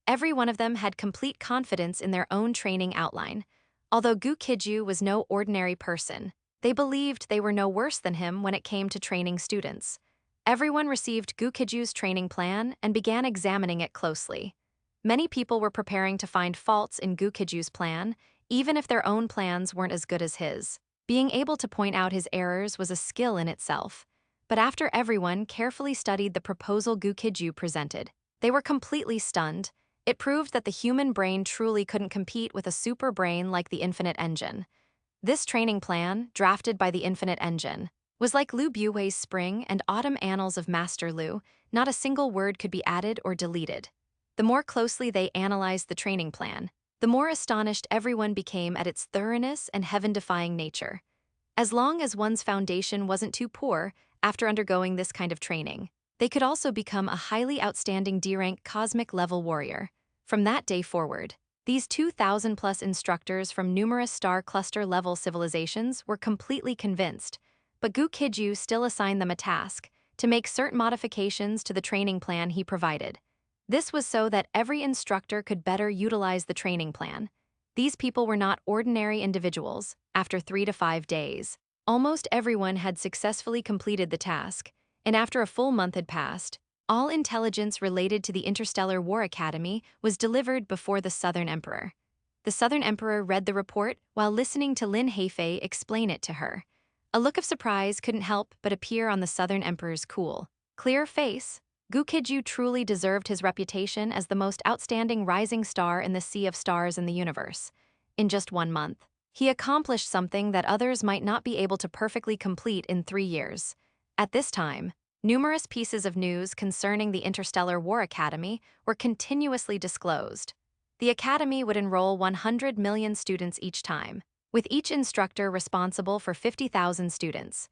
A: Every one of them had complete confidence in their own training outline. Although Gu Qijue was no ordinary person, they believed they were no worse than him when it came to training students. Everyone received Gu Qijue's training plan and began examining it closely. Many people were preparing to find faults in Gu Qijue's plan, even if their own plans weren't as good as his. Being able to point out his errors was a skill in itself. But after everyone carefully studied the proposal Gu Qijue presented, they were completely stunned. It proved that the human brain truly couldn't compete with a super brain like the Infinite Engine. This training plan, drafted by the Infinite Engine, was like Lu Buihui's Spring and Autumn Annals of Master Lu. Not a single word could be added or deleted. The more closely they analyzed the training plan, the more astonished everyone became at its thoroughness and heaven-defying nature. As long as one's foundation wasn't too poor, after undergoing this kind of training, they could also become a highly outstanding D-rank cosmic-level warrior. From that day forward, these 2,000-plus instructors from numerous star cluster-level civilizations were completely convinced, but Gu Qijue still assigned them a task to make certain modifications to the training plan he provided. This was so that every instructor could better utilize the training plan. These people were not ordinary individuals. After 3 to 5 days, almost everyone had successfully completed the task, and after a full month had passed, all intelligence related to the Interstellar War Academy was delivered before the Southern Emperor. The Southern Emperor read the report while listening to Lin Heifei explain it to her. A look of surprise couldn't help but appear on the Southern Emperor's cool, clear face. Gu Qijue truly deserved his reputation as the most outstanding rising star in the sea of stars in the universe. In just 1 month, he accomplished something that others might not be able to perfectly complete in 3 years. At this time, numerous pieces of news concerning the Interstellar War Academy were continuously disclosed. The Academy would enroll 100 million students each time, with each instructor responsible for 50,000 students.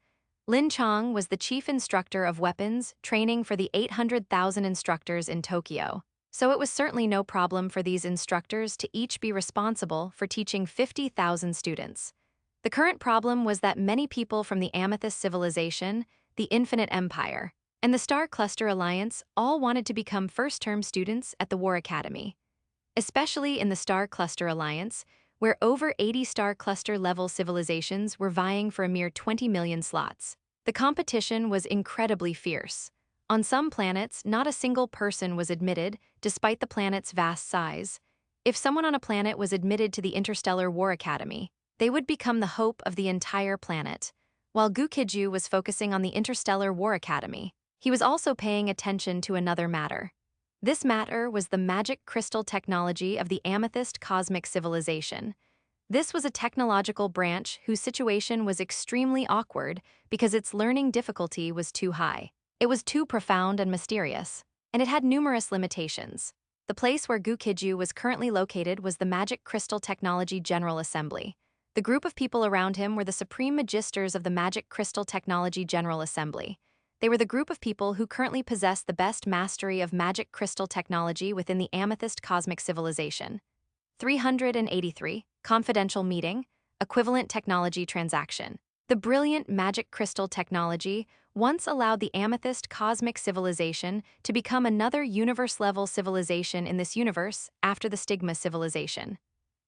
A: Lin Chang was the chief instructor of weapons training for the 800,000 instructors in Tokyo, so it was certainly no problem for these instructors to each be responsible for teaching 50,000 students. The current problem was that many people from the Amethyst Civilization, the Infinite Empire, and the Star Cluster Alliance all wanted to become first-term students at the War Academy. Especially in the Star Cluster Alliance, where over 80 Star Cluster-level civilizations were vying for a mere 20 million slots. The competition was incredibly fierce. On some planets, not a single person was admitted, despite the planet's vast size. If someone on a planet was admitted to the Interstellar War Academy, they would become the hope of the entire planet. While Gu Qijue was focusing on the Interstellar War Academy, he was also paying attention to another matter. This matter was the magic crystal technology of the Amethyst Cosmic Civilization. This was a technological branch whose situation was extremely awkward because its learning difficulty was too high. It was too profound and mysterious, and it had numerous limitations. The place where Gu Qijue was currently located was the Magic Crystal Technology General Assembly. The group of people around him were the Supreme Magisters of the Magic Crystal Technology General Assembly. They were the group of people who currently possess the best mastery of magic crystal technology within the Amethyst Cosmic Civilization. 383. Confidential Meeting, Equivalent Technology Transaction. The brilliant magic crystal technology once allowed the Amethyst Cosmic Civilization to become another universe-level civilization in this universe after the Stigma Civilization.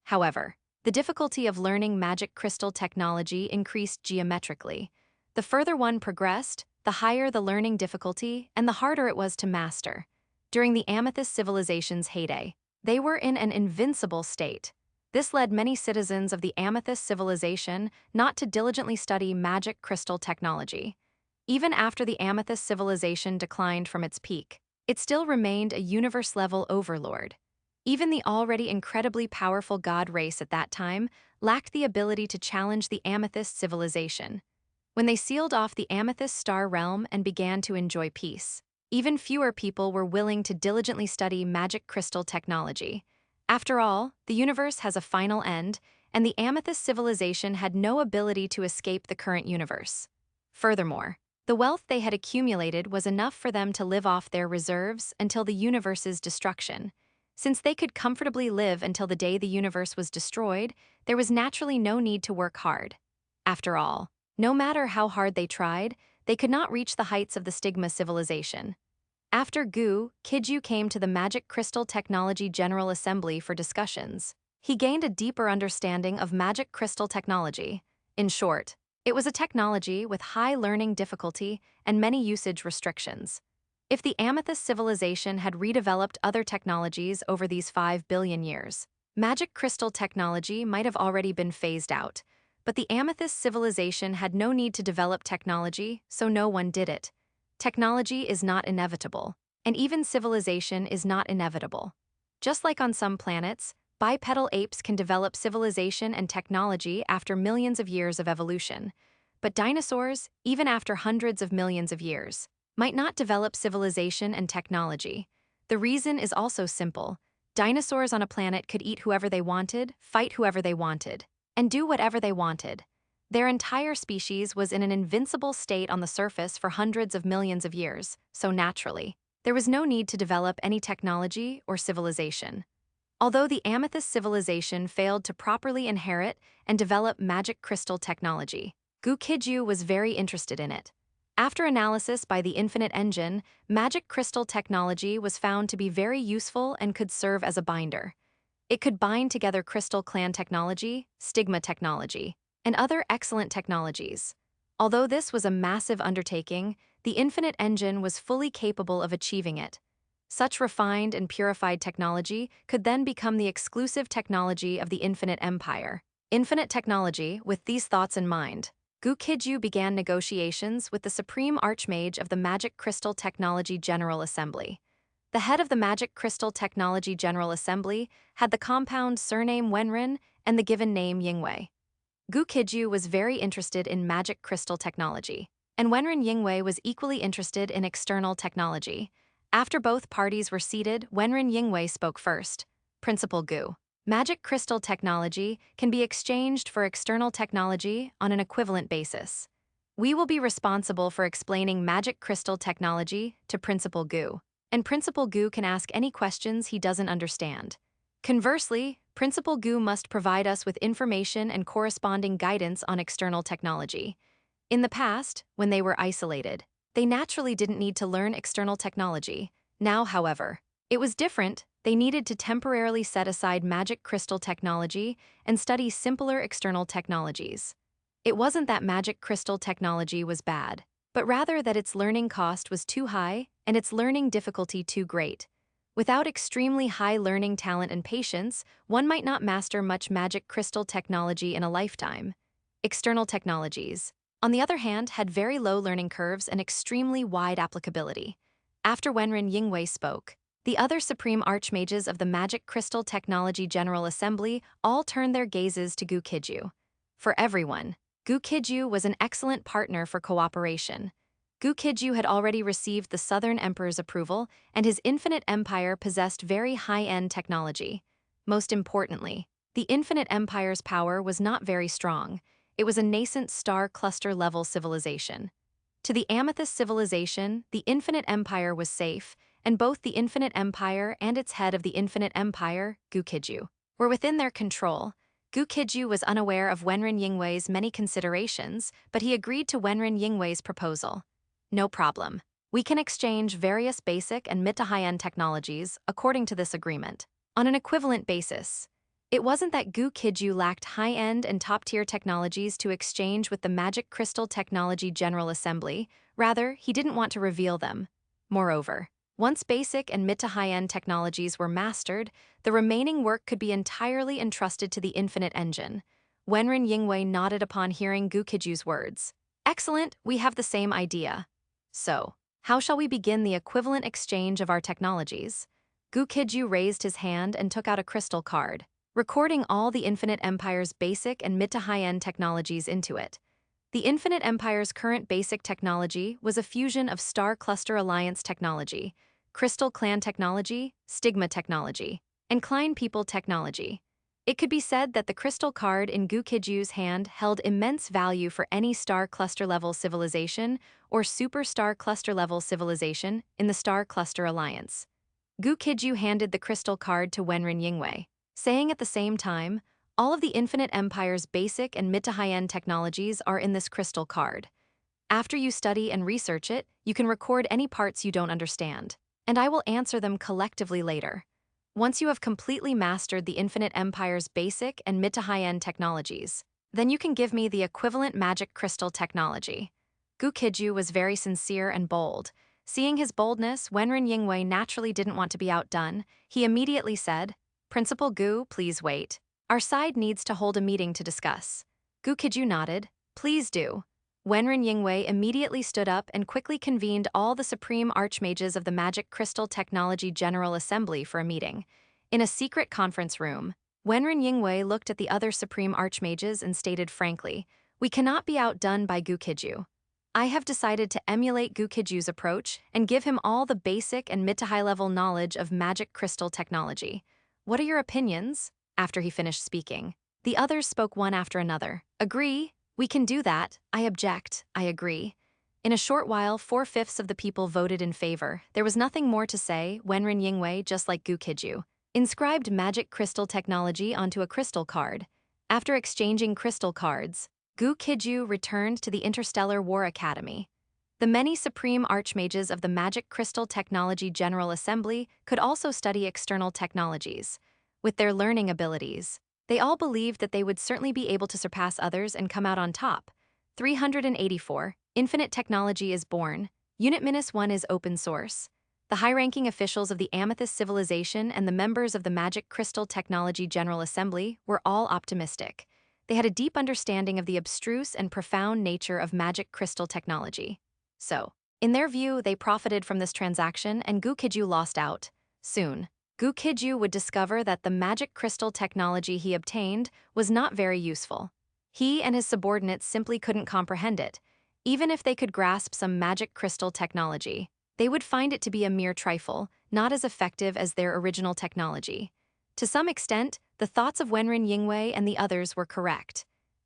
A: However, the difficulty of learning magic crystal technology increased geometrically. The further one progressed, the higher the learning difficulty and the harder it was to master. During the Amethyst Civilization's heyday, they were in an invincible state. This led many citizens of the Amethyst Civilization not to diligently study magic crystal technology. Even after the Amethyst Civilization declined from its peak, it still remained a universe-level overlord. Even the already incredibly powerful god race at that time lacked the ability to challenge the Amethyst Civilization. When they sealed off the Amethyst Star Realm and began to enjoy peace, even fewer people were willing to diligently study magic crystal technology. After all, the universe has a final end, and the Amethyst Civilization had no ability to escape the current universe. Furthermore, the wealth they had accumulated was enough for them to live off their reserves until the universe's destruction. Since they could comfortably live until the day the universe was destroyed, there was naturally no need to work hard. After all, no matter how hard they tried, they could not reach the heights of the stigma civilization. After Gu Qijue came to the Magic Crystal Technology General Assembly for discussions, he gained a deeper understanding of magic crystal technology. In short, it was a technology with high learning difficulty and many usage restrictions. If the Amethyst civilization had redeveloped other technologies over these 5 billion years, magic crystal technology might have already been phased out. But the Amethyst civilization had no need to develop technology, so no one did it. Technology is not inevitable, and even civilization is not inevitable. Just like on some planets, bipedal apes can develop civilization and technology after millions of years of evolution. But dinosaurs, even after hundreds of millions of years, might not develop civilization and technology. The reason is also simple. Dinosaurs on a planet could eat whoever they wanted, fight whoever they wanted, and do whatever they wanted. Their entire species was in an invincible state on the surface for hundreds of millions of years, so naturally, there was no need to develop any technology or civilization. Although the Amethyst civilization failed to properly inherit and develop magic crystal technology, Gu Qijue was very interested in it. After analysis by the Infinite Engine, magic crystal technology was found to be very useful and could serve as a binder. It could bind together crystal clan technology, stigma technology, and other excellent technologies. Although this was a massive undertaking, the Infinite Engine was fully capable of achieving it. Such refined and purified technology could then become the exclusive technology of the Infinite Empire. Infinite technology, with these thoughts in mind, Gu Qijue began negotiations with the Supreme Archmage of the Magic Crystal Technology General Assembly. The head of the Magic Crystal Technology General Assembly had the compound surname Wenren and the given name Yingwei. Gu Qijue was very interested in magic crystal technology, and Wenren Yingwei was equally interested in external technology. After both parties were seated, Wenren Yingwei spoke first. Principal Gu. Magic crystal technology can be exchanged for external technology on an equivalent basis. We will be responsible for explaining magic crystal technology to Principal Gu, and Principal Gu can ask any questions he doesn't understand. Conversely, Principal Gu must provide us with information and corresponding guidance on external technology. In the past, when they were isolated, they naturally didn't need to learn external technology. Now, however, it was different. They needed to temporarily set aside magic crystal technology and study simpler external technologies. It wasn't that magic crystal technology was bad, but rather that its learning cost was too high and its learning difficulty too great. Without extremely high learning talent and patience, one might not master much magic crystal technology in a lifetime. External technologies, on the other hand, had very low learning curves and extremely wide applicability. After Wenren Yingwei spoke, the other Supreme Archmages of the Magic Crystal Technology General Assembly all turned their gazes to Gu Qijue. For everyone, Gu Qijue was an excellent partner for cooperation. Gu Qijue had already received the Southern Emperor's approval, and his Infinite Empire possessed very high-end technology. Most importantly, the Infinite Empire's power was not very strong. It was a nascent star cluster-level civilization. To the Amethyst civilization, the Infinite Empire was safe, and both the Infinite Empire and its head of the Infinite Empire, Gu Qijue, were within their control. Gu Qijue was unaware of Wenren Yingwei's many considerations, but he agreed to Wenren Yingwei's proposal. No problem. We can exchange various basic and mid to high-end technologies according to this agreement, on an equivalent basis. It wasn't that Gu Qijue lacked high-end and top-tier technologies to exchange with the Magic Crystal Technology General Assembly, rather, he didn't want to reveal them. Moreover, once basic and mid to high-end technologies were mastered, the remaining work could be entirely entrusted to the Infinite Engine. Wenren Yingwei nodded upon hearing Gu Qijue's words. Excellent, we have the same idea. So, how shall we begin the equivalent exchange of our technologies? Gu Qijue raised his hand and took out a crystal card, recording all the Infinite Empire's basic and mid to high-end technologies into it. The Infinite Empire's current basic technology was a fusion of Star Cluster Alliance technology, Crystal Clan technology, Stigma technology, and Klein People technology. It could be said that the crystal card in Gu Qijue's hand held immense value for any star cluster-level civilization or superstar cluster-level civilization in the Star Cluster Alliance. Gu Qijue handed the crystal card to Wenren Yingwei, saying at the same time, all of the Infinite Empire's basic and mid to high-end technologies are in this crystal card. After you study and research it, you can record any parts you don't understand, and I will answer them collectively later. Once you have completely mastered the Infinite Empire's basic and mid to high-end technologies, then you can give me the equivalent magic crystal technology. Gu Qijue was very sincere and bold. Seeing his boldness, Wenren Yingwei naturally didn't want to be outdone. He immediately said, "Principal Gu, please wait. Our side needs to hold a meeting to discuss." Gu Qijue nodded. "Please do." Wenren Yingwei immediately stood up and quickly convened all the Supreme Archmages of the Magic Crystal Technology General Assembly for a meeting. In a secret conference room, Wenren Yingwei looked at the other Supreme Archmages and stated frankly, "We cannot be outdone by Gu Qijue. I have decided to emulate Gu Qijue's approach and give him all the basic and mid to high level knowledge of magic crystal technology. What are your opinions?" After he finished speaking, the others spoke one after another. "Agree. We can do that. I object. I agree." In a short while, 4/5 of the people voted in favor. There was nothing more to say. Wenren Yingwei, just like Gu Qijue, inscribed magic crystal technology onto a crystal card. After exchanging crystal cards, Gu Qijue returned to the Interstellar War Academy. The many Supreme Archmages of the Magic Crystal Technology General Assembly could also study external technologies. With their learning abilities, they all believed that they would certainly be able to surpass others and come out on top. 384. Infinite technology is born. Unit -1 is open source. The high-ranking officials of the Amethyst Civilization and the members of the Magic Crystal Technology General Assembly were all optimistic. They had a deep understanding of the abstruse and profound nature of magic crystal technology. So, in their view, they profited from this transaction and Gu Qijue lost out. Soon, Gu Qijue would discover that the magic crystal technology he obtained was not very useful. He and his subordinates simply couldn't comprehend it. Even if they could grasp some magic crystal technology, they would find it to be a mere trifle, not as effective as their original technology. To some extent, the thoughts of Wenren Yingwei and the others were correct.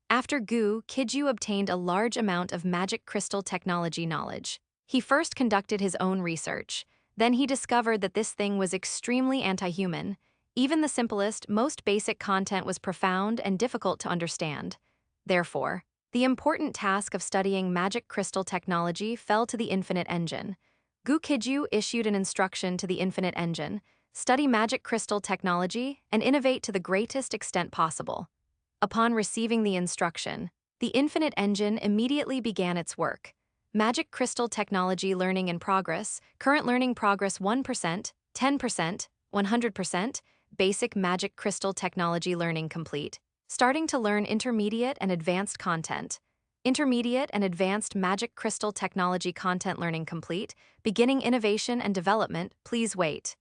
A: After Gu Qijue obtained a large amount of magic crystal technology knowledge, he first conducted his own research. Then he discovered that this thing was extremely anti-human. Even the simplest, most basic content was profound and difficult to understand. Therefore, the important task of studying magic crystal technology fell to the Infinite Engine. Gu Qijue issued an instruction to the Infinite Engine: study magic crystal technology and innovate to the greatest extent possible. Upon receiving the instruction, the Infinite Engine immediately began its work. Magic crystal technology learning in progress, current learning progress 1%, 10%, 100%, basic magic crystal technology learning complete. Starting to learn intermediate and advanced content. Intermediate and advanced magic crystal technology content learning complete. Beginning innovation and development, please wait.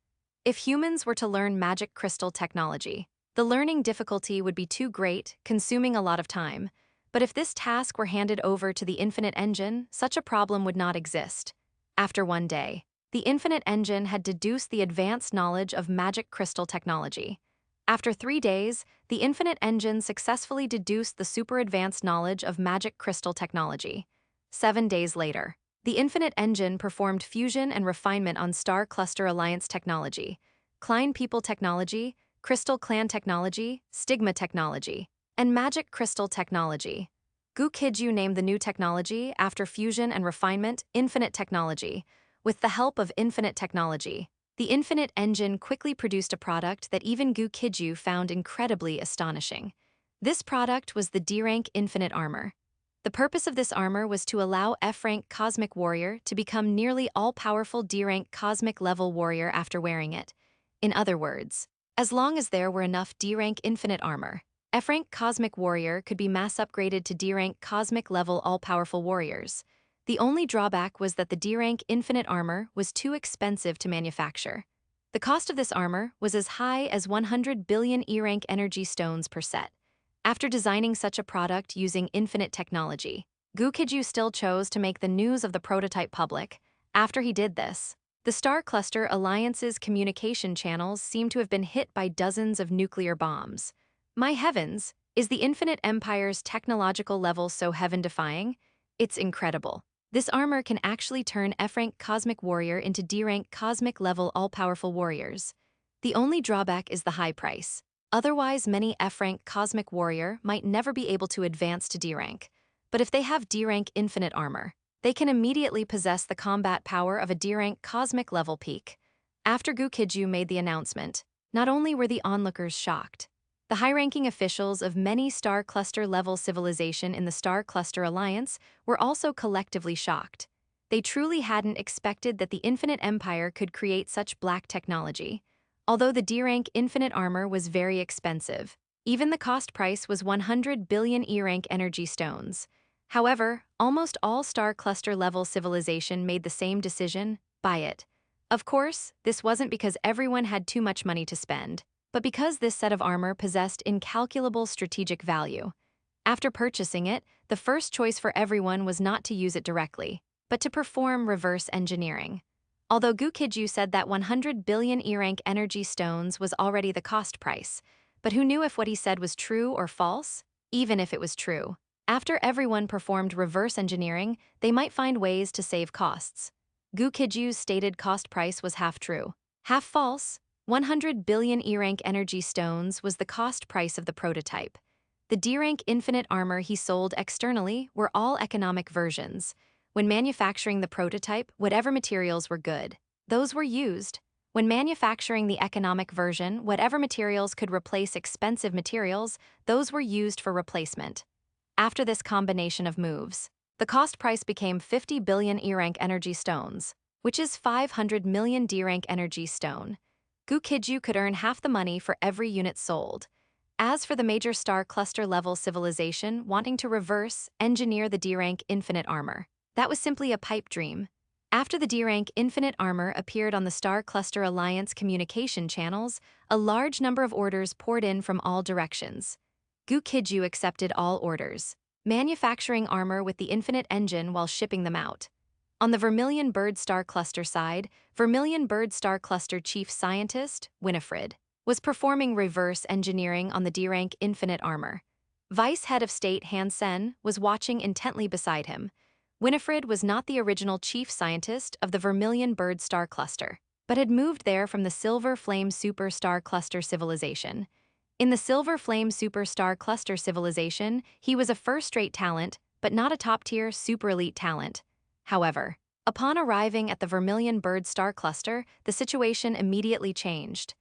A: If humans were to learn magic crystal technology, the learning difficulty would be too great, consuming a lot of time. But if this task were handed over to the Infinite Engine, such a problem would not exist. After one day, the Infinite Engine had deduced the advanced knowledge of magic crystal technology. After 3 days, the Infinite Engine successfully deduced the super advanced knowledge of magic crystal technology. 7 days later, the Infinite Engine performed fusion and refinement on Star Cluster Alliance technology, Klein People technology, Crystal Clan technology, Stigma technology, and Magic Crystal technology. Gu Qijue named the new technology, after fusion and refinement, Infinite Technology. With the help of Infinite Technology, the Infinite Engine quickly produced a product that even Gu Qijue found incredibly astonishing. This product was the D-Rank Infinite Armor. The purpose of this armor was to allow F-Rank Cosmic Warrior to become nearly all-powerful D-Rank Cosmic Level Warrior after wearing it. In other words, as long as there were enough D-Rank Infinite Armor, F-Rank Cosmic Warrior could be mass upgraded to D-Rank Cosmic Level All-Powerful Warriors. The only drawback was that the D-Rank Infinite Armor was too expensive to manufacture. The cost of this armor was as high as 100 billion E-Rank energy stones per set. After designing such a product using infinite technology, Gu Qijue still chose to make the news of the prototype public. After he did this, the Star Cluster Alliance's communication channels seemed to have been hit by dozens of nuclear bombs. My heavens, is the Infinite Empire's technological level so heaven-defying? It's incredible. This armor can actually turn F-Rank Cosmic Warrior into D-Rank Cosmic Level All-Powerful Warriors. The only drawback is the high price. Otherwise, many F-Rank Cosmic Warrior might never be able to advance to D-Rank. But if they have D-Rank Infinite Armor, They can immediately possess the combat power of a D-rank cosmic level peak. After Gu Qijue made the announcement, not only were the onlookers shocked, the high-ranking officials of many Star Cluster-level civilization in the Star Cluster Alliance were also collectively shocked. They truly hadn't expected that the Infinite Empire could create such black technology. Although the D-rank infinite armor was very expensive, even the cost price was 100 billion E-rank energy stones. However, almost all Star Cluster-level civilization made the same decision: buy it. Of course, this wasn't because everyone had too much money to spend, but because this set of armor possessed incalculable strategic value. After purchasing it, the first choice for everyone was not to use it directly, but to perform reverse engineering. Although Gu Qijue said that 100 billion E-rank energy stones was already the cost price, but who knew if what he said was true or false? Even if it was true, after everyone performed reverse engineering, they might find ways to save costs. Gu Qijue's stated cost price was half true, half false. 100 billion E-rank energy stones was the cost price of the prototype. The D-rank infinite armor he sold externally were all economic versions. When manufacturing the prototype, whatever materials were good, those were used. When manufacturing the economic version, whatever materials could replace expensive materials, those were used for replacement. After this combination of moves, the cost price became 50 billion E-rank energy stones, which is 500 million D-rank energy stone. Gu Qijue could earn half the money for every unit sold. As for the major Star Cluster-level civilization wanting to reverse engineer the D-rank infinite armor, that was simply a pipe dream. After the D-rank infinite armor appeared on the Star Cluster Alliance communication channels, a large number of orders poured in from all directions. Gu Qijue accepted all orders, manufacturing armor with the infinite engine while shipping them out. On the Vermilion Bird Star Cluster side, Vermilion Bird Star Cluster chief scientist, Winifred, was performing reverse engineering on the D-rank infinite armor. Vice Head of State Han Sen was watching intently beside him. Winifred was not the original chief scientist of the Vermilion Bird Star Cluster, but had moved there from the Silver Flame Super Star Cluster civilization. In the Silver Flame Super Star Cluster civilization, he was a first-rate talent, but not a top-tier super elite talent. However, upon arriving at the Vermilion Bird Star Cluster, the situation immediately changed.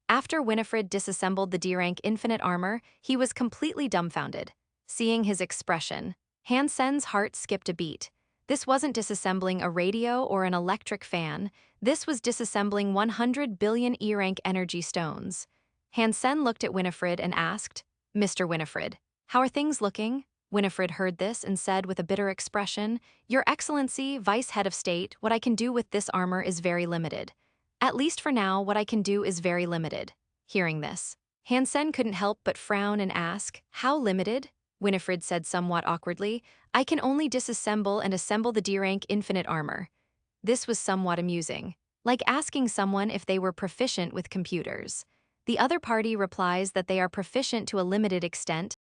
A: After Winifred disassembled the D-rank infinite armor, he was completely dumbfounded. Seeing his expression, Han Sen's heart skipped a beat. This wasn't disassembling a radio or an electric fan, this was disassembling 100 billion E-rank energy stones. Han Sen looked at Winifred and asked, "Mr. Winifred, how are things looking?" Winifred heard this and said with a bitter expression, "Your Excellency, Vice Head of State, what I can do with this armor is very limited. At least for now, what I can do is very limited." Hearing this, Han Sen couldn't help but frown and ask, "How limited?" Winifred said somewhat awkwardly, "I can only disassemble and assemble the D-rank infinite armor." This was somewhat amusing, like asking someone if they were proficient with computers. The other party replies that they are proficient to a limited extent,